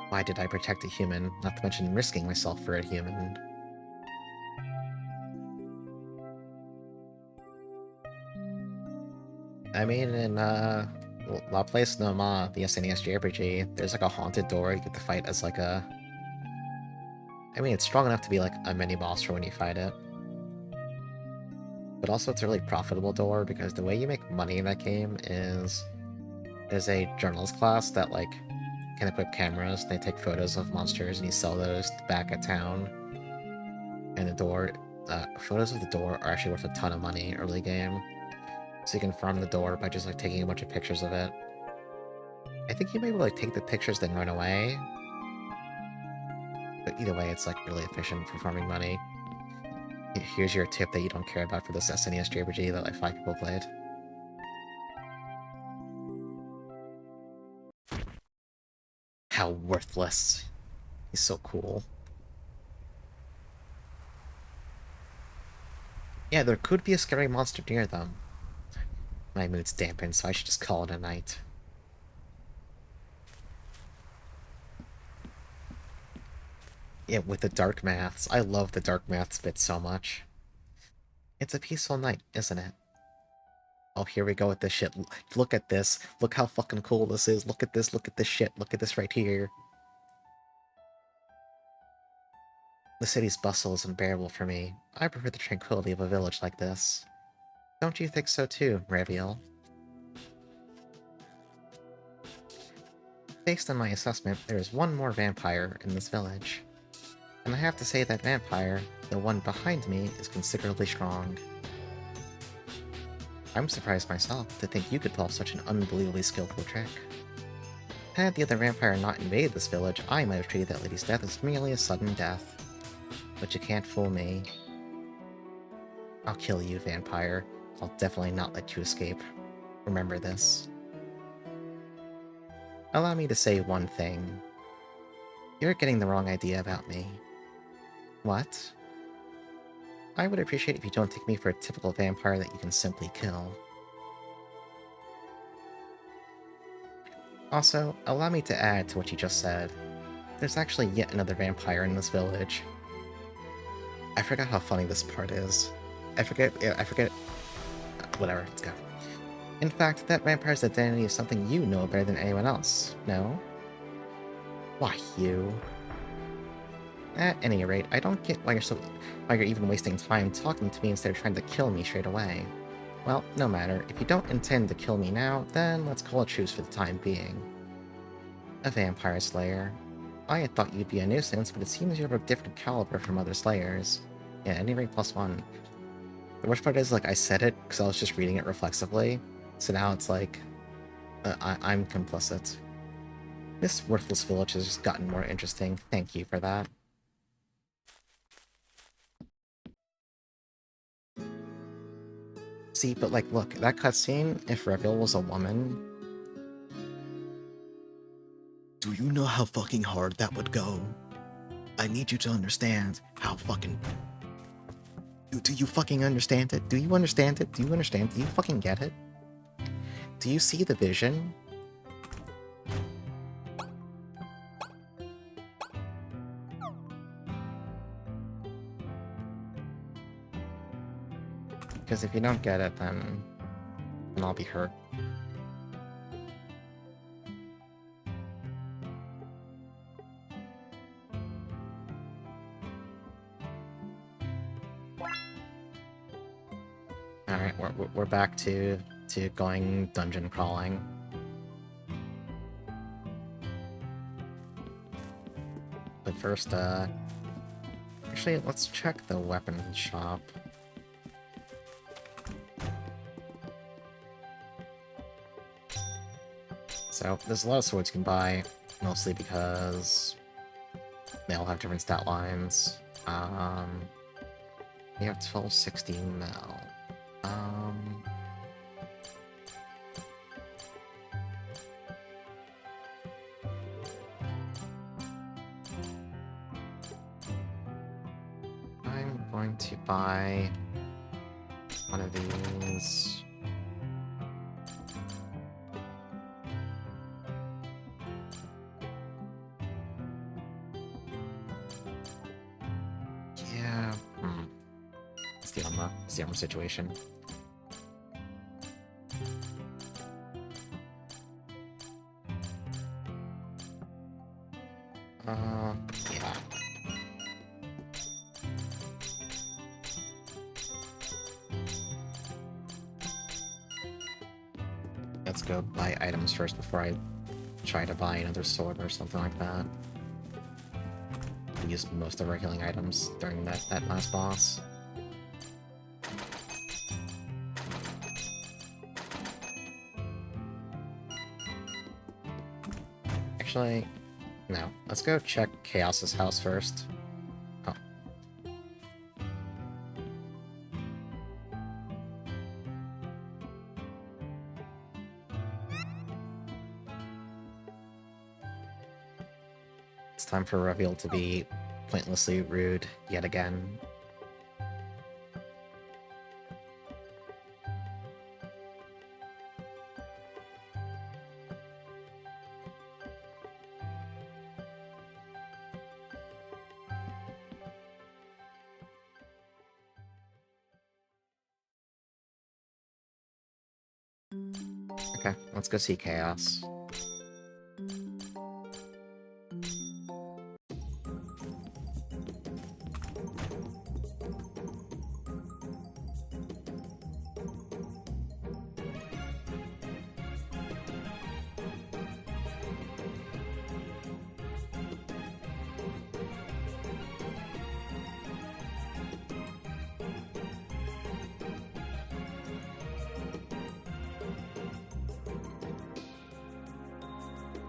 Why did I protect a human, not to mention risking myself for a human? I mean, in La Place Noma, the SNES JRPG, there's like a haunted door you get to fight as like a... I mean, it's strong enough to be like a mini-boss for when you fight it. But also it's a really profitable door because the way you make money in that game is... There's a journalist class that like can equip cameras, they take photos of monsters and you sell those back at town. And the door... photos of the door are actually worth a ton of money early game. So you can farm the door by just like taking a bunch of pictures of it. I think you may be able to like, take the pictures then run away. But either way, it's like really efficient for farming money. Here's your tip that you don't care about for this SNES JRPG that like 5 people played. How worthless. He's so cool. Yeah, there could be a scary monster near them. My mood's dampened, so I should just call it a night. Yeah, with the dark maths. I love the dark maths bit so much. It's a peaceful night, isn't it? Oh, here we go with this shit. Look at this. Look how fucking cool this is. Look at this. Look at this shit. Look at this right here. The city's bustle is unbearable for me. I prefer the tranquility of a village like this. Don't you think so too, Raviel? Based on my assessment, there is one more vampire in this village. And I have to say that vampire, the one behind me, is considerably strong. I'm surprised myself to think you could pull off such an unbelievably skillful trick. Had the other vampire not invaded this village, I might have treated that lady's death as merely a sudden death. But you can't fool me. I'll kill you, vampire. I'll definitely not let you escape. Remember this. Allow me to say one thing. You're getting the wrong idea about me. What? I would appreciate if you don't take me for a typical vampire that you can simply kill. Also, allow me to add to what you just said. There's actually yet another vampire in this village. I forgot how funny this part is. I forget... Whatever, let's go. In fact, that vampire's identity is something you know better than anyone else, no? Why, you? At any rate, I don't get why you're even wasting time talking to me instead of trying to kill me straight away. Well, no matter. If you don't intend to kill me now, then let's call a truce for the time being. A vampire slayer. I had thought you'd be a nuisance, but it seems you're of a different caliber from other slayers. Yeah, at any rate, +1. The worst part is, like, I said it because I was just reading it reflexively, so now it's like, I'm complicit. This worthless village has just gotten more interesting. Thank you for that. See, but like, look, that cutscene, if Reveal was a woman... Do you know how fucking hard that would go? I need you to understand how fucking... Do you fucking understand it? Do you understand it? Do you understand? Do you fucking get it? Do you see the vision? Because if you don't get it, then I'll be hurt. Alright, we're back to going dungeon crawling. But first, actually, let's check the weapons shop. So, there's a lot of swords you can buy, mostly because they all have different stat lines. We have 1260 mil. I'm going to buy one of these. Yeah, It's the armor situation. Yeah. Let's go buy items first before I try to buy another sword or something like that. I used most of our healing items during that last boss. Actually, no. Let's go check Chaos's house first. Oh. It's time for Reveal to be pointlessly rude yet again. Okay, let's go see Chaos.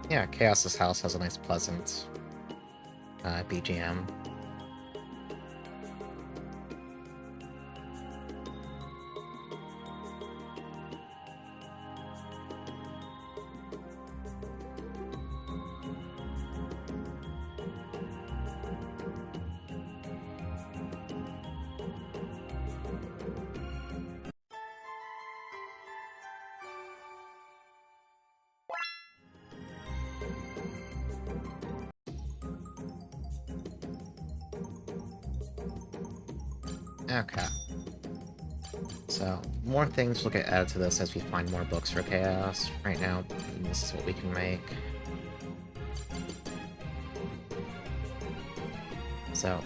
Yeah, Chaos's house has a nice, pleasant BGM. Okay. So, more things will get added to this as we find more books for Chaos. Right now, this is what we can make. So,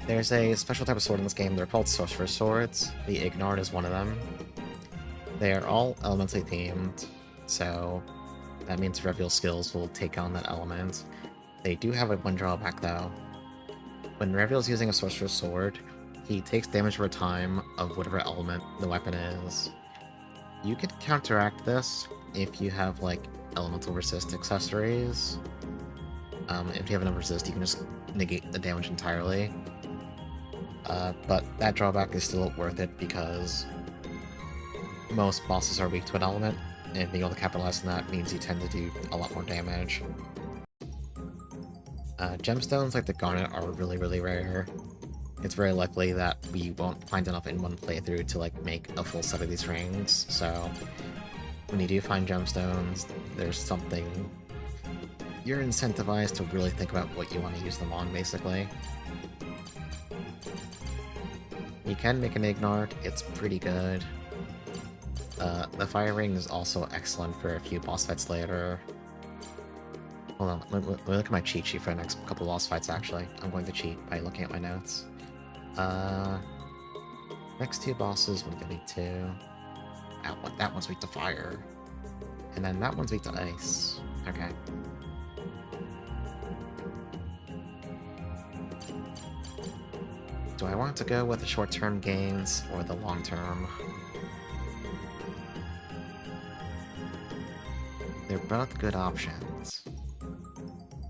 there's a special type of sword in this game. They're called Sorcerer's Swords. The Ignard is one of them. They are all elementally themed, so that means Reveal skills will take on that element. They do have one drawback, though. When Reveal's using a Sorcerer's Sword, he takes damage over time of whatever element the weapon is. You can counteract this if you have, like, elemental resist accessories. If you have enough resist, you can just negate the damage entirely. But that drawback is still worth it because most bosses are weak to an element, and being able to capitalize on that means you tend to do a lot more damage. Gemstones like the Garnet are really, really rare. It's very likely that we won't find enough in one playthrough to like make a full set of these rings, so when you do find gemstones, there's something... You're incentivized to really think about what you want to use them on, basically. You can make an Ignard, it's pretty good. The Fire Ring is also excellent for a few boss fights later. Hold on, let me look at my cheat sheet for the next couple boss fights, actually. I'm going to cheat by looking at my notes. Next two bosses, what are they weak to? That one's weak to fire. And then that one's weak to ice. Okay. Do I want to go with the short-term gains or the long-term? They're both good options.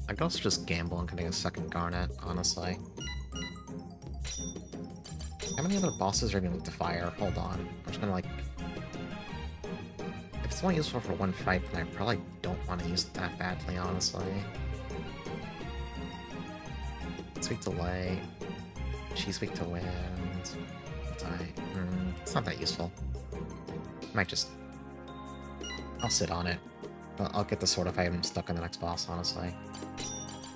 I could also just gamble on getting a second Garnet, honestly. How many other bosses are going to need to fire? Hold on. I'm just gonna, like... If it's only useful for one fight, then I probably don't want to use it that badly, honestly. It's weak to light. She's weak to wind. It's not that useful. Might just... I'll sit on it. I'll get the sword if I'm stuck on the next boss, honestly.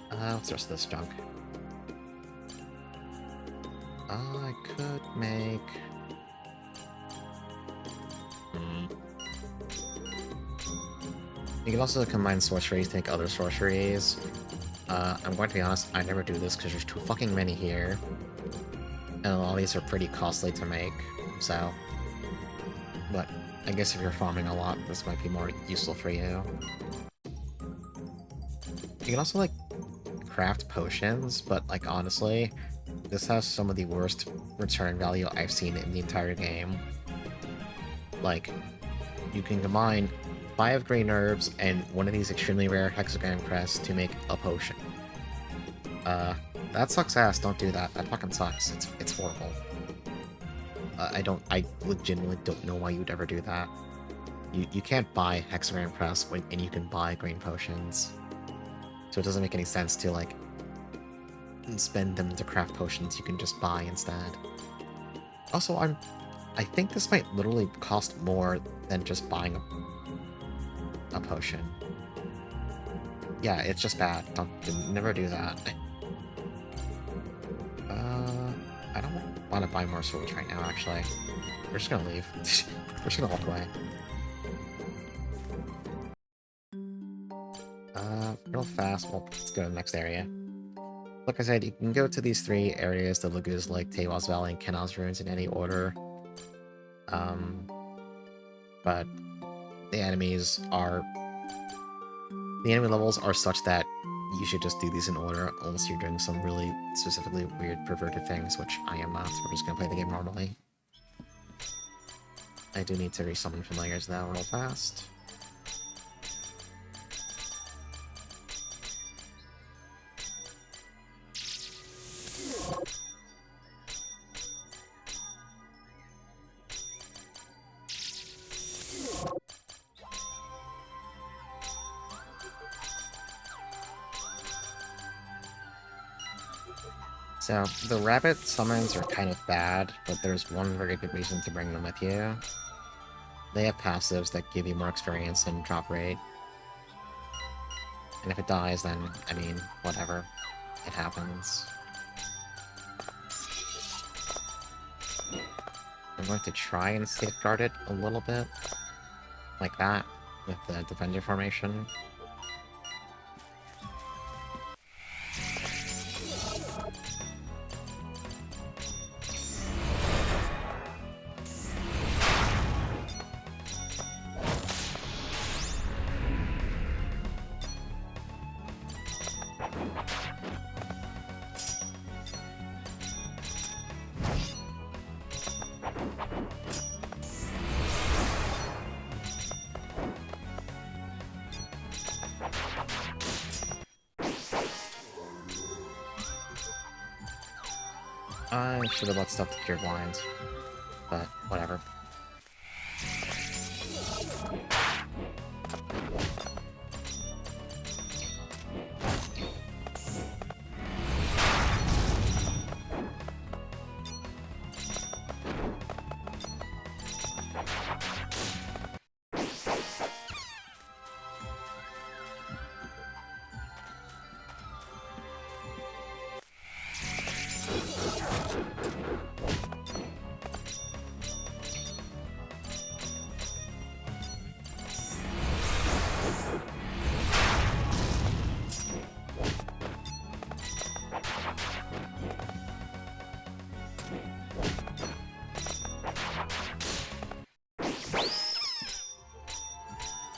What's the rest of this junk? I could make... You can also combine sorceries to make other sorceries. I'm going to be honest, I never do this because there's too fucking many here. And a lot of these are pretty costly to make, so... But I guess if you're farming a lot, this might be more useful for you. You can also, like, craft potions, but, like, honestly, this has some of the worst return value I've seen in the entire game. Like, you can combine 5 green herbs and one of these extremely rare hexagram crests to make a potion. That sucks ass, don't do that. That fucking sucks. It's horrible. I legitimately don't know why you'd ever do that. You can't buy hexagram crests and you can buy green potions. So it doesn't make any sense to, like, spend them to craft potions you can just buy instead. Also, I think this might literally cost more than just buying a potion. Yeah, it's just bad. Never do that. I don't want to buy more swords right now, actually. We're just gonna leave. We're just gonna walk away. real fast. Well, let's go to the next area. Like I said, you can go to these 3 areas, the Lagoons Lake, Tewas Valley, and Canals Ruins in any order. But the enemies are... The enemy levels are such that you should just do these in order, unless you're doing some really specifically weird, perverted things, which I am not. We're just gonna play the game normally. I do need to resummon familiars though, real fast. So, the rabbit summons are kind of bad, but there's one very good reason to bring them with you. They have passives that give you more experience and drop rate. And if it dies, then, I mean, whatever. It happens. I'm going to try and safeguard it a little bit. Like that, with the defender formation. I should have let stuff to cure blinds, but whatever.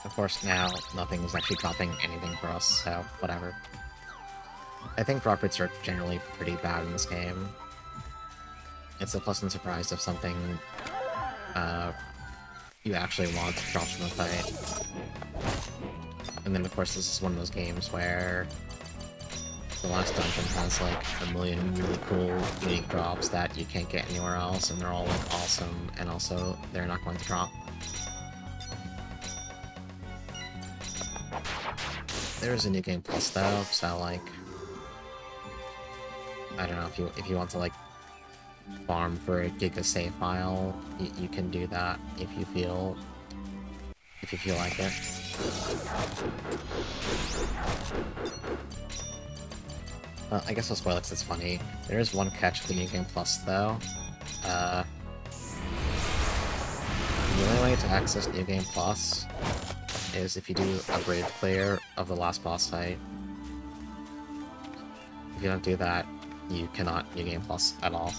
Of course, now nothing is actually dropping anything for us, so whatever. I think drop rates are generally pretty bad in this game. It's a pleasant surprise if something you actually want drops from the fight. And then, of course, this is one of those games where the last dungeon has, like, a million really cool, unique drops that you can't get anywhere else, and they're all, like, awesome, and also, they're not going to drop. There is a new game plus though, so like, I don't know, if you want to like farm for a giga save file, you can do that if you feel like it. I guess I'll spoil it 'cause it's funny. There is one catch with the new game plus though. The only way to access new game plus is if you do a brave clear of the last boss fight. If you don't do that, you cannot New Game Plus at all.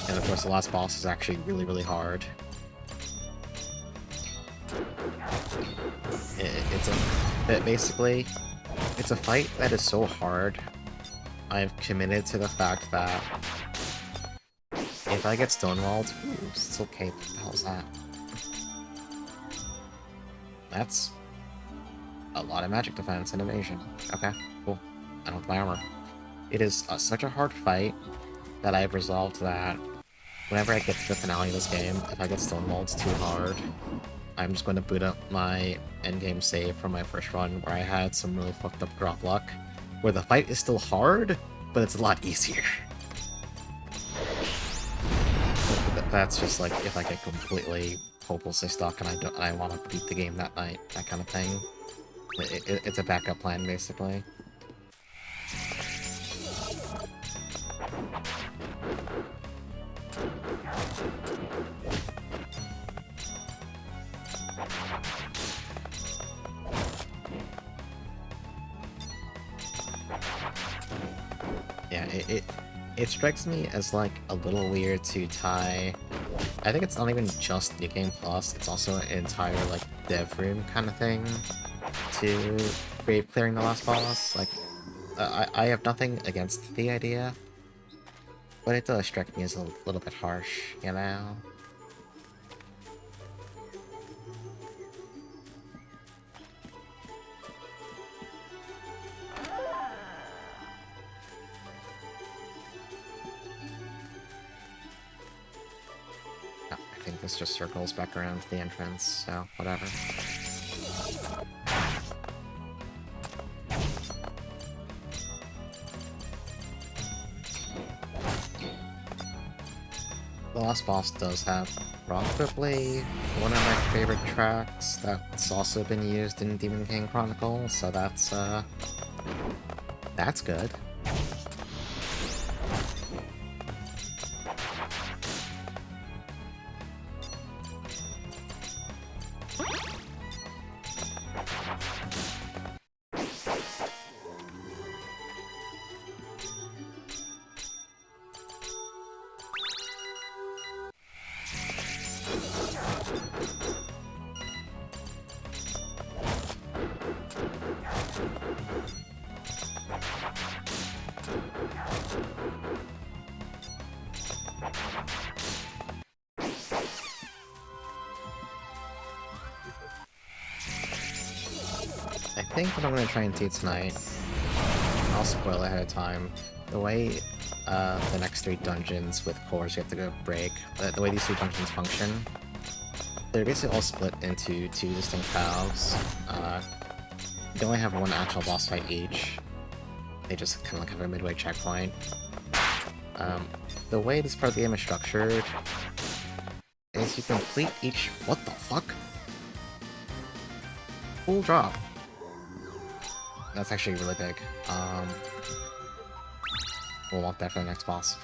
And of course the last boss is actually really, really hard. Basically, it's a fight that is so hard, I've committed to the fact that if I get stonewalled, it's okay, what the hell is that? That's a lot of magic defense and evasion. Okay, cool. I don't have my armor. It is such a hard fight that I've resolved that whenever I get to the finale of this game, if I get stonewalled too hard, I'm just going to boot up my endgame save from my first run where I had some really fucked up drop luck, where the fight is still hard, but it's a lot easier. That's just like if I get completely hopelessly stuck and I want to beat the game that night, that kind of thing. It's a backup plan, basically. It strikes me as like a little weird to tie. I think it's not even just New Game Plus, it's also an entire like dev room kind of thing to create clearing the last boss. Like, I have nothing against the idea, but it does strike me as a little bit harsh, you know? Oh, I think this just circles back around to the entrance, so whatever. The last boss does have probably one of my favorite tracks that's also been used in Demon King Chronicles, so that's good. I think what I'm going to try and do tonight, I'll spoil ahead of time, the way the next 3 dungeons with cores you have to go break, the way these 3 dungeons function, they're basically all split into 2 distinct paths. They only have 1 actual boss fight each. They just kind of like have a midway checkpoint. The way this part of the game is structured is you complete each... What the fuck? Full drop. That's actually really big. We'll walk that for the next boss.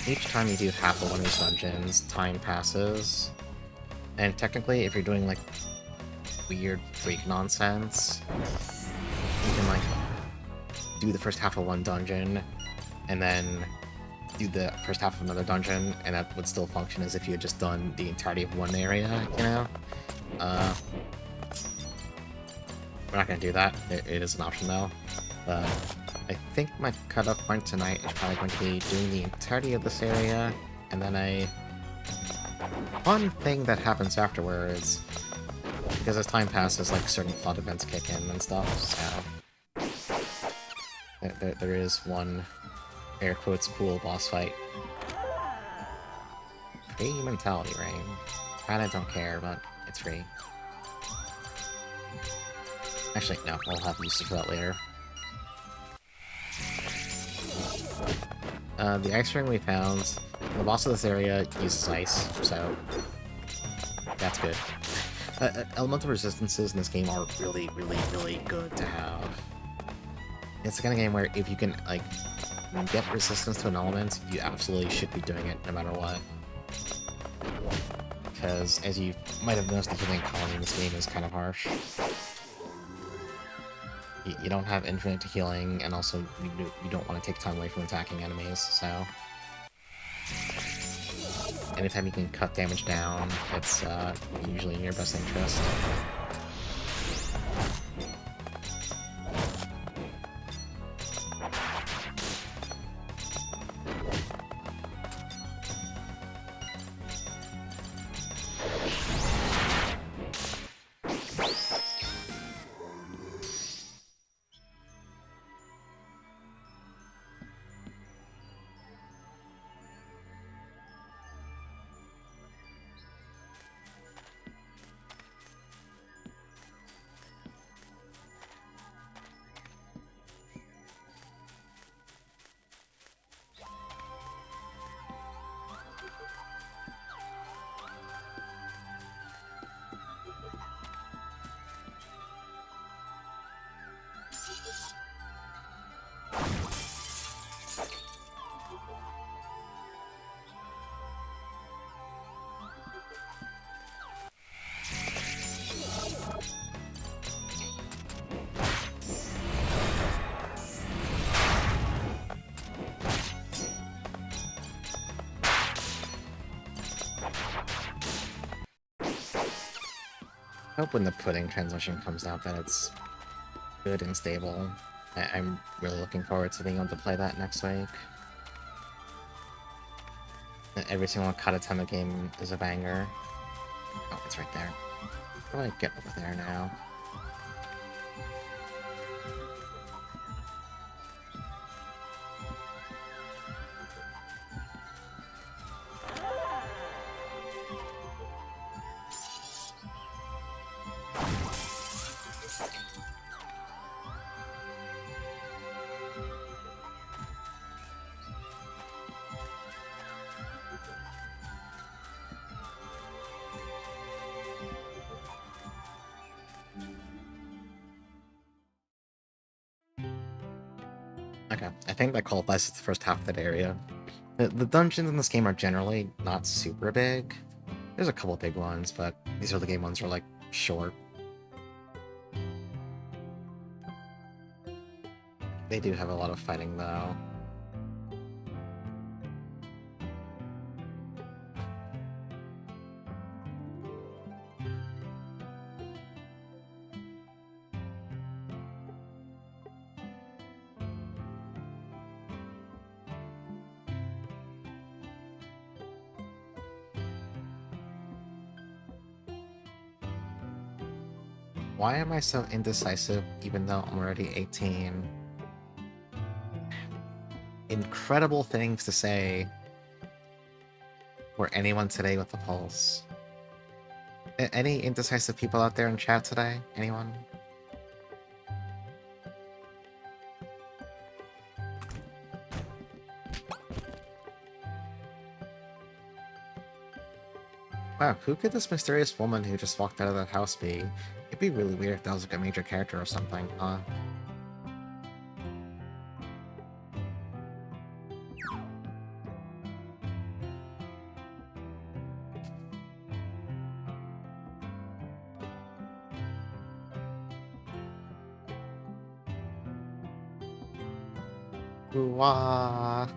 Each time you do half of one of these dungeons, time passes. And technically, if you're doing, like, weird freak nonsense, you can, like, do the first half of one dungeon, and then do the first half of another dungeon, and that would still function as if you had just done the entirety of one area, you know? We're not gonna do that. It is an option, though. But I think my cutoff point tonight is probably going to be doing the entirety of this area, and then a fun thing that happens afterwards, because as time passes, like, certain plot events kick in and stuff, so... There is one, air quotes, cool boss fight. Free mentality, right? Kinda don't care, but it's free. Actually, no, we'll have usage for that later. The ice ring we found, the boss of this area uses ice, so that's good. Elemental resistances in this game are really, really, really good to have. It's the kind of game where if you can, like, get resistance to an element, you absolutely should be doing it no matter what. Because, as you might have noticed, the healing colony in this game is kind of harsh. You don't have infinite healing, and also you don't want to take time away from attacking enemies, so... Anytime you can cut damage down, it's usually in your best interest. Hope when the pudding transition comes out that it's good and stable. I'm really looking forward to being able to play that next week. Every single Katatema game is a banger. Oh, it's right there. How do I get over there now? Okay, I think that qualifies as the first half of that area. The dungeons in this game are generally not super big. There's a couple big ones, but these early game ones are, like, short. They do have a lot of fighting, though. Why am I so indecisive even though I'm already 18? Incredible things to say for anyone today with a pulse. Any indecisive people out there in chat today? Anyone? Wow, who could this mysterious woman who just walked out of that house be? It'd be really weird if that was like a major character or something, huh? Ooh-wah.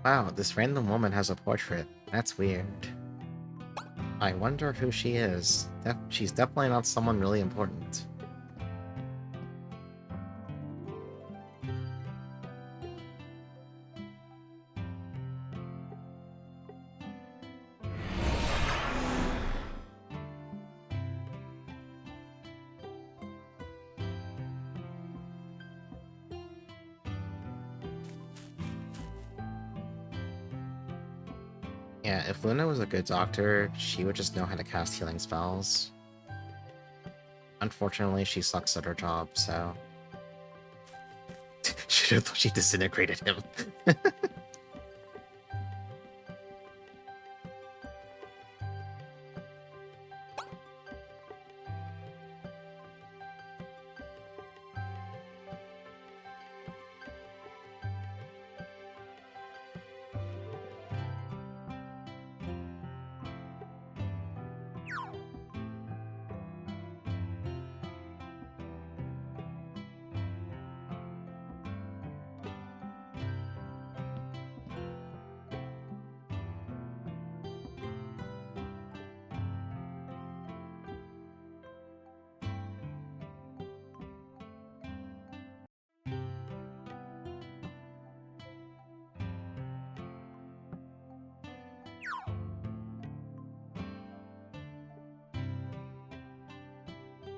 Wow, this random woman has a portrait. That's weird. I wonder who she is. She's definitely not someone really important. Yeah, if Luna was a good doctor, she would just know how to cast healing spells. Unfortunately, she sucks at her job, so... Should've thought she disintegrated him.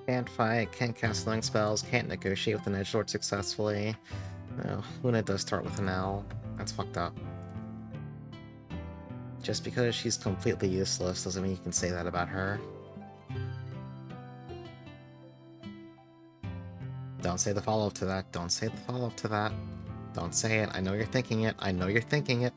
Can't fight, can't cast healing spells, can't negotiate with an edge lord successfully. Oh, Luna does start with an L. That's fucked up. Just because she's completely useless doesn't mean you can say that about her. Don't say the follow-up to that. Don't say the follow-up to that. Don't say it. I know you're thinking it. I know you're thinking it.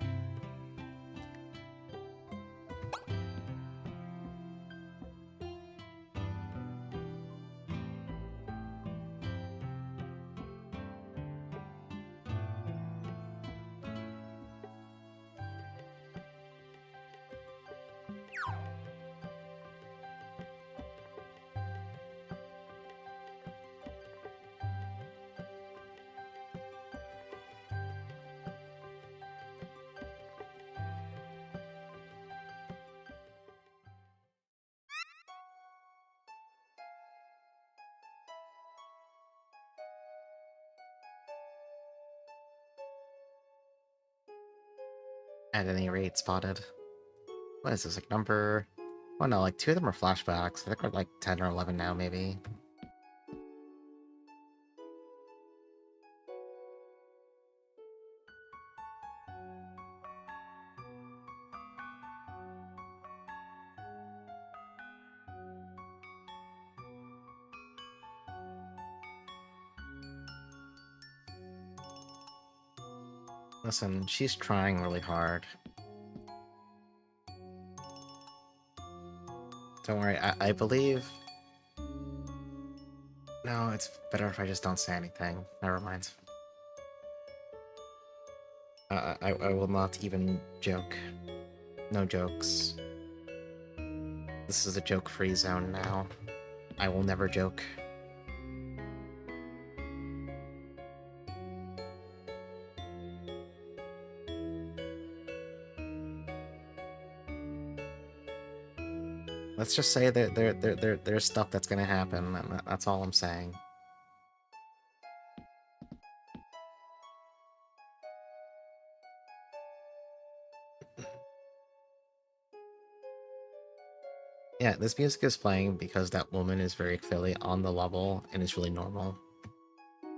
At any rate, spotted. What is this, like number... Oh no, like 2 of them are flashbacks. I think we're like 10 or 11 now, maybe. Listen, she's trying really hard. Don't worry, I believe... No, it's better if I just don't say anything. Never mind. I will not even joke. No jokes. This is a joke-free zone now. I will never joke. Let's just say that there's stuff that's gonna happen, and that's all I'm saying. Yeah, this music is playing because that woman is very clearly on the level and is really normal.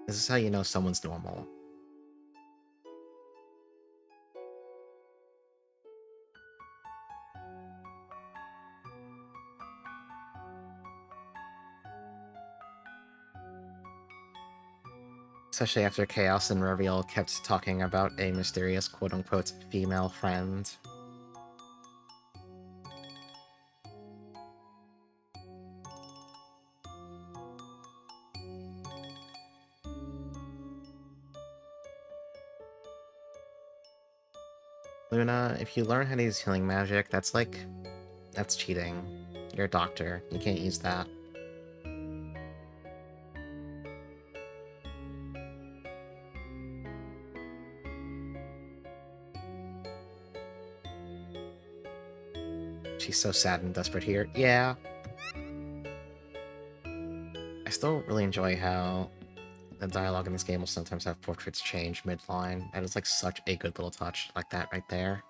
This is how you know someone's normal. Especially after Chaos and Reveal kept talking about a mysterious quote-unquote female friend. Luna, if you learn how to use healing magic, that's like... that's cheating. You're a doctor. You can't use that. She's so sad and desperate here. Yeah. I still really enjoy how the dialogue in this game will sometimes have portraits change mid-line. That is like such a good little touch, like that right there.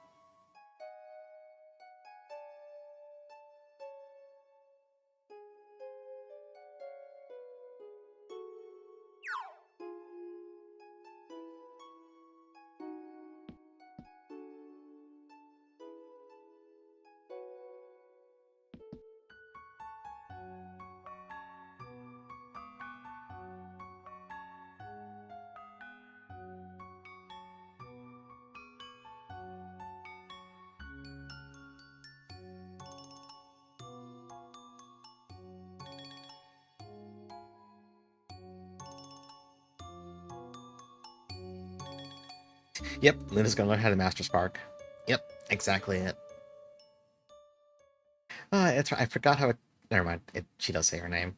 Yep, Luna's gonna learn how to master Spark. Yep, exactly it. I forgot how it... Never mind, she does say her name.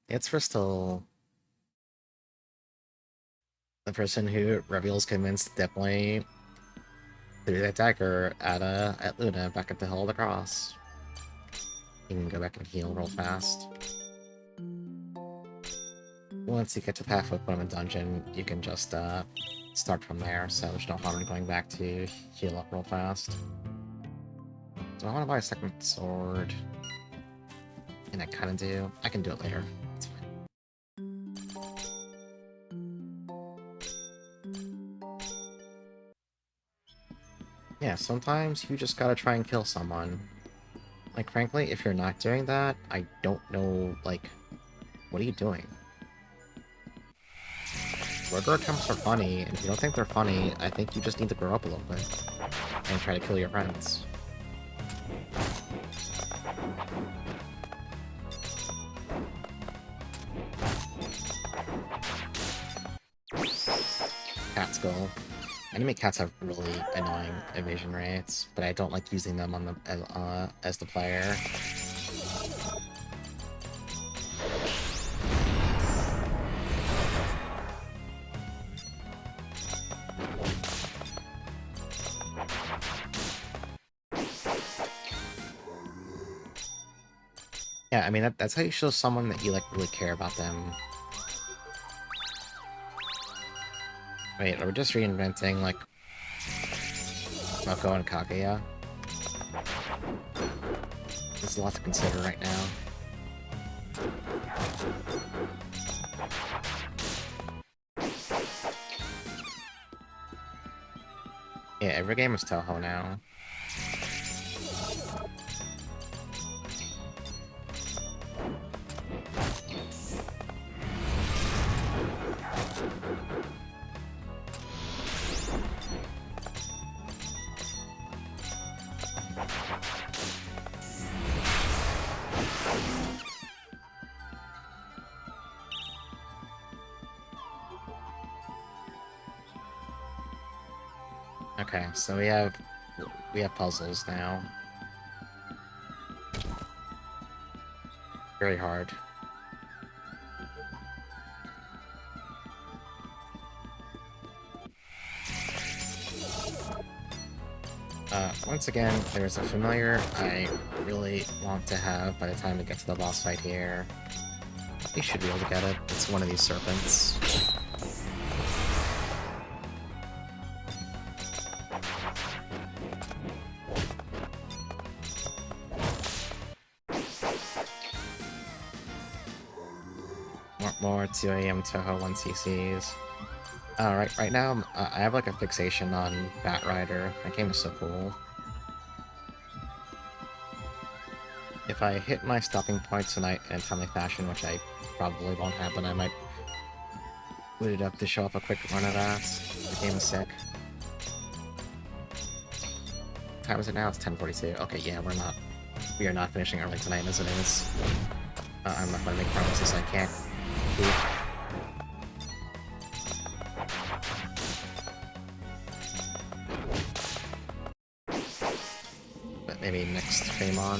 It's Bristol. The person who Reveal's convinced definitely threw that dagger at Luna back at the Hall of the Cross. You can go back and heal real fast. Once you get to the halfway point of the dungeon, you can just start from there, so there's no harm in going back to heal up real fast. Do I want to buy a second sword? And I kind of do. I can do it later. It's fine. Yeah, sometimes you just gotta try and kill someone. Like, frankly, if you're not doing that, I don't know, like, what are you doing? Murder attempts are funny, and if you don't think they're funny, I think you just need to grow up a little bit. And try to kill your friends. Cat skull. Anime cats have really annoying evasion rates, but I don't like using them on the as the player. Yeah, I mean, that's how you show someone that you, like, really care about them. Wait, are we just reinventing, like... Oko and Kaguya. There's a lot to consider right now. Yeah, every game is Toho now. Okay, so we have puzzles now. Very hard. Once again, there's a familiar I really want to have by the time we get to the boss fight here. We should be able to get it. It's one of these serpents. More 2 AM Toho 1cc's. Right now, I have like a fixation on Bat Rider. That game is so cool. If I hit my stopping point tonight in a timely fashion, which I probably won't happen, I might boot it up to show up a quick run of that. The game is sick. What time is it now? It's 10:42. Okay, yeah, we are not finishing early tonight as it is. I'm not gonna make promises I can't keep. But maybe next stream on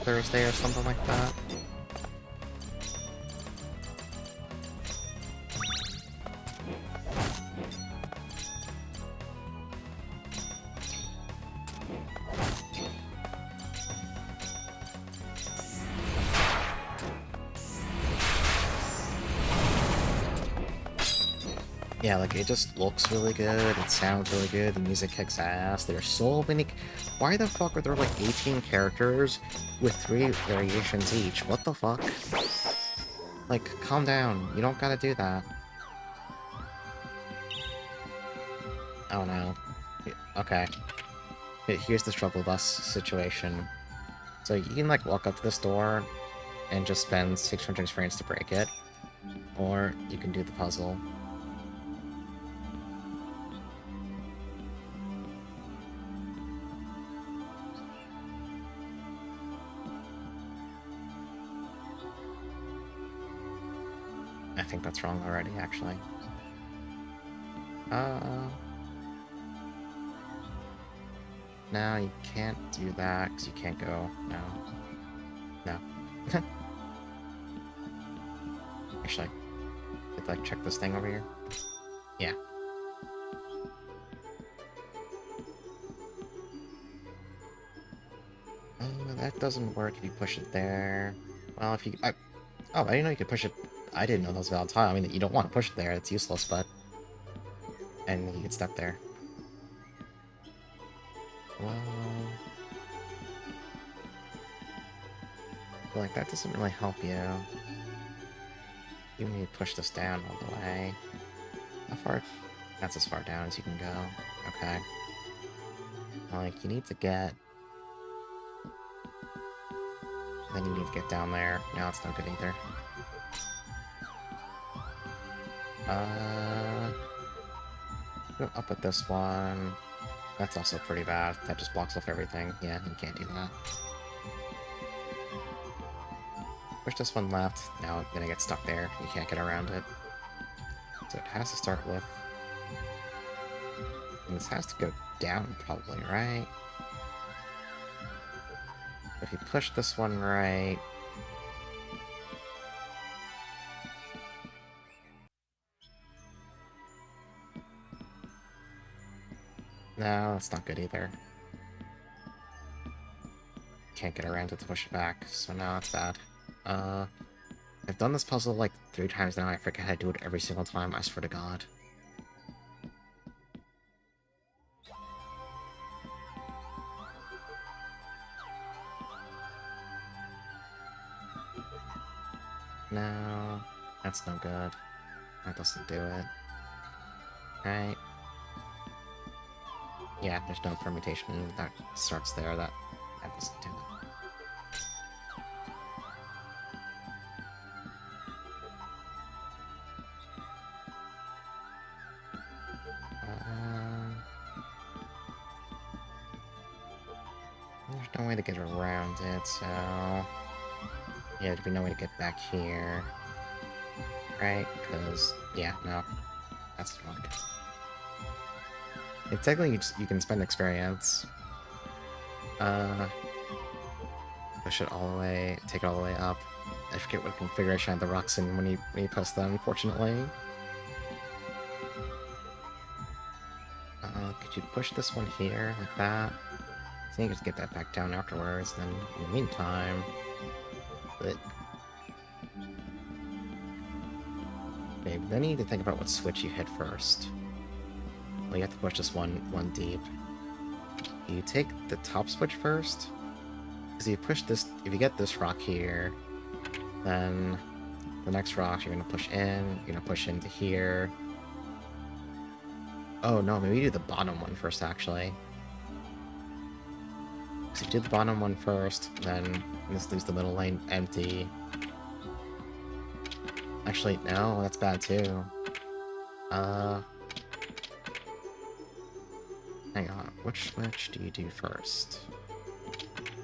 Thursday or something like that. Yeah, like, it just looks really good, it sounds really good, the music kicks ass, there's so many... Why the fuck are there, like, 18 characters with 3 variations each? What the fuck? Like, calm down, you don't gotta do that. Oh no. Okay. Here's the struggle bus situation. So you can, like, walk up to this door and just spend 600 experience to break it, or you can do the puzzle. I think that's wrong already, actually. No, you can't do that, because you can't go. No. No. Actually, did like check this thing over here? Yeah. That doesn't work if you push it there. Well, if you... oh, I didn't know you could push it... I didn't know that was valid time. I mean, you don't want to push it there, it's useless, but... And you get stuck there. Well... I feel like that doesn't really help you. You need to push this down all the way. How far? That's as far down as you can go. Okay. Like, you need to get... Then you need to get down there. No, it's no good either. Go up with this one. That's also pretty bad. That just blocks off everything. Yeah, you can't do that. Push this one left. Now it's gonna get stuck there. You can't get around it. So it has to start with... And this has to go down, probably, right? If you push this one right... No, that's not good either. Can't get around it to push it back, so now that's bad. I've done this puzzle like 3 times now, I forget how to do it every single time, I swear to god. No, that's no good. That doesn't do it. Right? Yeah, there's no permutation that starts there. That doesn't do it. There's no way to get around it, so... Yeah, there'd be no way to get back here. Right? Because, yeah, no. That's wrong. If technically you can spend experience. Push it all the way, take it all the way up. I forget what configuration I had the rocks in when you press them, unfortunately. Could you push this one here, like that? I think you just get that back down afterwards, then in the meantime... But... Okay, but then you need to think about what switch you hit first. Well, you have to push this one deep. You take the top switch first, because if you push this, if you get this rock here, then the next rock you're gonna push in, you're gonna push into here. Oh no, maybe you do the bottom one first, actually. Because if you do the bottom one first, then this leaves the middle lane empty. Actually, no, that's bad too. Hang on, which switch do you do first?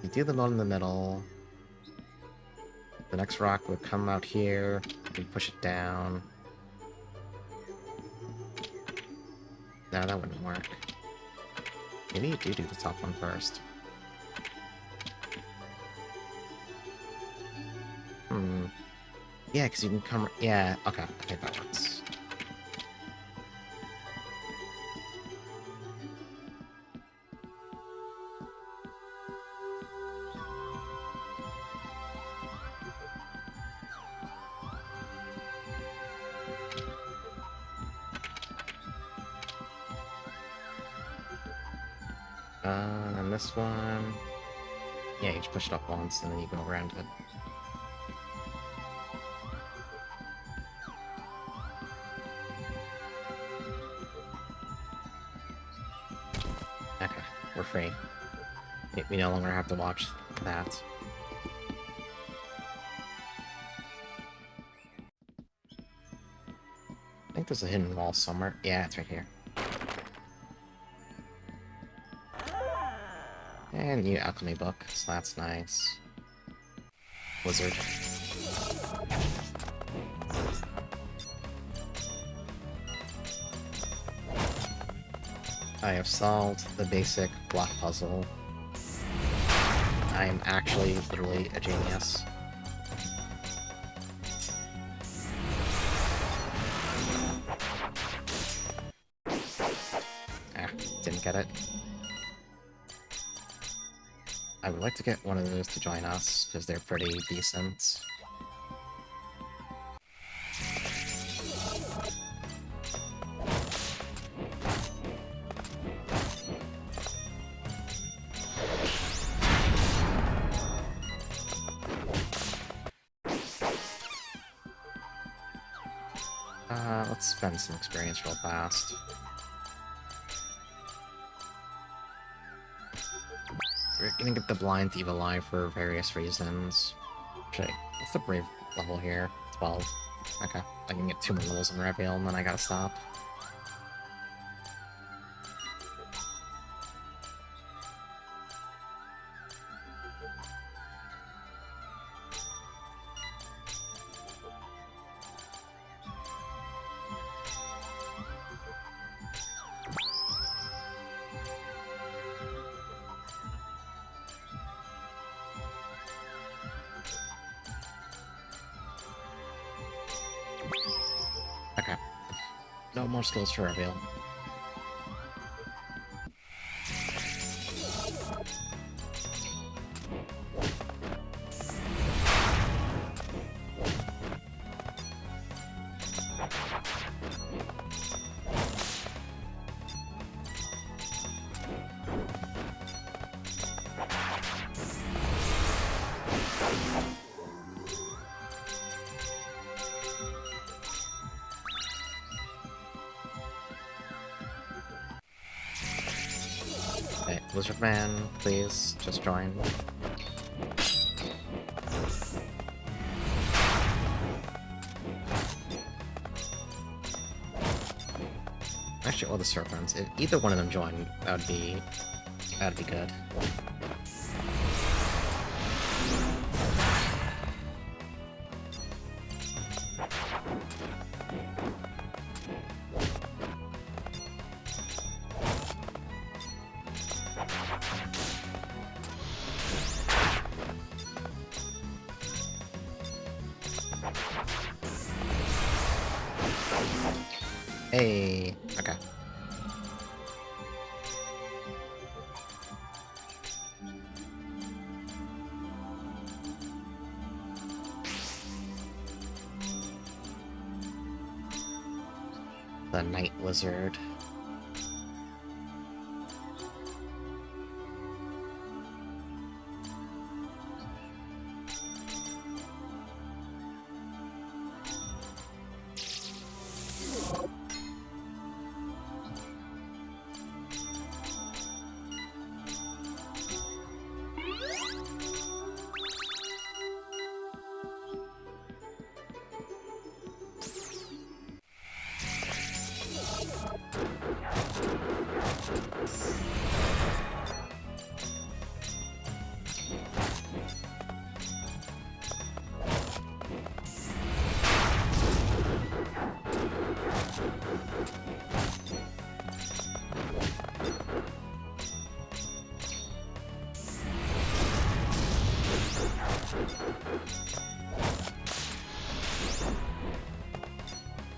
You do the one in the middle. The next rock would come out here, you push it down. No, that wouldn't work. Maybe you do the top one first. Yeah, because you can come... Yeah, okay, I think that works. And this one... Yeah, you just push it up once, and then you go around it. Okay, we're free. We no longer have to watch that. I think there's a hidden wall somewhere. Yeah, it's right here. And new alchemy book, so that's nice. Wizard. I have solved the basic block puzzle. I am actually literally a genius. Ah, didn't get it. I would like to get one of those to join us, because they're pretty decent. Let's spend some experience real fast. We're gonna get the Blind Thief alive for various reasons. Actually, what's the Brave level here? 12. Okay, I can get 2 more levels in Reveal, and then I gotta stop. Okay. No more skills to reveal. lizard man, please, just join. Actually, all the serpents. If either one of them join, that'd be good. Hey, okay. The night lizard.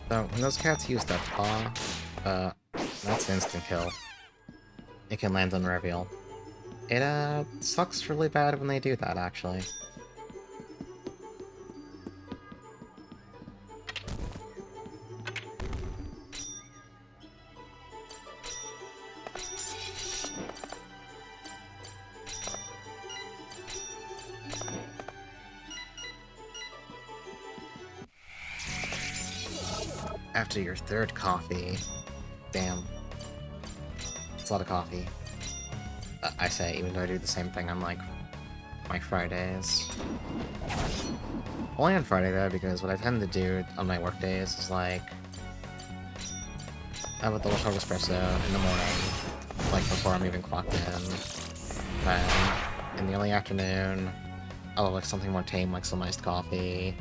So, when those cats use that paw, that's an instant kill. It can land on reveal. It, sucks really bad when they do that, actually. After your third coffee. Damn. It's a lot of coffee. I say, even though I do the same thing on, like, my Fridays. Only on Friday, though, because what I tend to do on my work days is, like, I have a double shot espresso in the morning, like, before I'm even clocked in. Then, in the early afternoon, I'll have, like, something more tame, like some iced coffee.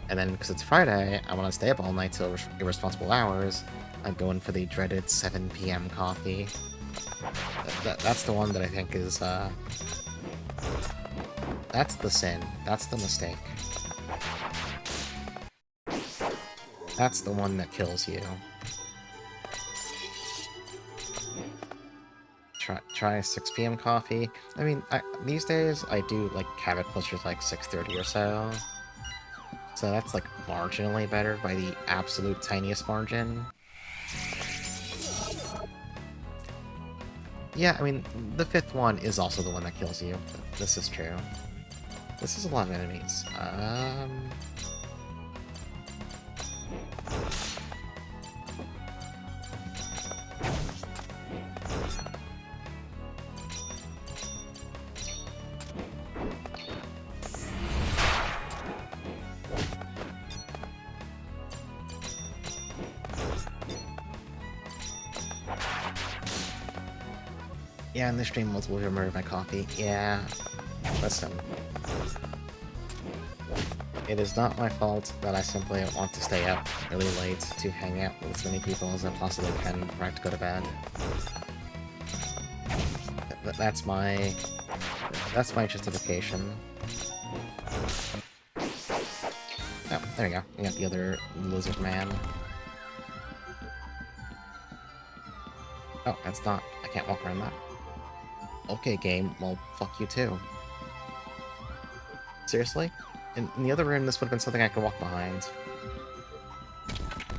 And then, because it's Friday, I want to stay up all night till irresponsible hours. I'm going for the dreaded 7 PM coffee. That's the one that I think is, that's the sin. That's the mistake. That's the one that kills you. Try 6 PM coffee. I mean, these days, I do, like, have it closer to, like, 6:30 or so. So that's, like, marginally better by the absolute tiniest margin. Yeah, I mean, the 5th one is also the one that kills you. This is true. This is a lot of enemies. Yeah, in this stream, multiple people murdered my coffee. Yeah, listen. It is not my fault that I simply want to stay up really late to hang out with as many people as I possibly can before I have to go to bed. That's my justification. Oh, there you go. We got the other lizard man. Oh, that's not... I can't walk around that. Okay, game. Well, fuck you too. Seriously? In the other room, this would have been something I could walk behind.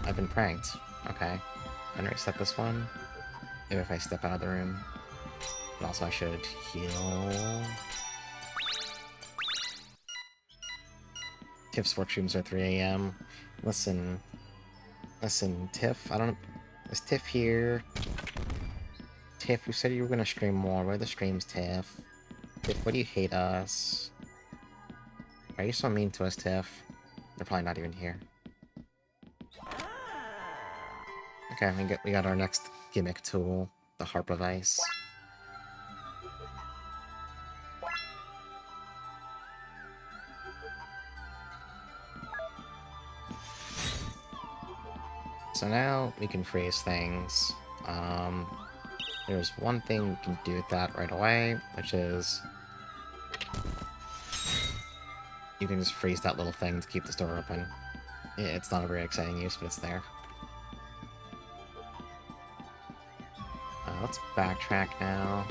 I've been pranked. Okay. Can I reset this one? Maybe if I step out of the room. But also I should heal... Tiff's work streams are 3 AM. Listen, Tiff, I don't... Is Tiff here? Tiff, you said you were gonna stream more. Where are the streams, Tiff? Tiff, why do you hate us? Why are you so mean to us, Tiff? They're probably not even here. Okay, we got our next gimmick tool, the Harp of Ice. So now we can freeze things. There's one thing we can do with that right away, which is you can just freeze that little thing to keep the door open. It's not a very exciting use, but it's there. Let's backtrack now.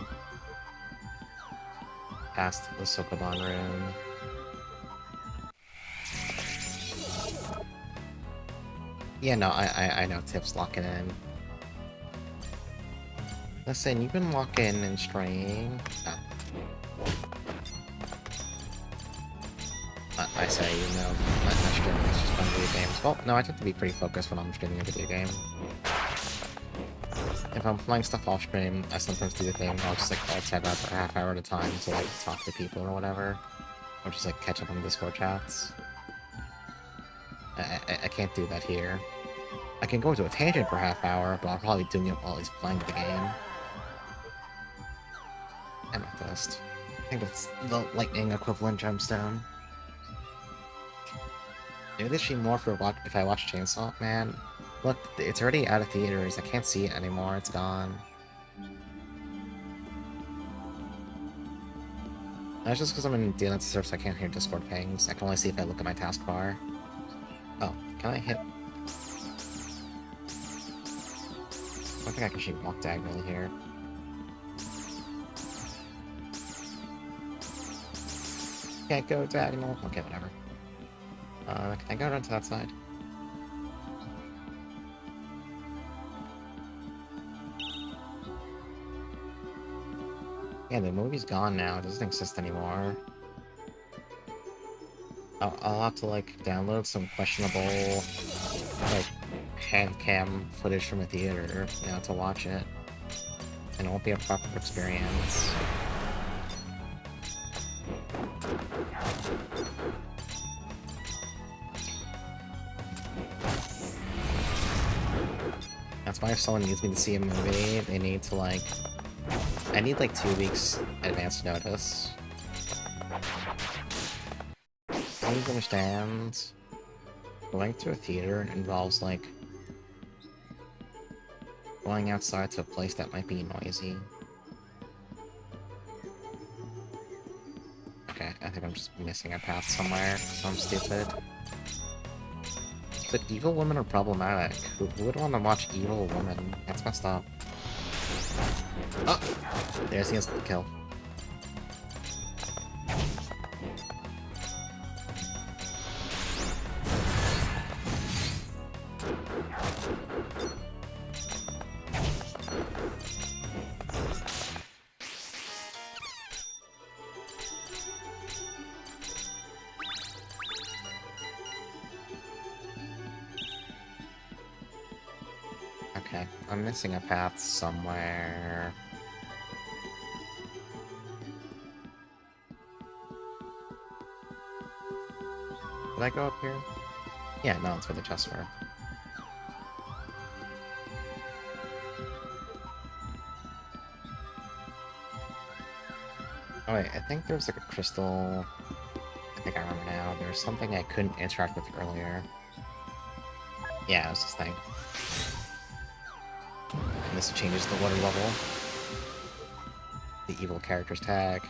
Past the Sokoban room. Yeah, no, I know Tiff's locking in. Listen, you can lock in and stream. Oh. I say, you know, my streaming is just playing video games. Well, no, I tend to be pretty focused when I'm streaming a video game. If I'm playing stuff off stream, I sometimes do the thing where I'll just like alt tab out for a half hour at a time to like talk to people or whatever. Or just like catch up on Discord chats. I can't do that here. I can go into a tangent for a half hour, but I'll probably be doing it while he's playing the game. Amethyst. I think that's the lightning equivalent gemstone. Maybe this should be more for if I watch Chainsaw Man. Look, it's already out of theaters. I can't see it anymore. It's gone. That's just because I'm in DNS server, so I can't hear Discord pings. I can only see if I look at my taskbar. Oh, can I hit? I don't think I can actually walk diagonally here. Can't go diagonal. Okay, whatever. Can I go around to that side? Yeah, the movie's gone now. It doesn't exist anymore. I'll have to, like, download some questionable, like, hand cam footage from a theater, you know, to watch it. And it won't be a proper experience. That's why if someone needs me to see a movie, they need to, like... I need, like, 2 weeks advance notice. Please understand, going to a theater involves, like, going outside to a place that might be noisy. Okay, I think I'm just missing a path somewhere, so I'm stupid. But evil women are problematic. Who would want to watch evil women? That's messed up. Oh! There's the instant kill. Okay, I'm missing a path somewhere. Did I go up here? Yeah, no, it's where the chests were. Oh wait, I think there was like a crystal... I think I remember now. There was something I couldn't interact with earlier. Yeah, it was this thing. And this changes the water level. The evil character's tag.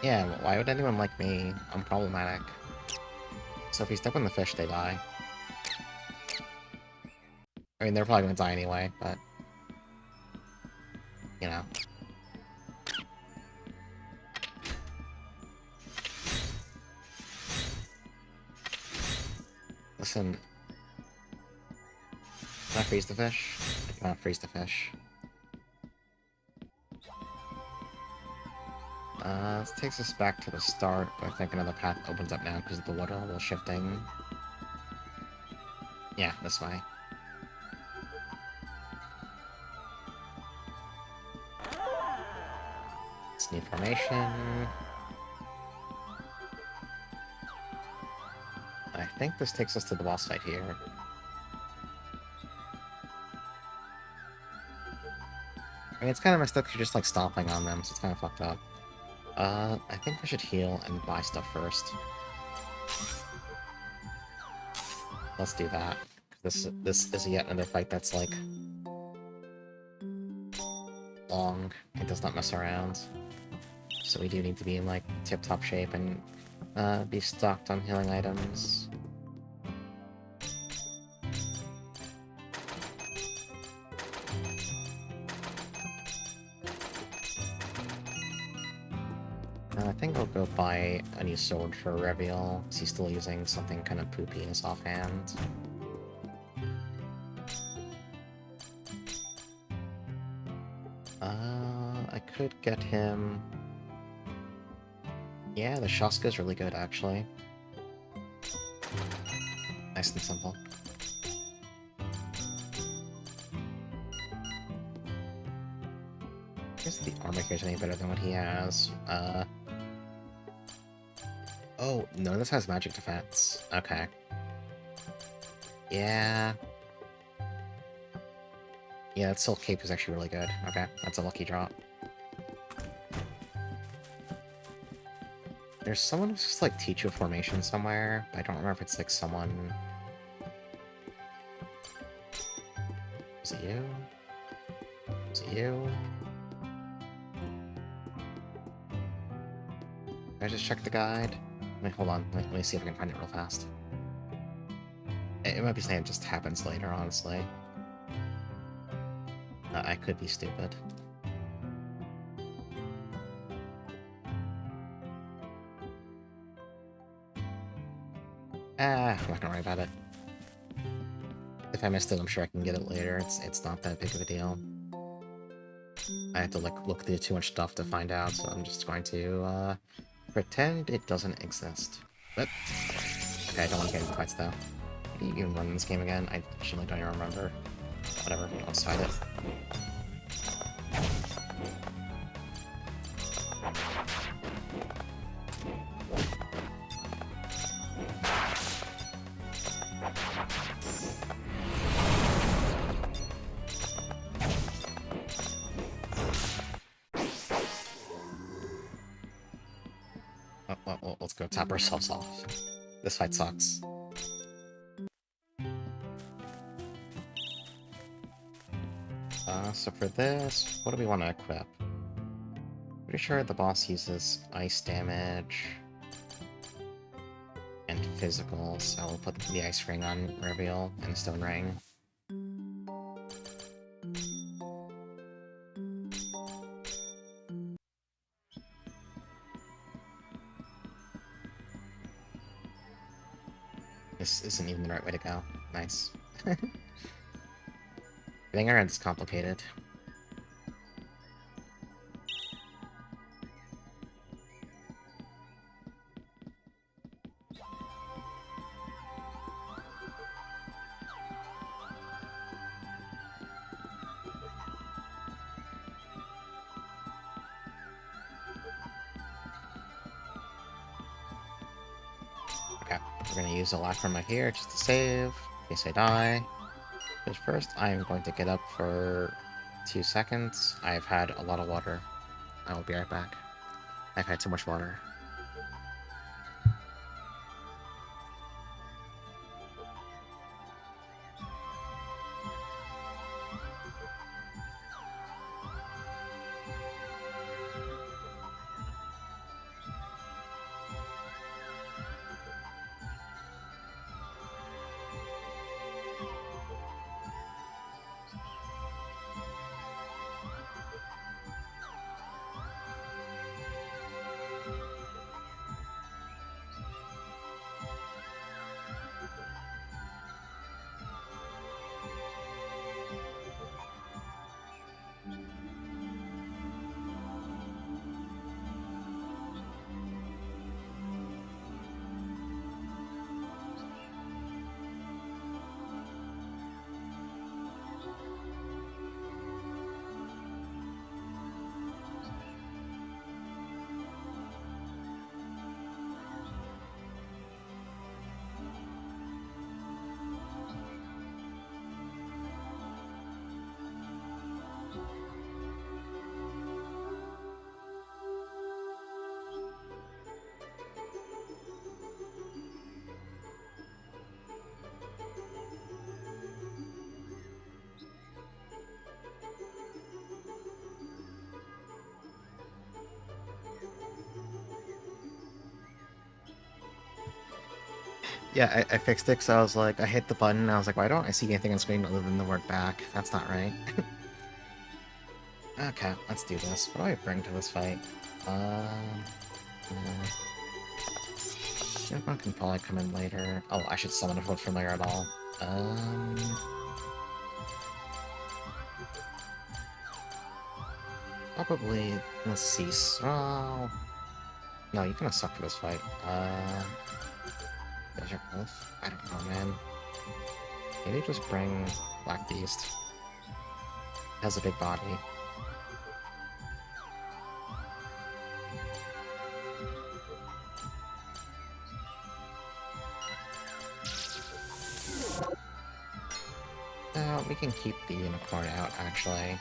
Yeah, why would anyone like me? I'm problematic. So if you step on the fish, they die. I mean, they're probably gonna die anyway, but... You know. Listen. Can I freeze the fish? I cannot freeze the fish. This takes us back to the start, but I think another path opens up now because of the water level shifting. Yeah, this way. Let's need formation. I think this takes us to the boss fight here. I mean, it's kind of messed up because you're just, like, stomping on them, so it's kind of fucked up. I think we should heal and buy stuff first. Let's do that. This is yet another fight that's, like, long. It does not mess around. So we do need to be in, like, tip-top shape and be stocked on healing items. I think I'll go buy a new sword for Reveal, because he's still using something kind of poopy in his offhand. I could get him... Yeah, the Shaska's really good, actually. Nice and simple. I guess the armor here is any better than what he has. Oh, none of this has magic defense. Okay. Yeah. Yeah, that Silk Cape is actually really good. Okay, that's a lucky drop. There's someone who's just, like, teach you a formation somewhere, but I don't remember if it's, like, someone... Is it you? Is it you? Can I just check the guide? Wait, hold on. Let me see if I can find it real fast. It might be saying it just happens later, honestly. I could be stupid. I'm not gonna worry about it. If I missed it, I'm sure I can get it later. It's not that big of a deal. I have to, like, look through too much stuff to find out, so I'm just going to, pretend it doesn't exist. But, okay, I don't want to get into fights, though. Can you even run this game again? I actually don't even remember. Whatever, let's fight it. Well, let's go top ourselves off. This fight sucks. So for this, what do we want to equip? Pretty sure the boss uses ice damage and physical, so we'll put the ice ring on Reveal and the stone ring. This isn't even the right way to go. Nice. Getting around is complicated. Okay, we're gonna use a Lacrima here just to save, in case I die. But first, I'm going to get up for 2 seconds. I've had a lot of water. I will be right back. I've had too much water. Yeah, I fixed it, so I was like, I hit the button, and I was like, why don't I see anything on screen other than the word back? That's not right. Okay, let's do this. What do I bring to this fight? Everyone can probably come in later. Oh, I should summon if we're familiar at all. Probably, let's see. Oh, no, you kind of suck for this fight. Desert Wolf? I don't know, man. Maybe just bring Black Beast. It has a big body. We can keep the unicorn out, actually.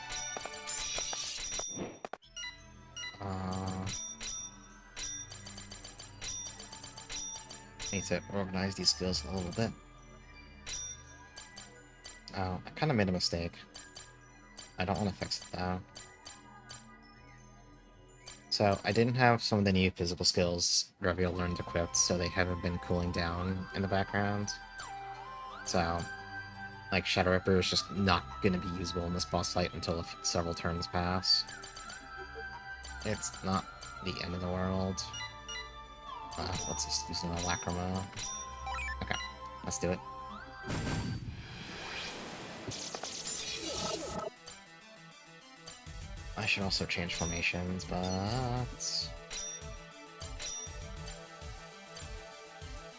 Need to organize these skills a little bit. Oh, I kind of made a mistake. I don't want to fix it, though. So, I didn't have some of the new physical skills Reveal learned equipped, so they haven't been cooling down in the background. So, like, Shadow Ripper is just not going to be usable in this boss fight until several turns pass. It's not the end of the world. Let's just use another Lacrimo. Okay, let's do it. I should also change formations, but...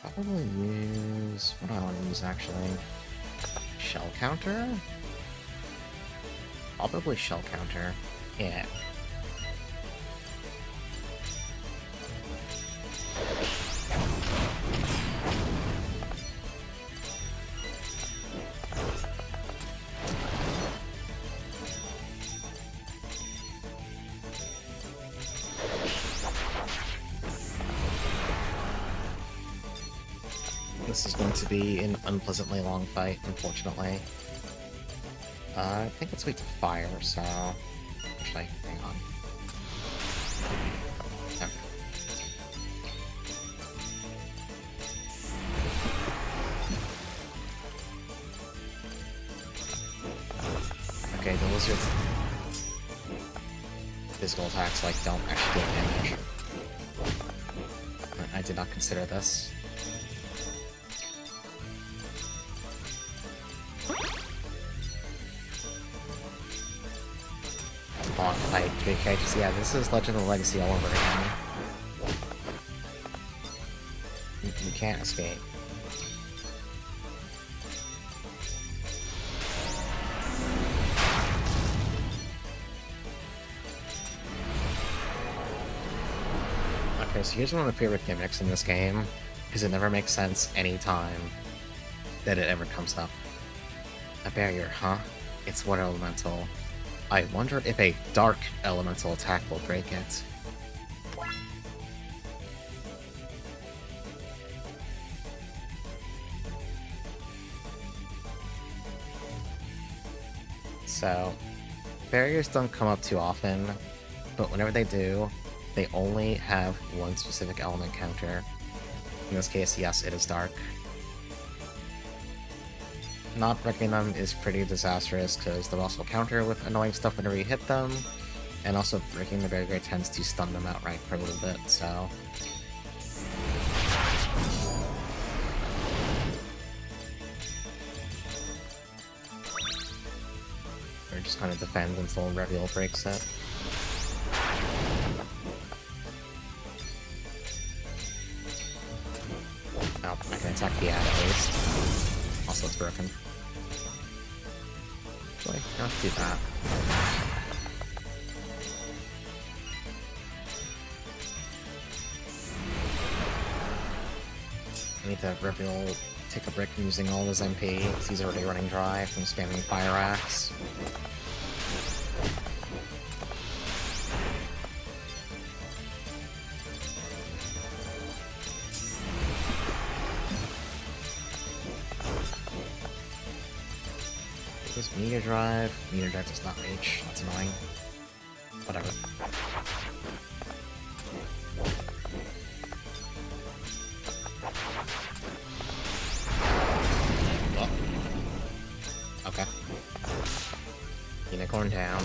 probably use... what do I want to use, actually? Shell Counter? Probably Shell Counter. Yeah. This is going to be an unpleasantly long fight, unfortunately. I think it's weak to fire, so... actually, hang on. Okay, the lizard's physical attacks, like, don't actually deal damage. I did not consider this. Fight 3K, just, yeah, this is Legend of Legacy all over again. You can't escape. Okay, so here's one of my favorite gimmicks in this game, because it never makes sense any time that it ever comes up. A barrier, huh? It's water elemental. I wonder if a dark elemental attack will break it. So, barriers don't come up too often, but whenever they do, they only have one specific element counter. In this case, yes, it is dark. Not breaking them is pretty disastrous because they'll also counter with annoying stuff whenever you hit them, and also breaking the barrier tends to stun them outright for a little bit, so... we're just going to defend until Reveal breaks it. Oh, I can attack the ad at least. Also, it's broken. Actually, let's do that. I need to Reveal take a brick from using all his MP, because he's already running dry from spamming Fire Axe. This Meteor Drive does not reach. That's annoying. Whatever. going down.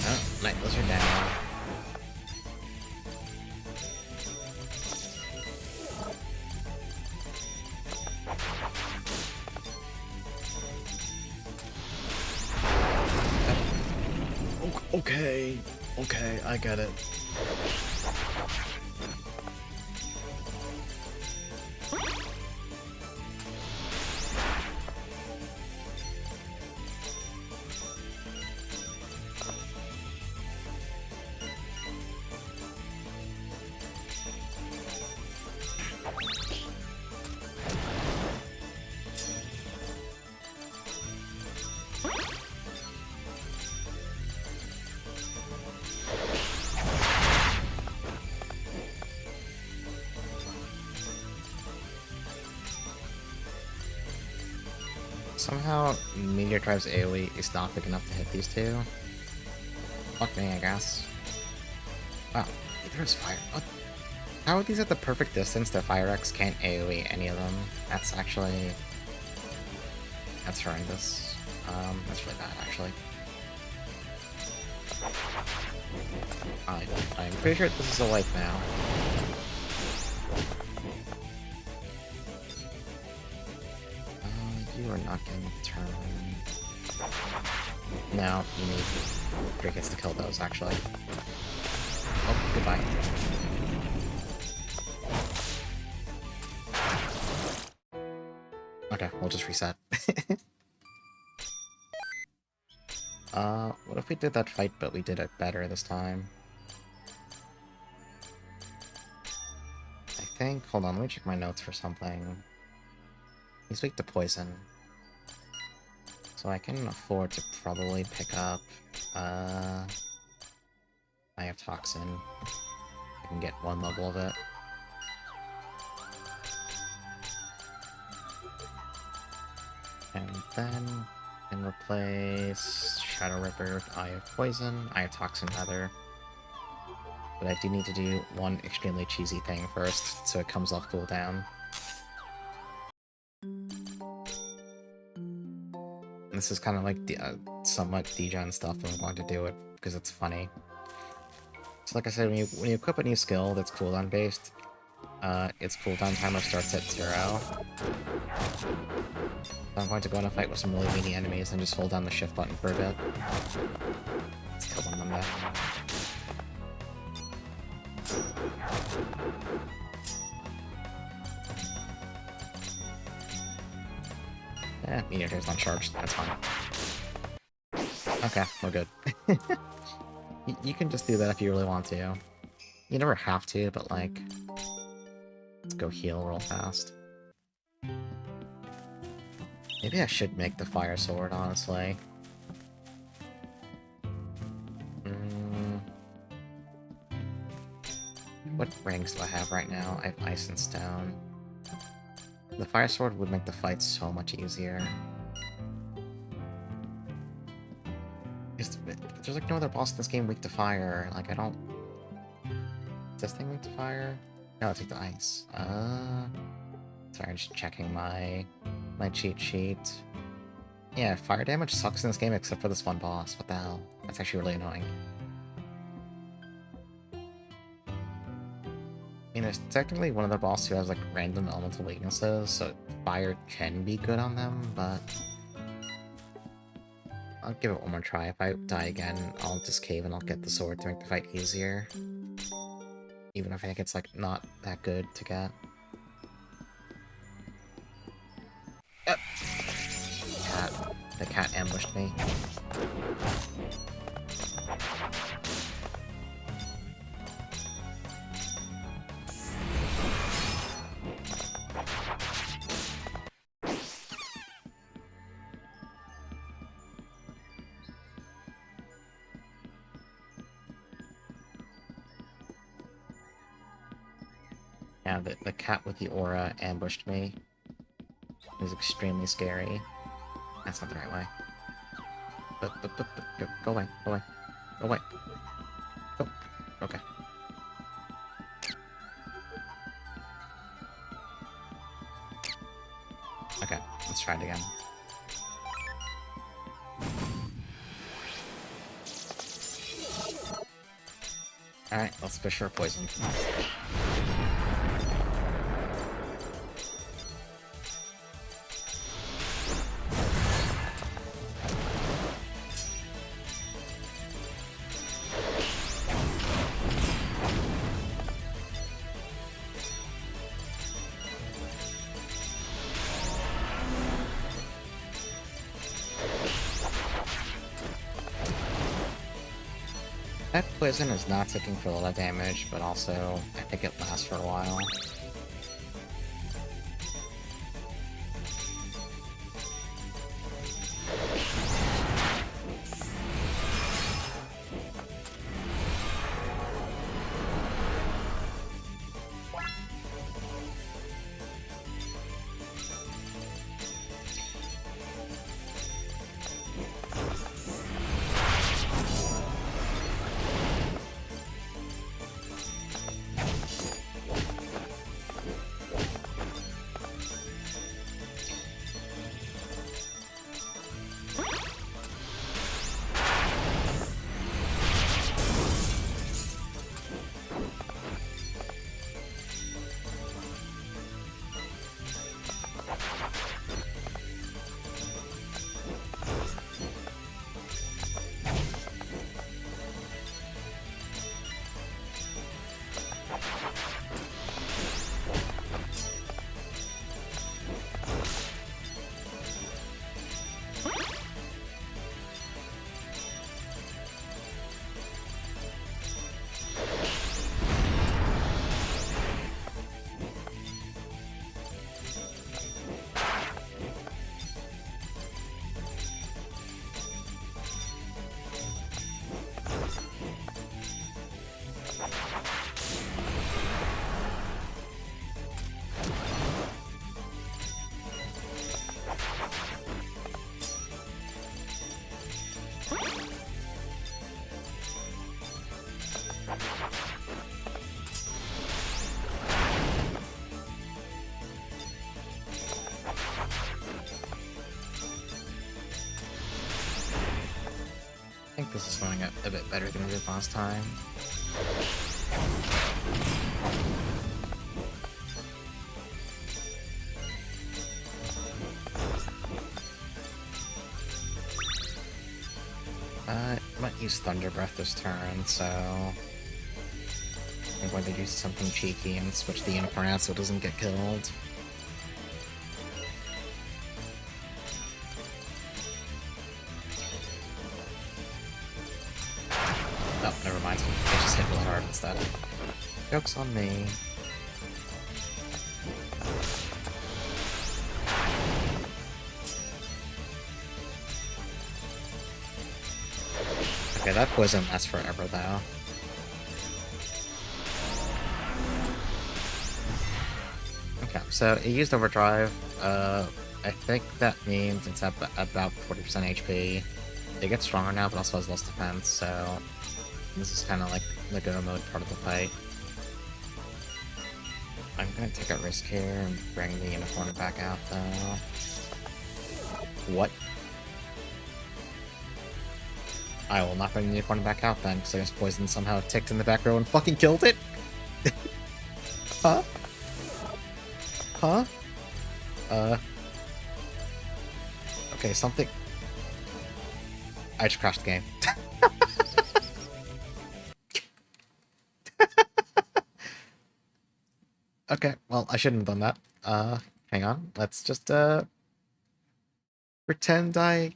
Oh, Night Blizzard down. Okay, okay, I get it. Somehow, Meteor Drive's AoE is not big enough to hit these two. Fuck me, I guess. Wow, there's fire. What? How are these at the perfect distance that Fire X can't AoE any of them? That's actually... That's horrendous. That's really bad, actually. I'm pretty sure this is a life now. You are not getting a turn. No, you need 3 hits to kill those, actually. Oh, goodbye. Okay, we'll just reset. What if we did that fight, but we did it better this time? I think... Hold on, let me check my notes for something. He's weak to poison. So I can afford to probably pick up, I have Toxin. I can get 1 level of it. And then I can replace Shadow Rebirth, Eye of Poison, Eye of Toxin rather. But I do need to do one extremely cheesy thing first, so it comes off cooldown. This is kind of like the, somewhat degen stuff, but I'm going to do it because it's funny. So like I said, when you equip a new skill that's cooldown based, its cooldown timer starts at 0. So I'm going to go in a fight with some really meaty enemies and just hold down the shift button for a bit. Let's kill one of them then. Eh, Meteor's not charged, that's fine. Okay, we're good. You can just do that if you really want to. You never have to, but like... Let's go heal real fast. Maybe I should make the fire sword, honestly. What ranks do I have right now? I have Ice and Stone. The fire sword would make the fight so much easier. There's like no other boss in this game weak to fire. Like, I don't... Is this thing weak to fire? No, it's weak to ice. Sorry, I'm just checking my cheat sheet. Yeah, fire damage sucks in this game except for this one boss. What the hell? That's actually really annoying. You know, it's technically one of the bosses who has like random elemental weaknesses, so fire can be good on them, but I'll give it one more try. If I die again, I'll just cave and I'll get the sword to make the fight easier. Even if I think it's like not that good to get. The cat ambushed me. Yeah, the cat with the aura ambushed me. It was extremely scary. That's not the right way. Go away, go away, go away. Go. Okay. Okay, let's try it again. Alright, let's fish for poison. That poison is not taking for a lot of damage, but also, I think it lasts for a while. I think this is going a bit better than we did last time. I might use Thunder Breath this turn, so I think I'm going to do something cheeky and switch the Incarnate so it doesn't get killed. Oh, never mind. I just hit really hard instead. Joke's on me. Okay, that poison lasts forever, though. Okay, so it used Overdrive. I think that means it's at about 40% HP. It gets stronger now, but also has less defense, so this is kind of like the go mode part of the fight. I'm gonna take a risk here and bring the unicorn back out, though. What? I will not bring the unicorn back out then, because I guess poison somehow ticked in the back row and fucking killed it? Huh? Huh? Okay, something... I just crashed the game. Okay, well, I shouldn't have done that. Hang on. Let's just, pretend I...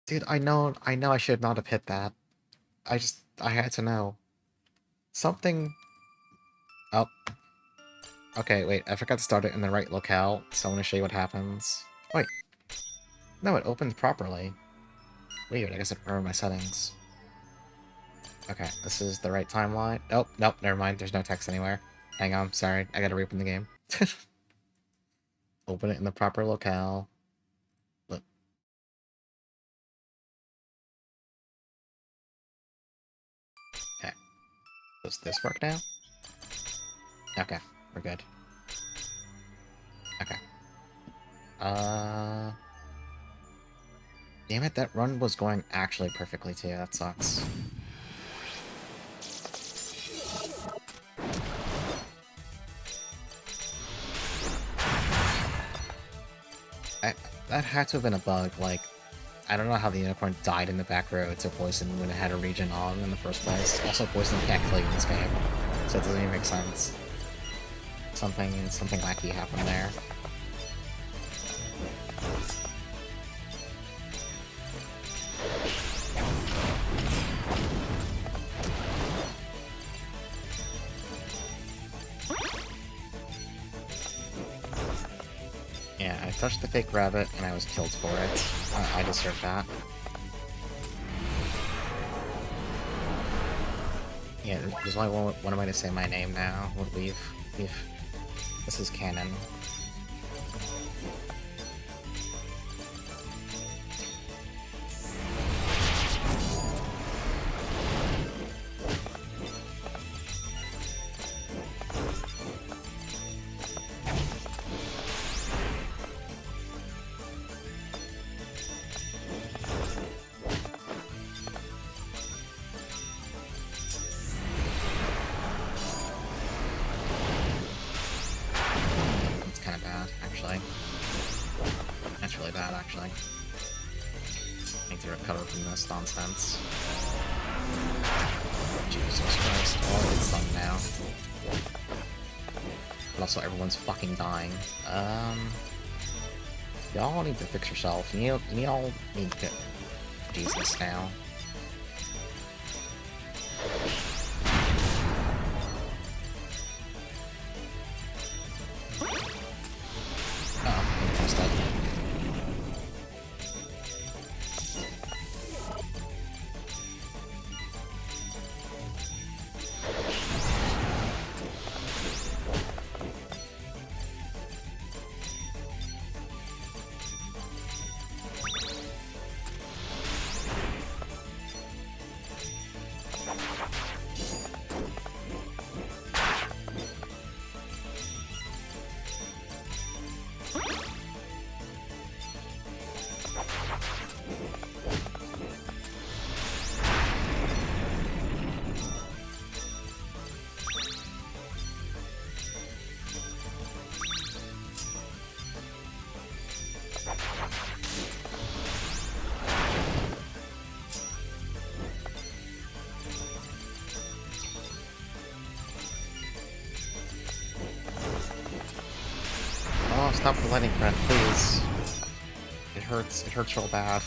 Dude, I know I should not have hit that. I had to know. Something... Oh. Okay, wait, I forgot to start it in the right locale, so I want to show you what happens. Wait. No, it opened properly. Weird, I guess I remember my settings. Okay, this is the right timeline. Oh, nope, never mind, there's no text anywhere. Hang on, sorry. I gotta reopen the game. Open it in the proper locale. Look. Okay. Does this work now? Okay, we're good. Okay. Damn it, that run was going actually perfectly too. That sucks. That had to have been a bug. Like, I don't know how the unicorn died in the back row to poison when it had a regen on in the first place. Also, poison can't kill you in this game, so it doesn't even make sense. Something wacky happened there. Yeah, I touched the fake rabbit and I was killed for it. I deserve that. Yeah, there's only one way to say my name now. This is canon. That's really bad, actually. I need to recover from this nonsense. Jesus Christ. Oh, it's done now. But also, everyone's fucking dying. Y'all need to fix yourself. Y'all need to get Jesus now. Oh, stop the lightning threat, please. It hurts real bad.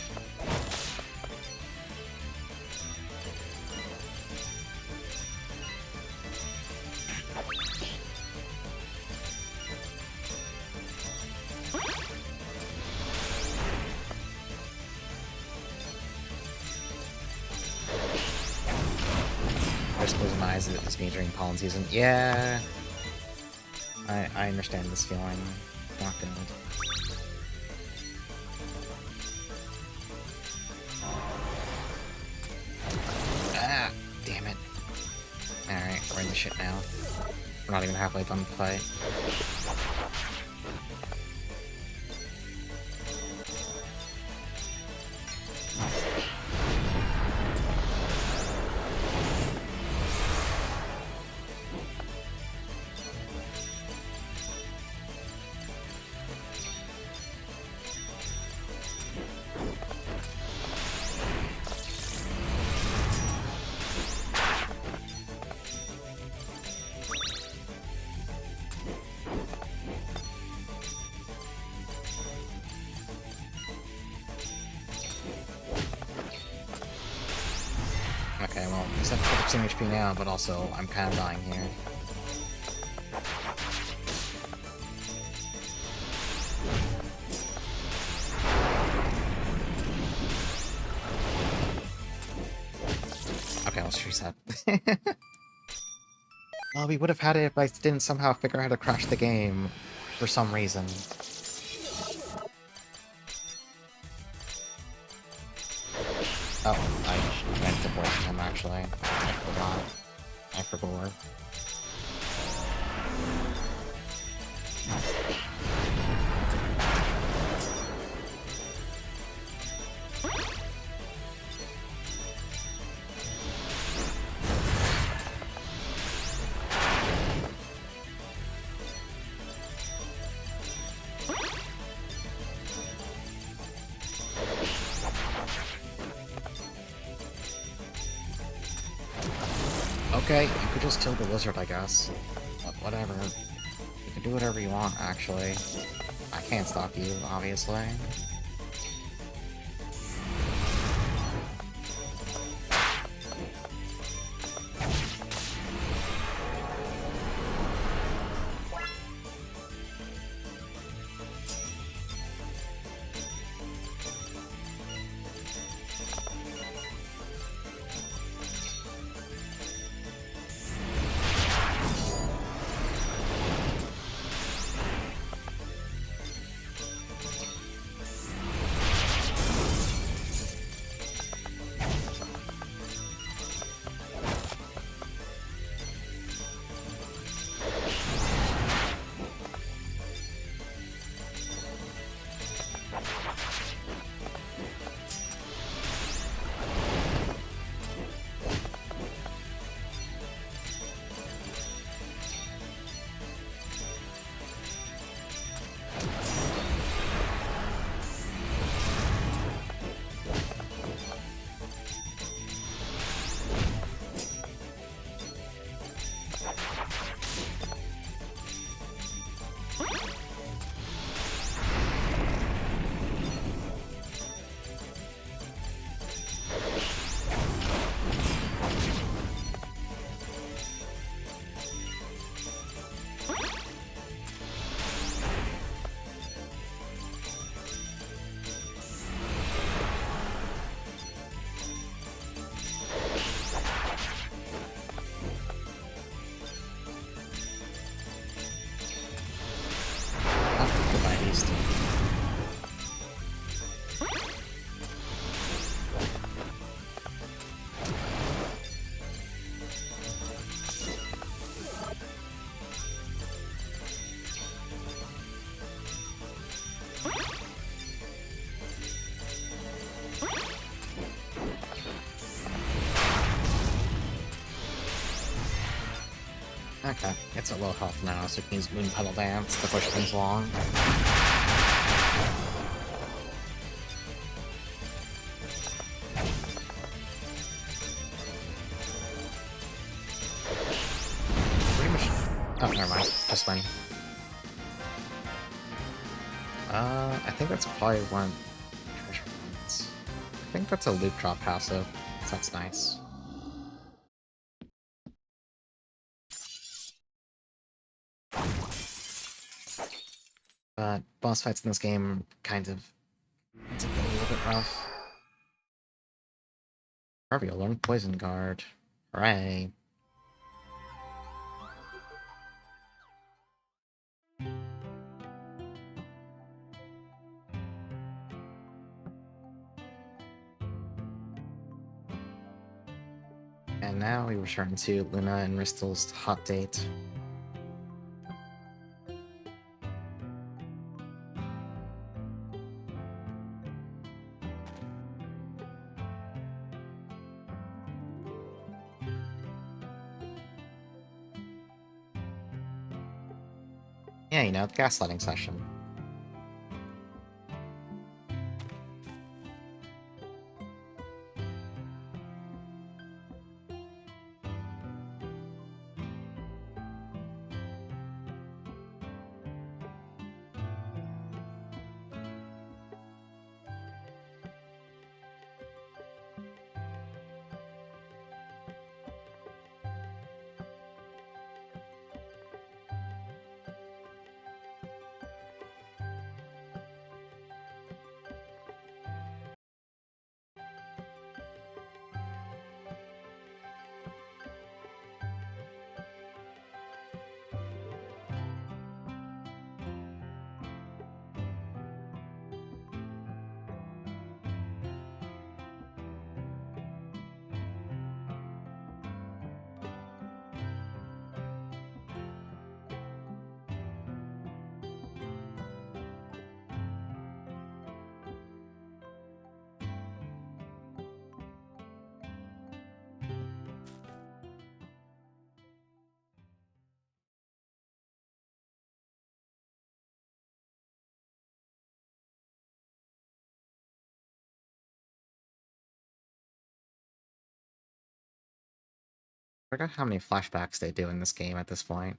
I suppose my eyes is me during pollen season. Yeah, I understand this feeling. Not good. Ah, damn it. Alright, we're in the shit now. We're not even halfway done the fight. Okay, well, he's at 4% HP now, but also, I'm kind of dying here. Okay, let's reset. Well, we would have had it if I didn't somehow figure out how to crash the game for some reason. Oh, I meant to poison him, actually. I forgot. I forgot. Okay, you could just kill the lizard, I guess. But whatever. You can do whatever you want, actually. I can't stop you, obviously. Okay, it's at low health now, so it can use Moon Petal Dance to push things along. Pretty much... Oh, never mind. Just fine. I think that's probably one... treasure points. I think that's a loot drop passive, so that's nice. But boss fights in this game kind of... it's a little bit rough. However, you'll learn Poison Guard. Hooray. And now we return to Luna and Ristel's hot date. Yeah, you know, the gaslighting session. forgot how many flashbacks they do in this game at this point.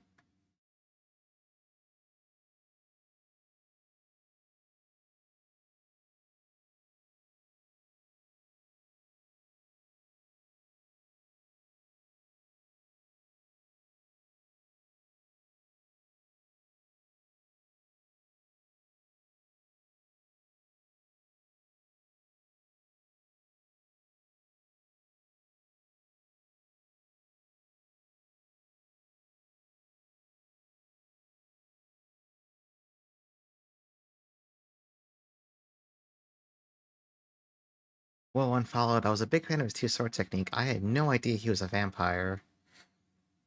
Well, unfollowed, I was a big fan of his two-sword technique. I had no idea he was a vampire.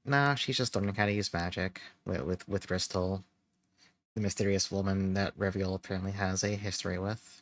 Nah, she's just learning how to use magic with Bristol, the mysterious woman that Reviel apparently has a history with.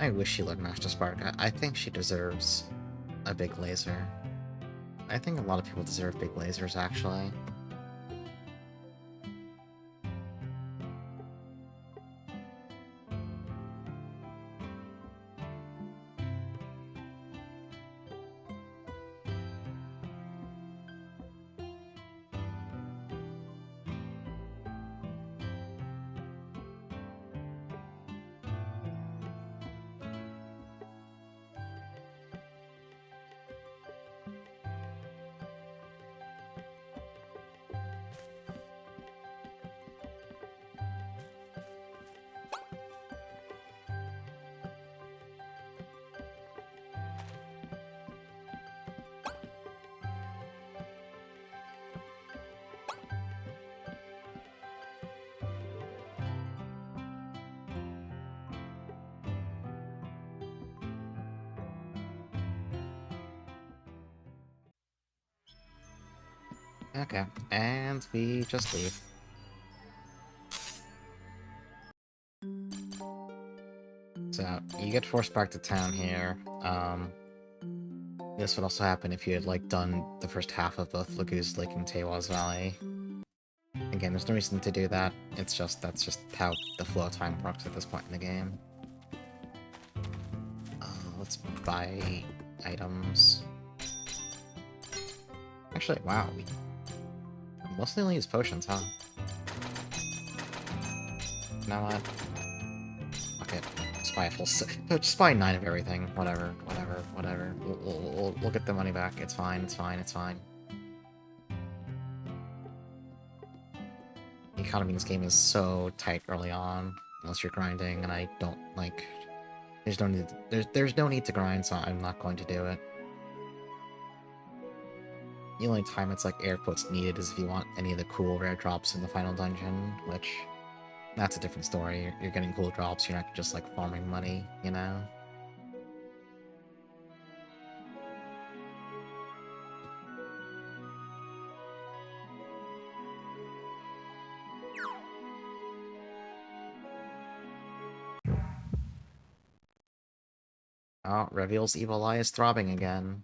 I wish she learned Master Spark. I think she deserves a big laser. I think a lot of people deserve big lasers, actually. Okay, and we just leave. So, you get forced back to town here. This would also happen if you had, like, done the first half of both Laguz Lake and Tewas Valley. Again, there's no reason to do that, it's just, that's just how the flow time works at this point in the game. Let's buy items. Actually, wow, we mostly only use potions, huh? You know what? Fuck it. Just buy a full just buy 9 of everything. Whatever, whatever, whatever. We'll get the money back. It's fine, it's fine, it's fine. The economy in this game is so tight early on, unless you're grinding, and I don't, like... There's no need to grind, so I'm not going to do it. The only time it's, like, air quotes needed is if you want any of the cool rare drops in the final dungeon, which... That's a different story. You're getting cool drops, you're not just, like, farming money, you know? Oh, Reveal's evil eye is throbbing again.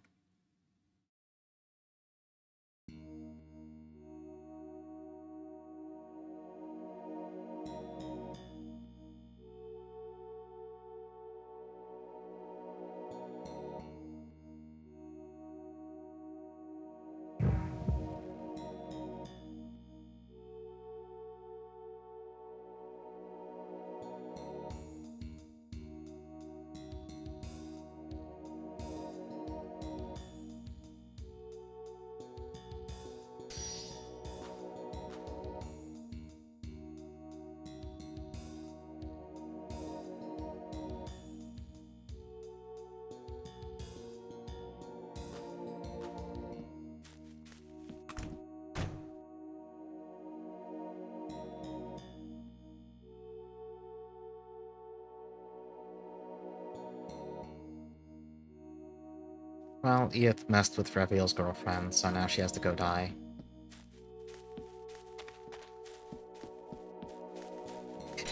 Well, Edith messed with Reviel's girlfriend, so now she has to go die.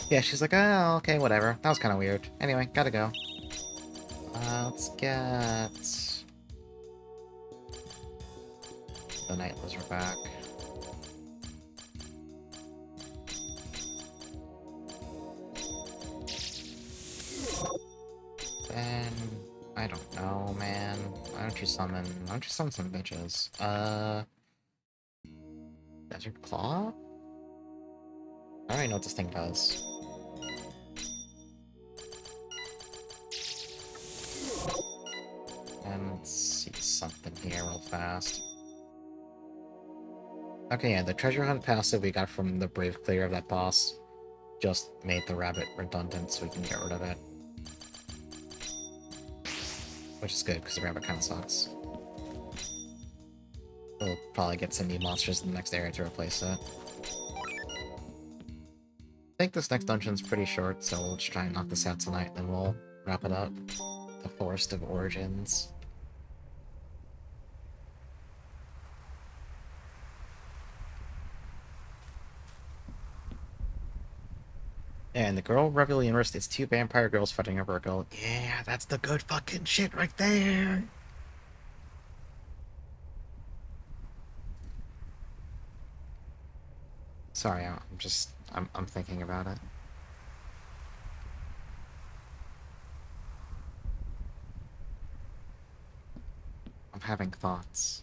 Yeah, she's like, oh, okay, whatever. That was kind of weird. Anyway, gotta go. Let's get the Night Lizard back. Then I don't know, man. Why don't you summon some bitches? Desert Claw? I don't even know what this thing does. And let's see something here real fast. Okay, yeah, the treasure hunt passive we got from the Brave Clear of that boss just made the rabbit redundant so we can get rid of it. Which is good, because the rabbit kind of sucks. We'll probably get some new monsters in the next area to replace it. I think this next dungeon's pretty short, so we'll just try and knock this out tonight, then we'll wrap it up. The Forest of Origins. And the girl Reveille Universe, it's two vampire girls fighting over a girl. Yeah, that's the good fucking shit right there! Sorry, I'm thinking about it. I'm having thoughts.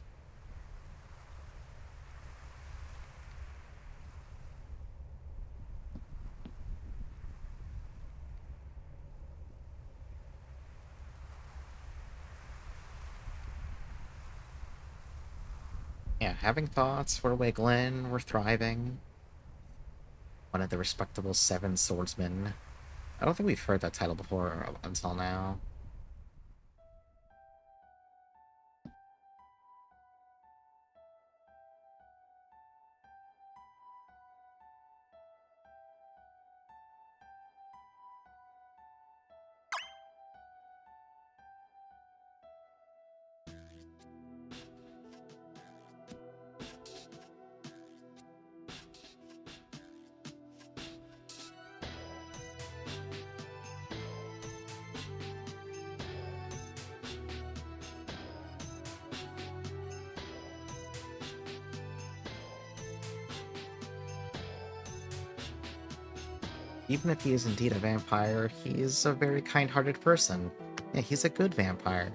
Yeah, having thoughts, we're wiggling, we're thriving. One of the respectable 7 swordsmen. I don't think we've heard that title before until now. Even if he is indeed a vampire, he is a very kind-hearted person. Yeah, he's a good vampire.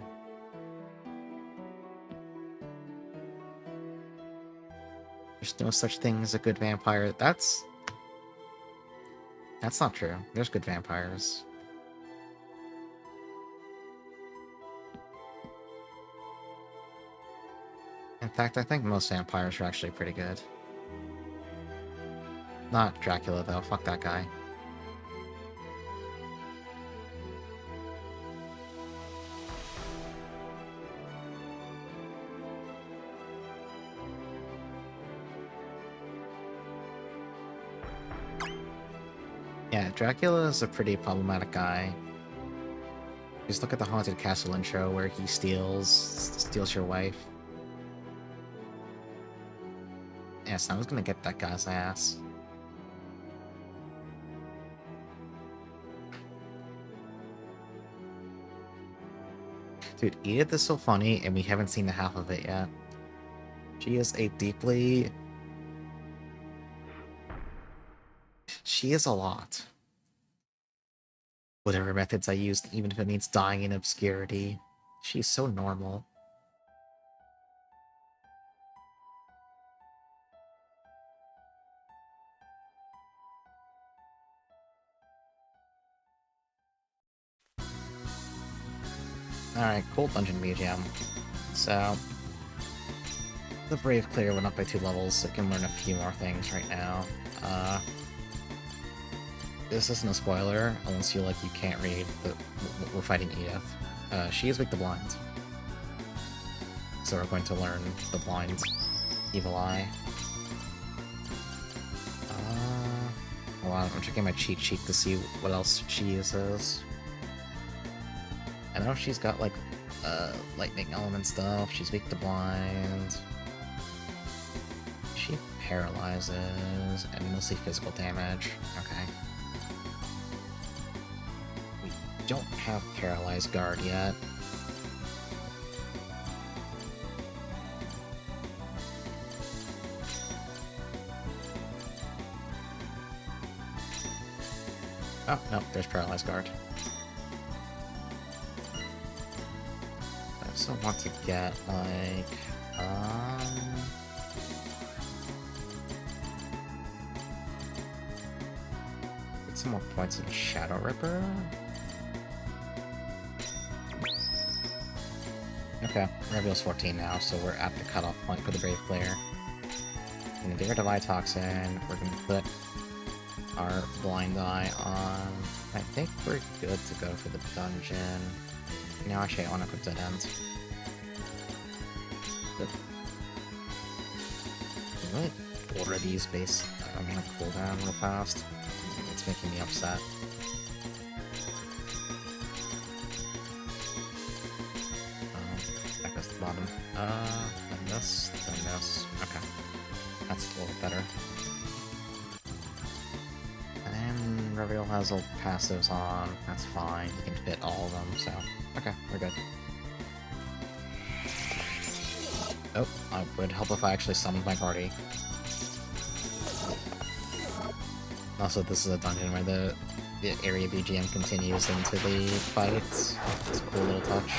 There's no such thing as a good vampire. That's not true. There's good vampires. In fact, I think most vampires are actually pretty good. Not Dracula, though. Fuck that guy. Yeah, Dracula is a pretty problematic guy. Just look at the Haunted Castle intro where he steals your wife. Yes, I was gonna get that guy's ass. Dude, Edith is so funny, and we haven't seen the half of it yet. She is a deeply... She is a lot. Whatever methods I used, even if it means dying in obscurity. She's so normal. Alright, cool dungeon BGM. So... The Brave Clear went up by 2 levels, so it can learn a few more things right now. This isn't a spoiler, unless you can't read, but we're fighting Edith. She is weak to blind. So we're going to learn the blind evil eye. Hold on, I'm checking my cheat sheet to see what else she uses. I know she's got, lightning element stuff. She's weak to blind. She paralyzes, and mostly physical damage. Okay. We don't have Paralyzed Guard yet. Oh, no, there's Paralyzed Guard. I also want to get, like, get some more points in Shadow Ripper. Okay, Reveal's 14 now, so we're at the cutoff point for the Brave player. We're gonna get rid of Eye Toxin, we're gonna put our Blind Eye on. I think we're good to go for the dungeon. No, actually, I want to put Dead End. What order these base? I'm gonna cool down real fast. It's making me upset. Back us to the bottom. Then this, then this. Okay. That's a little better. And Reveal has all passives on. That's fine. You can fit all of them, so... Okay, we're good. Oh, it would help if I actually summoned my party. Also, this is a dungeon where the area BGM continues into the fights. It's a cool little touch.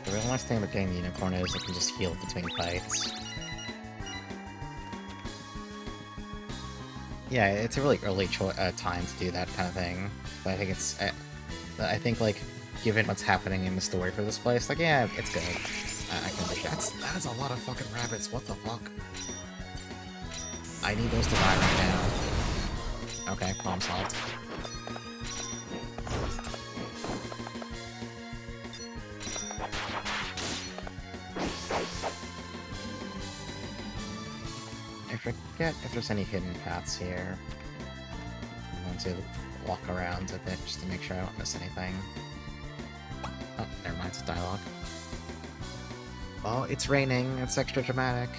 The real nice thing about getting the Unicorn is it can just heal between fights. Yeah, it's a really early time to do that kind of thing, but I think it's... I think, like, given what's happening in the story for this place, like, yeah, it's good. I can understand. That is a lot of fucking rabbits, what the fuck? I need those to die right now. Okay, problem solved. I forget if there's any hidden paths here. I'm going to walk around a bit just to make sure I don't miss anything. Oh, never mind, it's dialogue. Oh, it's raining. It's extra dramatic.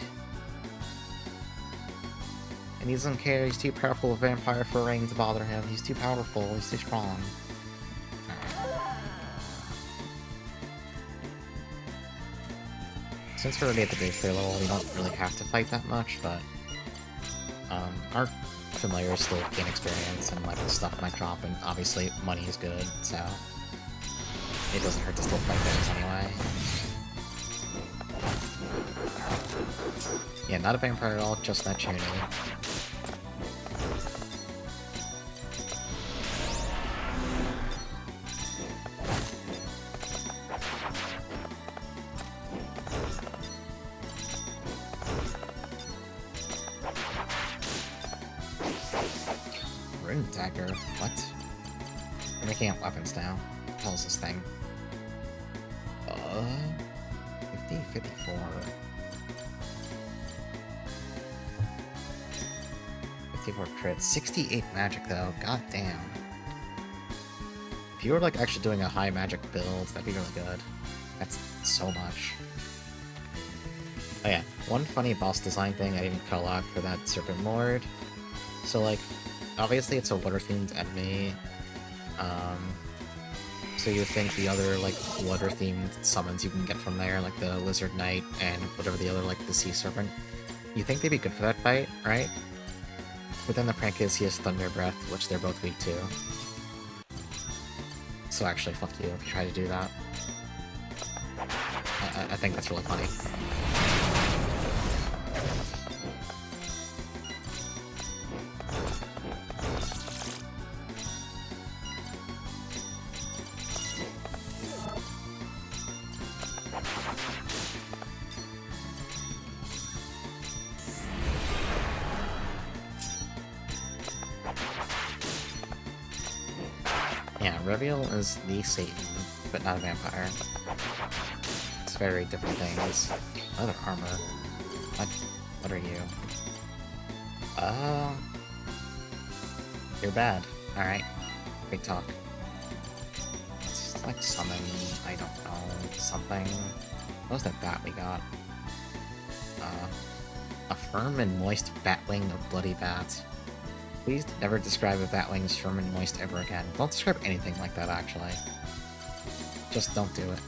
And he doesn't care. He's too powerful a vampire for rain to bother him. He's too powerful. He's too strong. Since we're already at the base player level, we don't really have to fight that much, but our familiars still gain experience, and like the stuff might drop, and obviously money is good, so it doesn't hurt to still fight those anyway. Yeah, not a vampire at all, just that tuning. Dagger. What? We're making up weapons now. What the hell is this thing? 50, 54. 54 crit. 68 magic though. God damn. If you were like actually doing a high magic build, that'd be really good. That's so much. Oh yeah, one funny boss design thing I didn't call out for that Serpent Lord. So like, obviously it's a water-themed enemy, so you think the other, like, water-themed summons you can get from there, like the Lizard Knight and whatever the other, like, the Sea Serpent, you think they'd be good for that fight, right? But then the prank is he has Thunder Breath, which they're both weak to. So actually, fuck you if you try to do that. I think that's really funny. Yeah, Reveal is the Satan, but not a vampire. It's very different things. Other armor. What are you? You're bad. Alright. Big talk. It's like summon, I don't know, something. What was that bat we got? A firm and moist batwing of bloody bat. Please never describe a batwing as firm and moist ever again. Don't describe anything like that, actually. Just don't do it.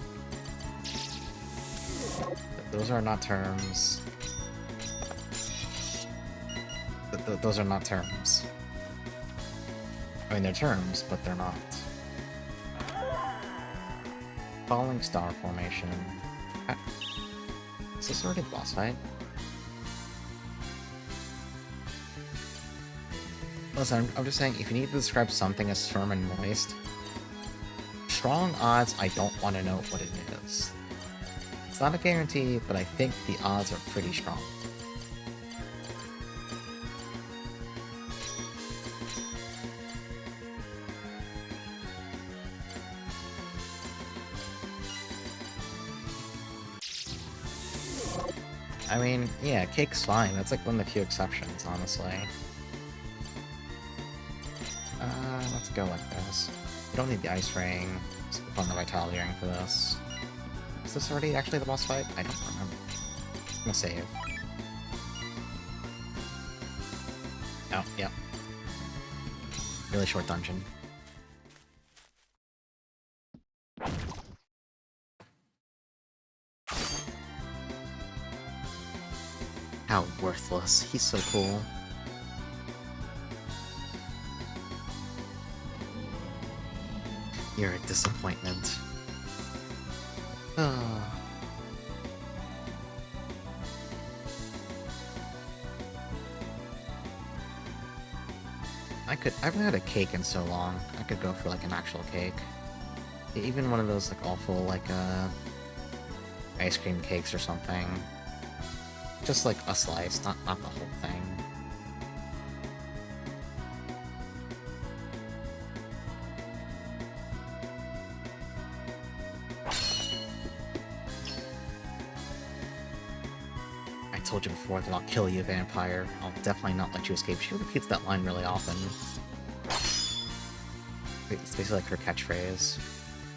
Those are not terms. Those are not terms. I mean, they're terms, but they're not. Falling star formation. Is this already the boss fight? Listen, I'm just saying, if you need to describe something as firm and moist, strong odds I don't want to know what it is. It's not a guarantee, but I think the odds are pretty strong. I mean, yeah, cake's fine. That's like one of the few exceptions, honestly. Let's go like this. We don't need the ice ring. Let's put on the vitality ring for this. Is this already actually the boss fight? I don't remember. I'm gonna save. Oh, yep. Really short dungeon. How worthless. He's so cool. You're a disappointment. Oh. I haven't had a cake in so long. I could go for like an actual cake. Even one of those like awful like ice cream cakes or something. Just like a slice, not the whole thing. I told you before that I'll kill you, vampire. I'll definitely not let you escape. She repeats that line really often. It's basically like her catchphrase.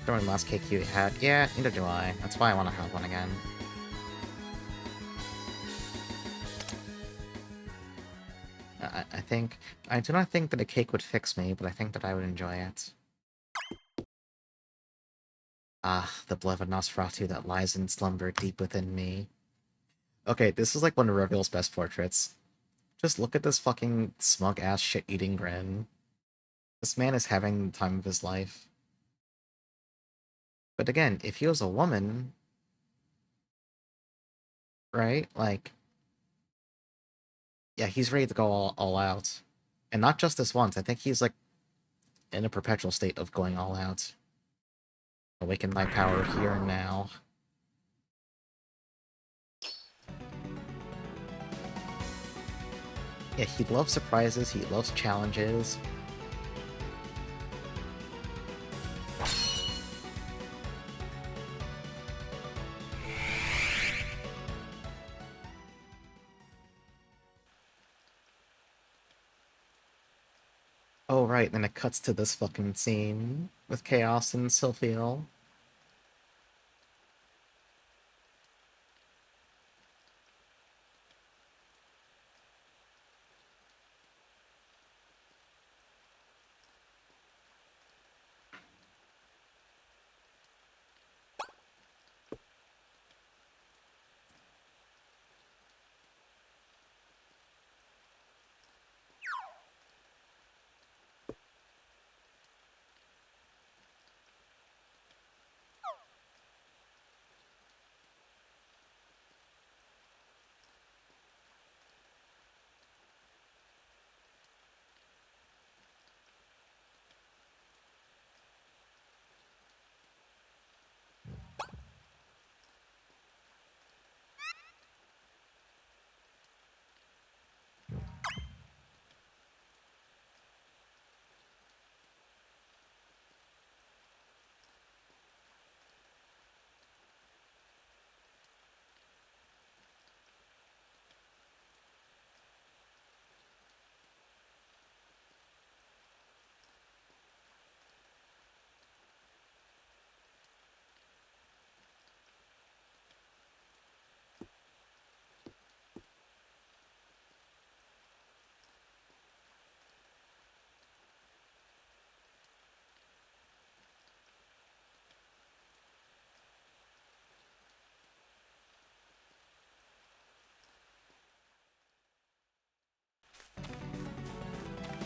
During the last cake you had, yeah, neither do I. That's why I want to have one again. I do not think that a cake would fix me, but I think that I would enjoy it. Ah, the blood of Nosferatu that lies in slumber deep within me. Okay, this is like one of Reveal's best portraits. Just look at this fucking smug-ass shit-eating grin. This man is having the time of his life. But again, if he was a woman, right? Like, yeah, he's ready to go all out. And not just this once. I think he's, like, in a perpetual state of going all out. Awaken my power here and now. Yeah, he loves surprises, he loves challenges. Oh, right, then it cuts to this fucking scene with Chaos and Sylphiel.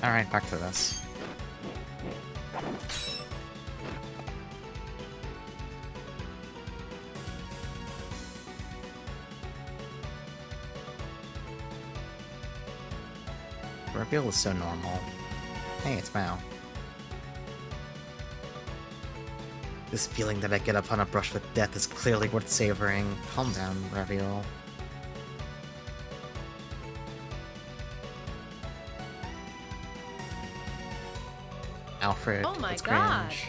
Alright, back to this. Reveal is so normal. Hey, it's Mao. This feeling that I get upon a brush with death is clearly worth savoring. Calm down, Reveal. Alfred, Oh my it's God. cringe.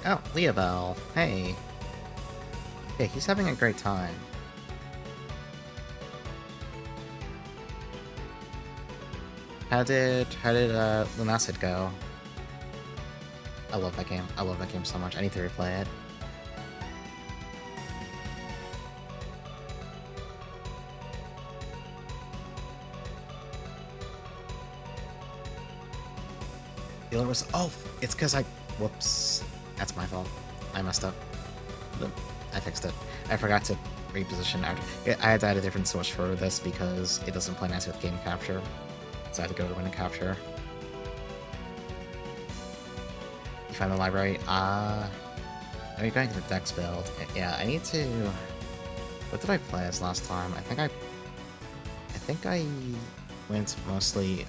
Oh, Leobel. Hey. Yeah, he's having a great time. How did Lunacid go? I love that game. I love that game so much. I need to replay it. The other was... Oh! It's because I... Whoops. That's my fault. I messed up. I fixed it. I forgot to reposition after... I had to add a different source for this because it doesn't play nice with game capture. So I had to go to window capture. You find the library? Are you going to the Dex build? Yeah, I need to... What did I play as last time? I think I went mostly...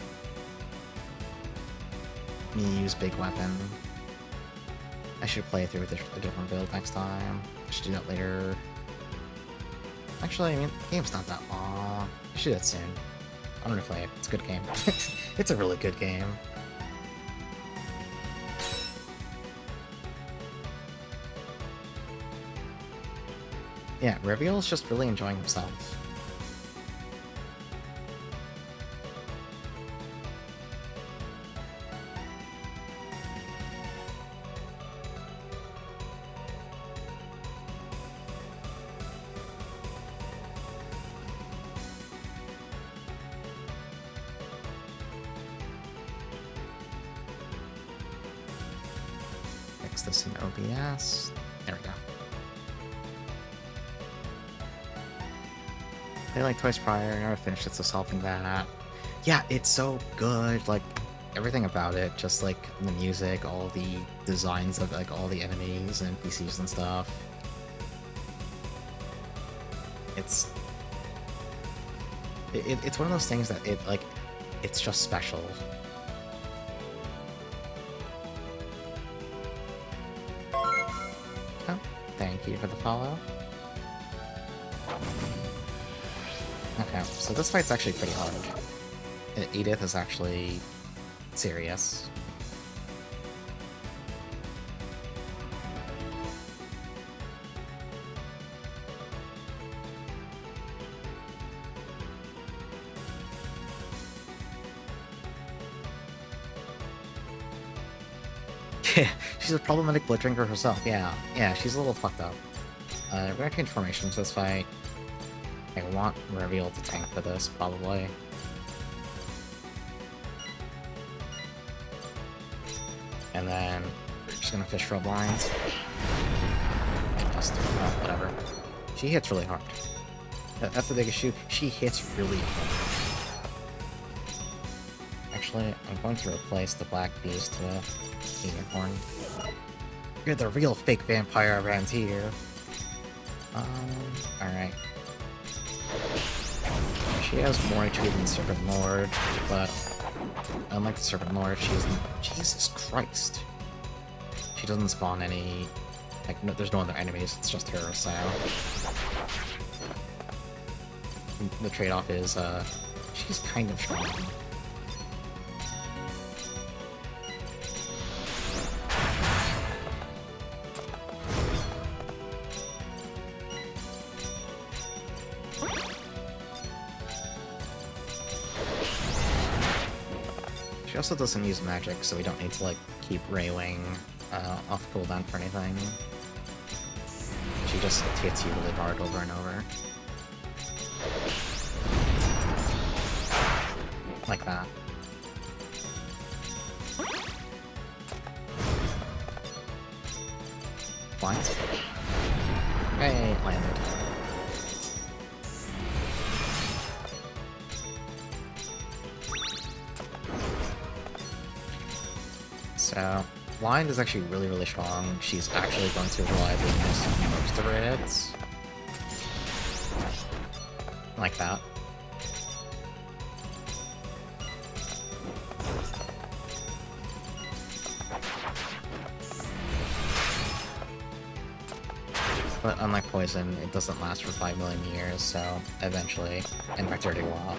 Me use big weapon. I should play through with a different build next time. I should do that later. Actually, I mean, the game's not that long. I should do that soon. I'm gonna play it. It's a good game. It's a really good game. Yeah, Reveal's just really enjoying himself. Fix this in OBS. There we go. They like twice prior, I never finished it, so solving that. Yeah, it's so good, like, everything about it, just like the music, all the designs of like all the enemies and NPCs and stuff. It's one of those things that it's just special. Oh, thank you for the follow. Okay, so this fight's actually pretty hard. Edith is actually serious. Yeah, she's a problematic blood drinker herself. Yeah, she's a little fucked up. We're gonna change formation to this fight. I want Reveal to tank for this, probably. And then, just gonna fish for a blind. Just, whatever. She hits really hard. That's the big issue. She hits really hard. Actually, I'm going to replace the Black Beast with Unicorn. You're the real fake vampire around here. Alright. She has more HP than Serpent Lord, but unlike the Serpent Lord, she isn't... Jesus Christ! She doesn't spawn any... Like, no, there's no other enemies, it's just her, so... The trade-off is, she's kind of strong. She also doesn't use magic, so we don't need to, like, keep railing off cooldown for anything. She just hits you really hard over and over. Like that. Blind? Hey, landed. So, Blind is actually really, really strong. She's actually going to reliably miss most of her hits. Like that. But unlike Poison, it doesn't last for 5 million years, so eventually, and by 30 will.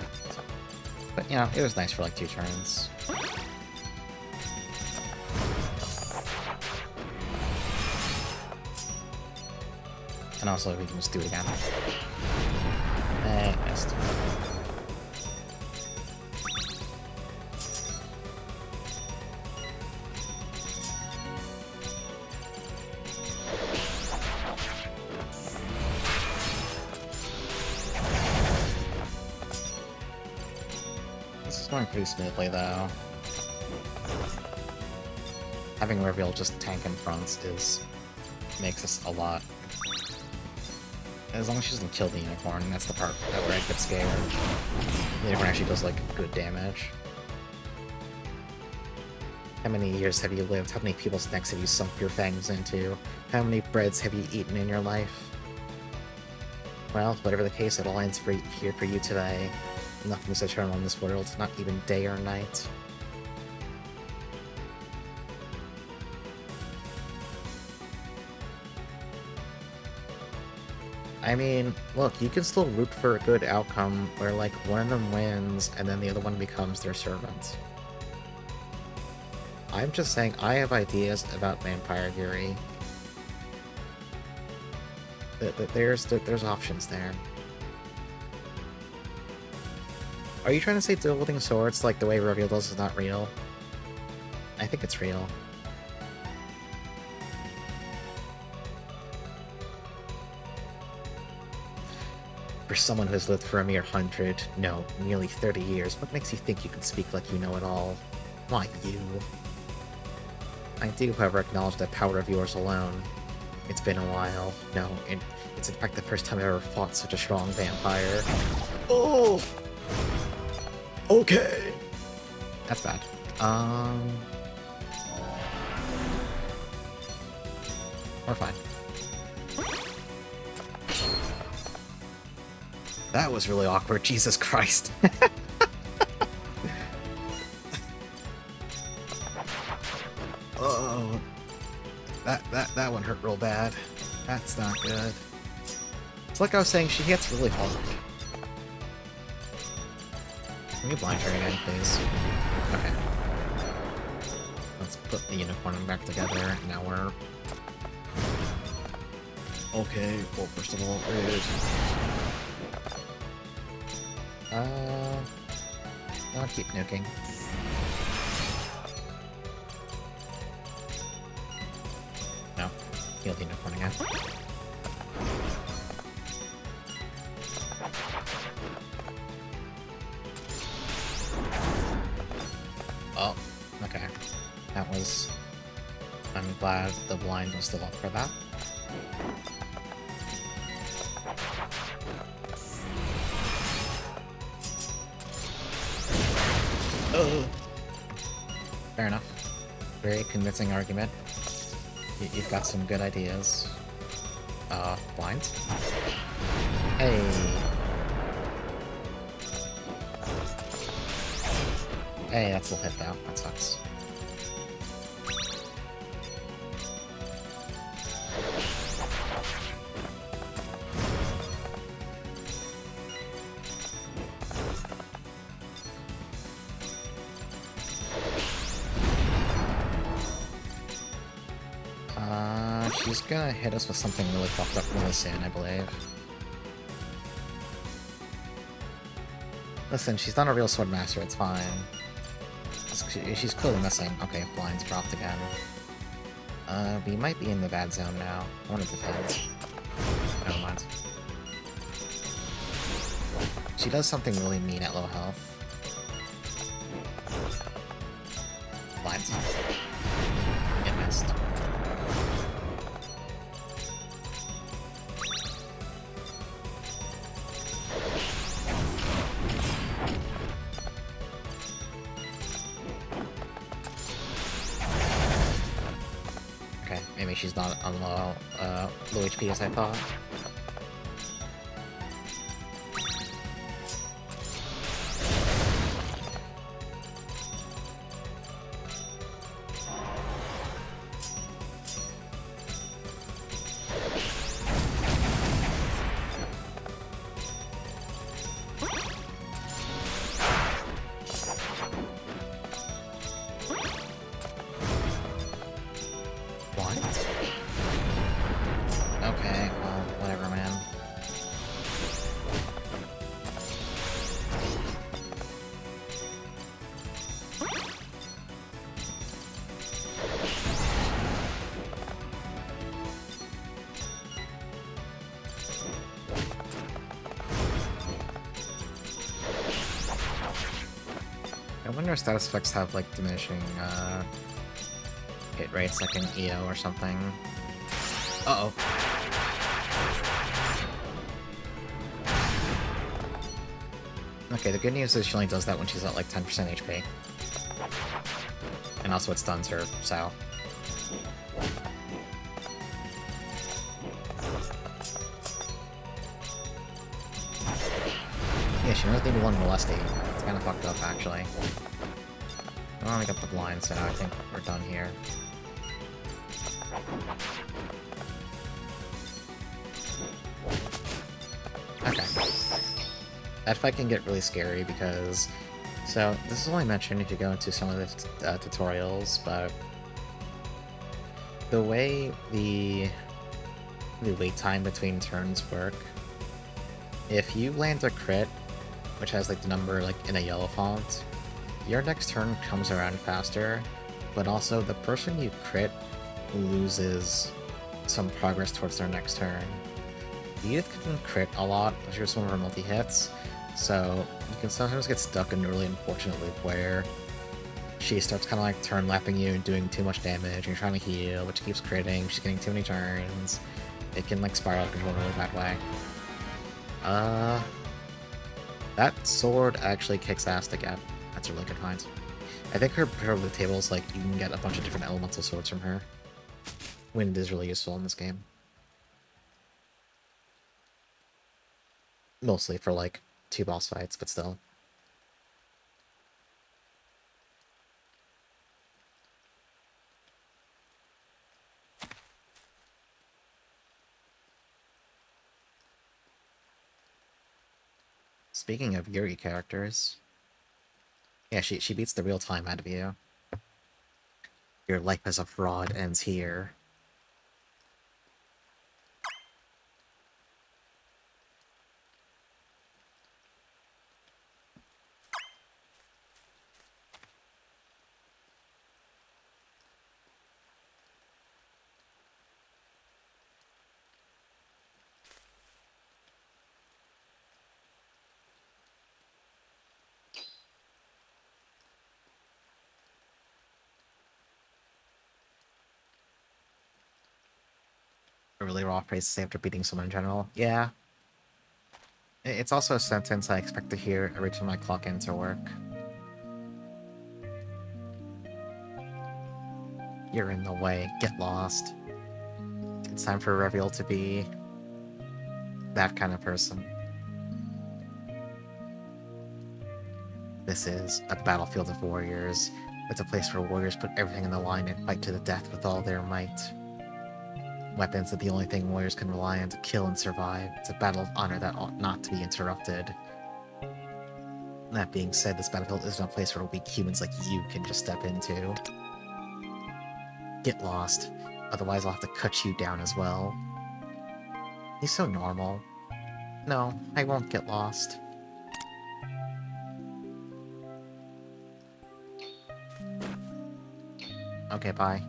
But, you know, it was nice for like 2 turns. And also, we can just do it again. Missed. This is going pretty smoothly, though. Having Reveal just tank in front makes us a lot. As long as she doesn't kill the unicorn, that's the part where I get scared. The unicorn actually does, like, good damage. How many years have you lived? How many people's necks have you sunk your fangs into? How many breads have you eaten in your life? Well, whatever the case, it all ends here for you today. Nothing is eternal in this world, not even day or night. I mean, look, you can still root for a good outcome where, like, one of them wins and then the other one becomes their servant. I'm just saying, I have ideas about Vampire Yuri. There's options there. Are you trying to say dual-wielding swords like the way Reveal does is not real? I think it's real. For someone who has lived for a mere 100, no, nearly 30 years, what makes you think you can speak like you know it all? Why you? I do, however, acknowledge that power of yours alone. It's been a while. No, it's in fact the first time I ever fought such a strong vampire. Oh! Okay! That's bad. We're fine. That was really awkward, Jesus Christ. Oh, that one hurt real bad. That's not good. It's like I was saying, she hits really hard. Can you blind her again, please? Okay. Let's put the unicorn back together. Now we're... Okay, well, first of all, I'll keep nuking. No. Heal the unicorn again. Oh, okay. That was... I'm glad the blind was still up for that. Fair enough. Very convincing argument. You've got some good ideas. Blind? Hey! Hey, that's a hit though. That sucks. She's gonna hit us with something really fucked up really soon, I believe. Listen, she's not a real sword master, it's fine. She's clearly missing. Okay, blind's dropped again. We might be in the bad zone now. One of the defense. Never mind. She does something really mean at low health. Blind. It missed. she's not on low HP as I thought. Okay, well, whatever, man. I wonder if status effects have, like, diminishing, hit rates, like an EO or something. Uh-oh. Okay, the good news is she only does that when she's at, like, 10% HP. And also it stuns her, so... Yeah, she knows maybe one molesting. It's kinda fucked up, actually. I wanna make up the blind, so I think we're done here. Okay. That fight can get really scary because... So, this is only mentioned if you go into some of the tutorials, but... The way the wait time between turns work, if you land a crit, which has like the number like in a yellow font, your next turn comes around faster, but also the person you crit loses some progress towards their next turn. Edith can crit a lot, especially with some of her multi-hits, so you can sometimes get stuck in a really unfortunate loop where she starts kind of like turn lapping you and doing too much damage, and you're trying to heal, but she keeps critting, she's getting too many turns. It can like spiral out of control in a really bad way. That sword actually kicks ass to get. That's a really good find. I think her with the tables, like, you can get a bunch of different elemental swords from her. Wind is really useful in this game. Mostly for, like, 2 boss fights, but still. Speaking of Yuri characters... Yeah, she beats the real time out of you. Your life as a fraud ends here. A really raw phrase to say after beating someone in general. Yeah. It's also a sentence I expect to hear every time I clock into work. You're in the way. Get lost. It's time for Reveal to be that kind of person. This is a battlefield of warriors. It's a place where warriors put everything in the line and fight to the death with all their might. Weapons are the only thing warriors can rely on to kill and survive. It's a battle of honor that ought not to be interrupted. That being said, this battlefield isn't a place where weak humans like you can just step into. Get lost, otherwise I'll have to cut you down as well. He's so normal. No, I won't get lost. Okay, bye.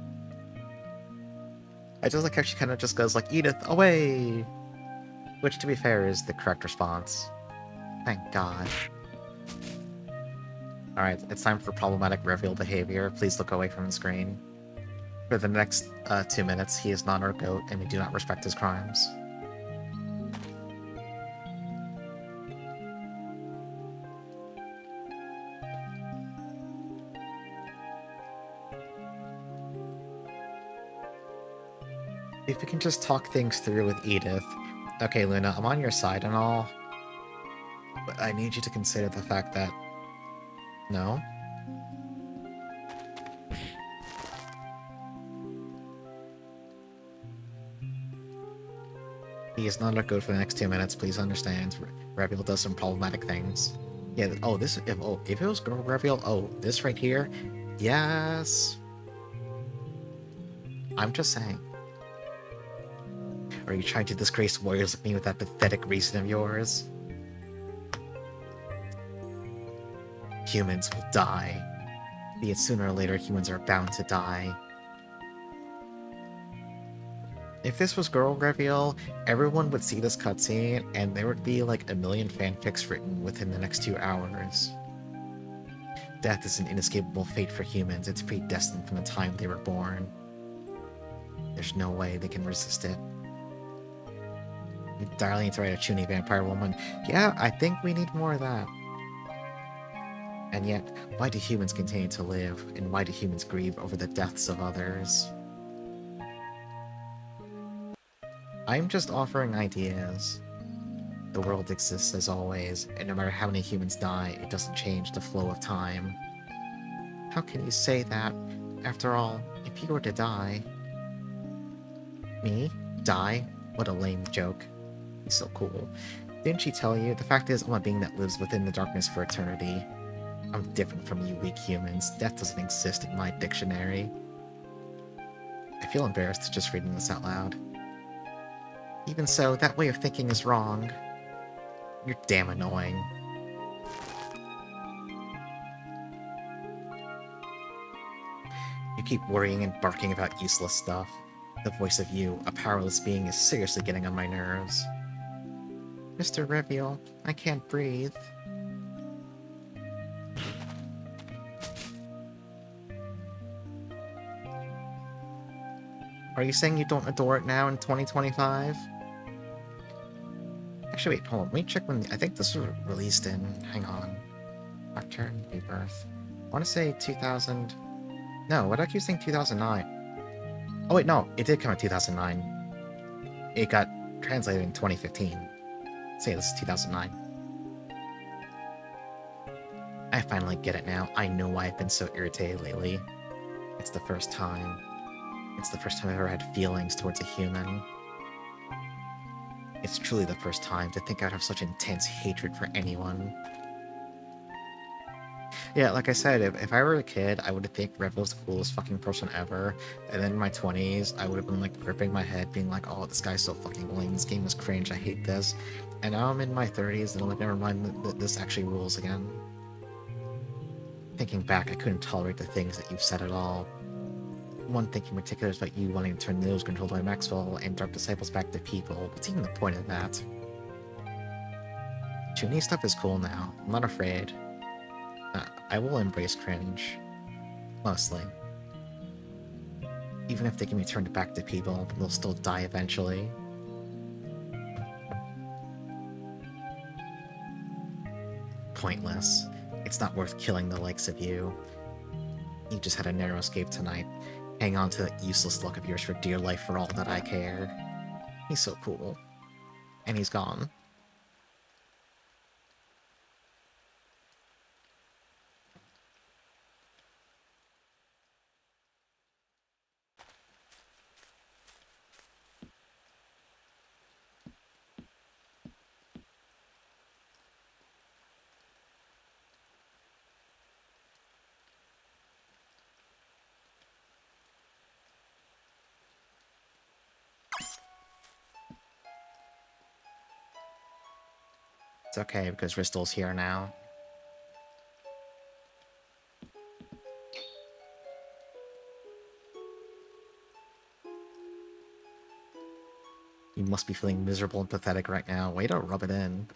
I just like how she kind of just goes like, Edith, away! Which, to be fair, is the correct response. Thank God. Alright, it's time for problematic Reveal behavior. Please look away from the screen. For the next 2 minutes, he is not our goat, and we do not respect his crimes. If we can just talk things through with Edith. Okay, Luna, I'm on your side and all, but I need you to consider the fact that... No? He is not look good for the next 2 minutes, please understand. Reviel does some problematic things. Yeah, oh, this... if it was girl Reviel, oh, this right here? Yes! I'm just saying. Are you trying to disgrace warriors like me with that pathetic reason of yours? Humans will die. Be it sooner or later, humans are bound to die. If this was girl reveal, everyone would see this cutscene, and there would be like a million fanfics written within the next 2 hours. Death is an inescapable fate for humans. It's predestined from the time they were born. There's no way they can resist it. Darling to write a chuny vampire woman. Yeah, I think we need more of that. And yet, why do humans continue to live, and why do humans grieve over the deaths of others? I'm just offering ideas. The world exists as always, and no matter how many humans die, it doesn't change the flow of time. How can you say that? After all, if you were to die... Me? Die? What a lame joke. He's so cool. Didn't she tell you? The fact is, I'm a being that lives within the darkness for eternity. I'm different from you weak humans. Death doesn't exist in my dictionary. I feel embarrassed just reading this out loud. Even so, that way of thinking is wrong. You're damn annoying. You keep worrying and barking about useless stuff. The voice of you, a powerless being, is seriously getting on my nerves. Mr. Reviel, I can't breathe. Are you saying you don't adore it now in 2025? Actually, wait, hold on. Let me check when... I think this was released in... Hang on. Nocturne, Rebirth. I want to say 2000... No, what did I keep saying 2009? Oh, wait, no. It did come out 2009. It got translated in 2015. Say this is 2009. I finally get it now. I know why I've been so irritated lately. It's the first time. It's the first time I've ever had feelings towards a human. It's truly the first time to think I'd have such intense hatred for anyone. Yeah, like I said, if I were a kid, I would think Rev was the coolest fucking person ever. And then in my 20s, I would have been like gripping my head, being like, oh, this guy's so fucking lame, this game is cringe, I hate this. And now I'm in my 30s, and I'm like, never mind, this actually rules again. Thinking back, I couldn't tolerate the things that you've said at all. One thing in particular is about you wanting to turn those controlled by Maxwell and Dark Disciples back to people. What's even the point of that? Chuny stuff is cool now. I'm not afraid. I will embrace cringe. Mostly. Even if they can be turned back to people, they'll still die eventually. Pointless. It's not worth killing the likes of you. You just had a narrow escape tonight. Hang on to that useless look of yours for dear life for all that I care. He's so cool. And he's gone. It's okay, because Ristal's here now. You must be feeling miserable and pathetic right now. Way to rub it in.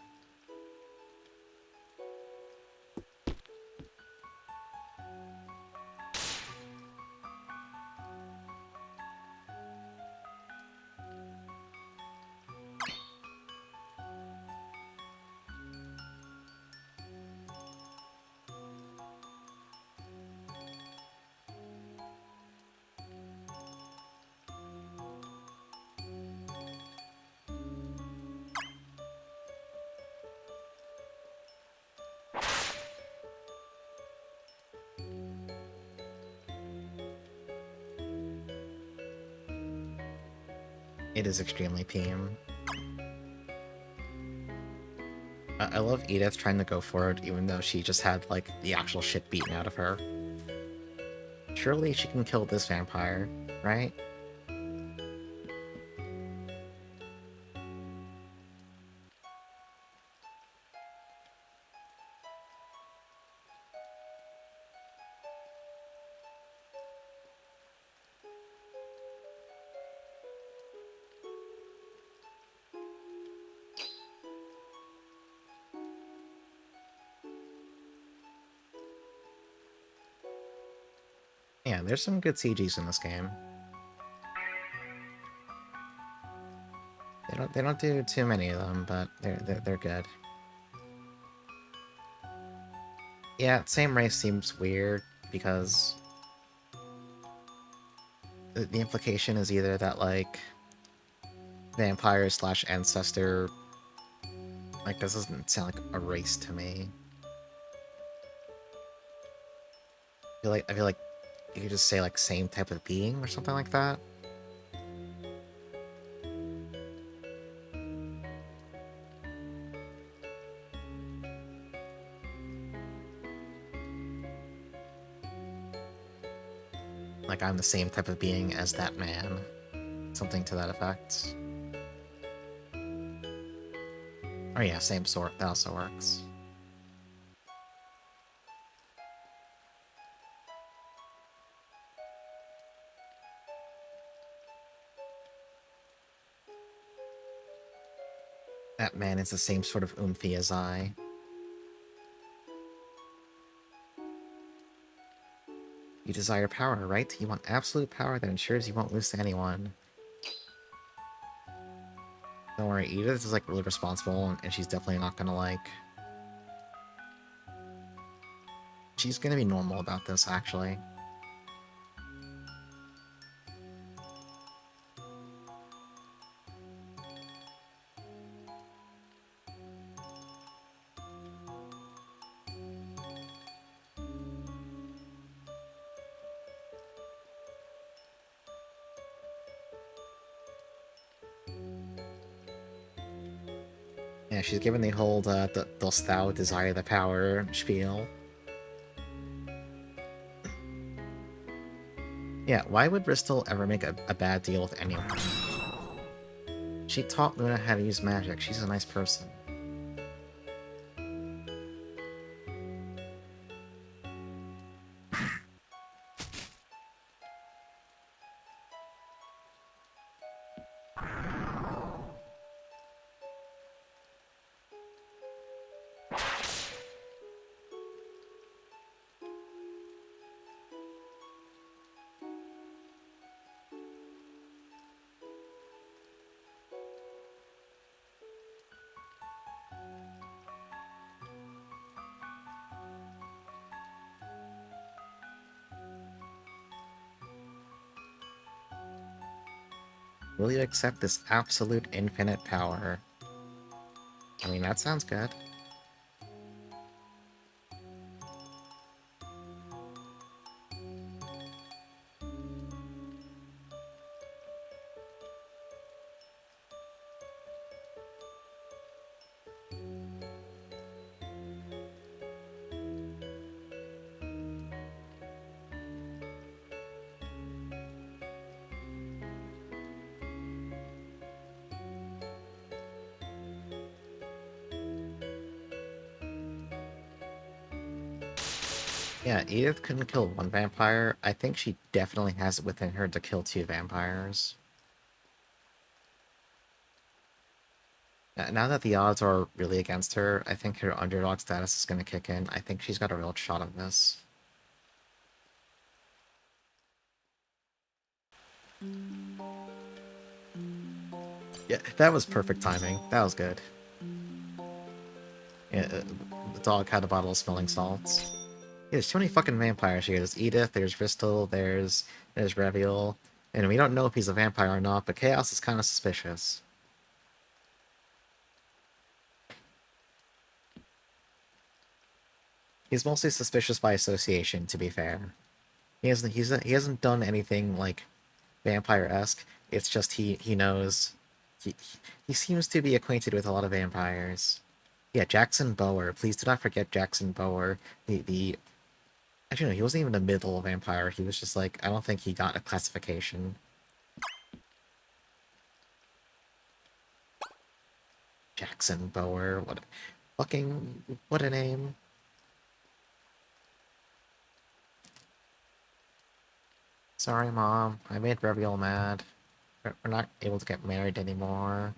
It is extremely PM. I love Edith trying to go for it, even though she just had, like, the actual shit beaten out of her. Surely she can kill this vampire, right? Yeah, there's some good CGs in this game. They don't do too many of them, but they're good. Yeah, same race seems weird because the implication is either that, like, vampire slash ancestor, like, this doesn't sound like a race to me. I feel like you could just say, like, same type of being or something like that. Like, I'm the same type of being as that man. Something to that effect. Oh yeah, same sort. That also works. That man is the same sort of oomphy as I. You desire power, right? You want absolute power that ensures you won't lose to anyone. Don't worry, Edith is, like, really responsible, and she's definitely not gonna, like... She's gonna be normal about this, actually. Yeah, she's given the whole, dost thou desire the power spiel. Yeah, why would Bristol ever make a bad deal with anyone? She taught Luna how to use magic. She's a nice person. Will you accept this absolute infinite power? I mean, that sounds good. Yeah, Edith couldn't kill one vampire. I think she definitely has it within her to kill two vampires. Now that the odds are really against her, I think her underdog status is going to kick in. I think she's got a real shot at this. Yeah, that was perfect timing. That was good. Yeah, the dog had a bottle of smelling salts. Yeah, there's too many fucking vampires here. There's Edith, there's Bristol, there's Reviel. And we don't know if he's a vampire or not, but Chaos is kind of suspicious. He's mostly suspicious by association, to be fair. He hasn't done anything, like, vampire-esque. It's just he knows. He seems to be acquainted with a lot of vampires. Yeah, Jackson Bower. Please do not forget Jackson Bower. The actually no, he wasn't even a middle vampire. He was just like I don't think he got a classification. Jackson Bower. What a name. Sorry, Mom. I made Reviel mad. We're not able to get married anymore.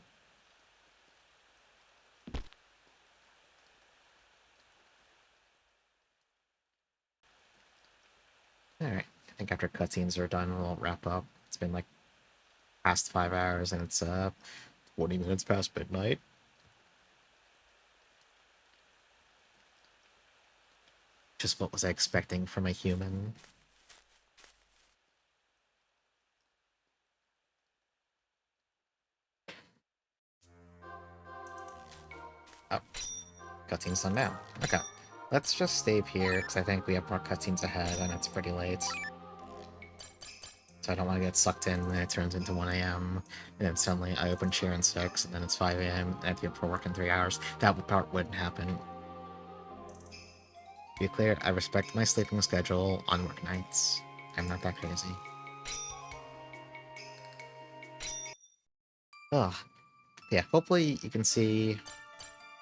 Alright. I think after cutscenes are done, we'll wrap up. It's been like past 5 hours and it's 40 minutes past midnight. Just what was I expecting from a human? Oh, cutscene's done now. Okay. Let's just save here, because I think we have more cutscenes ahead, and it's pretty late. So I don't want to get sucked in, and it turns into 1 a.m., and then suddenly I open Sharon 6, and then it's 5 a.m., and I have to get for work in 3 hours. That part wouldn't happen. To be clear, I respect my sleeping schedule on work nights. I'm not that crazy. Ugh. Yeah, hopefully you can see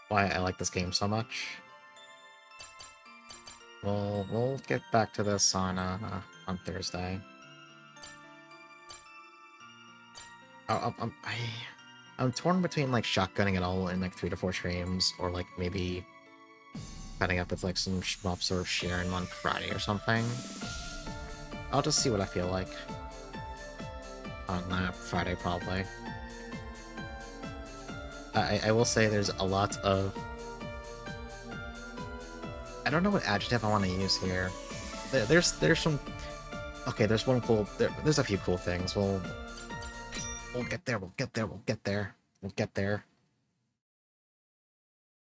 why I like this game so much. We'll get back to this on Thursday. I'm torn between like shotgunning it all in like 3 to 4 streams, or like maybe cutting up with like some shmups or sharing on Friday or something. I'll just see what I feel like on Friday probably. I will say there's a lot of... I don't know what adjective I want to use here. There's some... Okay, there's one cool... There's a few cool things. We'll get there, we'll get there, we'll get there. We'll get there.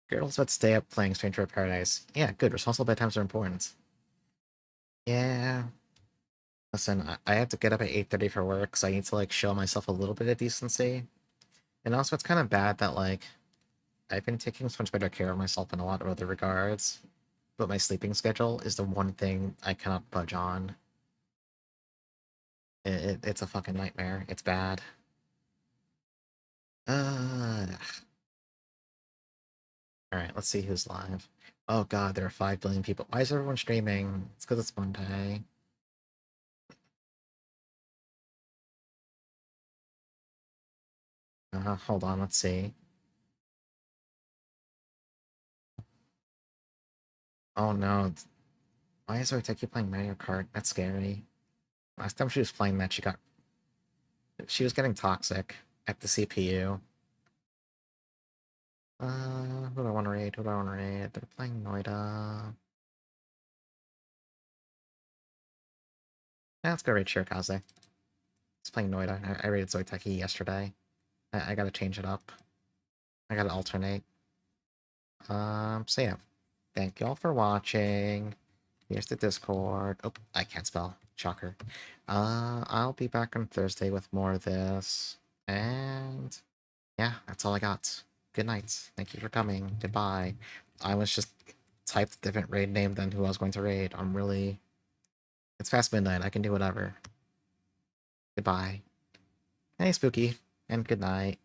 Girls that stay up playing Stranger of Paradise. Yeah, good. Responsible bedtimes are important. Yeah. Listen, I have to get up at 8:30 for work, so I need to, like, show myself a little bit of decency. And also, it's kind of bad that, like, I've been taking so much better care of myself in a lot of other regards, but my sleeping schedule is the one thing I cannot budge on. It's a fucking nightmare. It's bad. Alright, let's see who's live. Oh god, there are 5 billion people. Why is everyone streaming? It's because it's Monday. Hold on, let's see. Oh no, why is Oiteki playing Mario Kart? That's scary. Last time she was playing that, she was getting toxic at the CPU. Who do I want to raid? Who do I want to raid? They're playing Noida. Yeah, let's go raid Shirakaze. It's playing Noida. I raided Zoiteki yesterday. I gotta change it up. I gotta alternate. So yeah. Thank y'all for watching. Here's the Discord. Oh, I can't spell. Shocker. I'll be back on Thursday with more of this. And yeah, that's all I got. Good night. Thank you for coming. Goodbye. I was just typed a different raid name than who I was going to raid. I'm really... It's past midnight. I can do whatever. Goodbye. Hey, Spooky. And good night.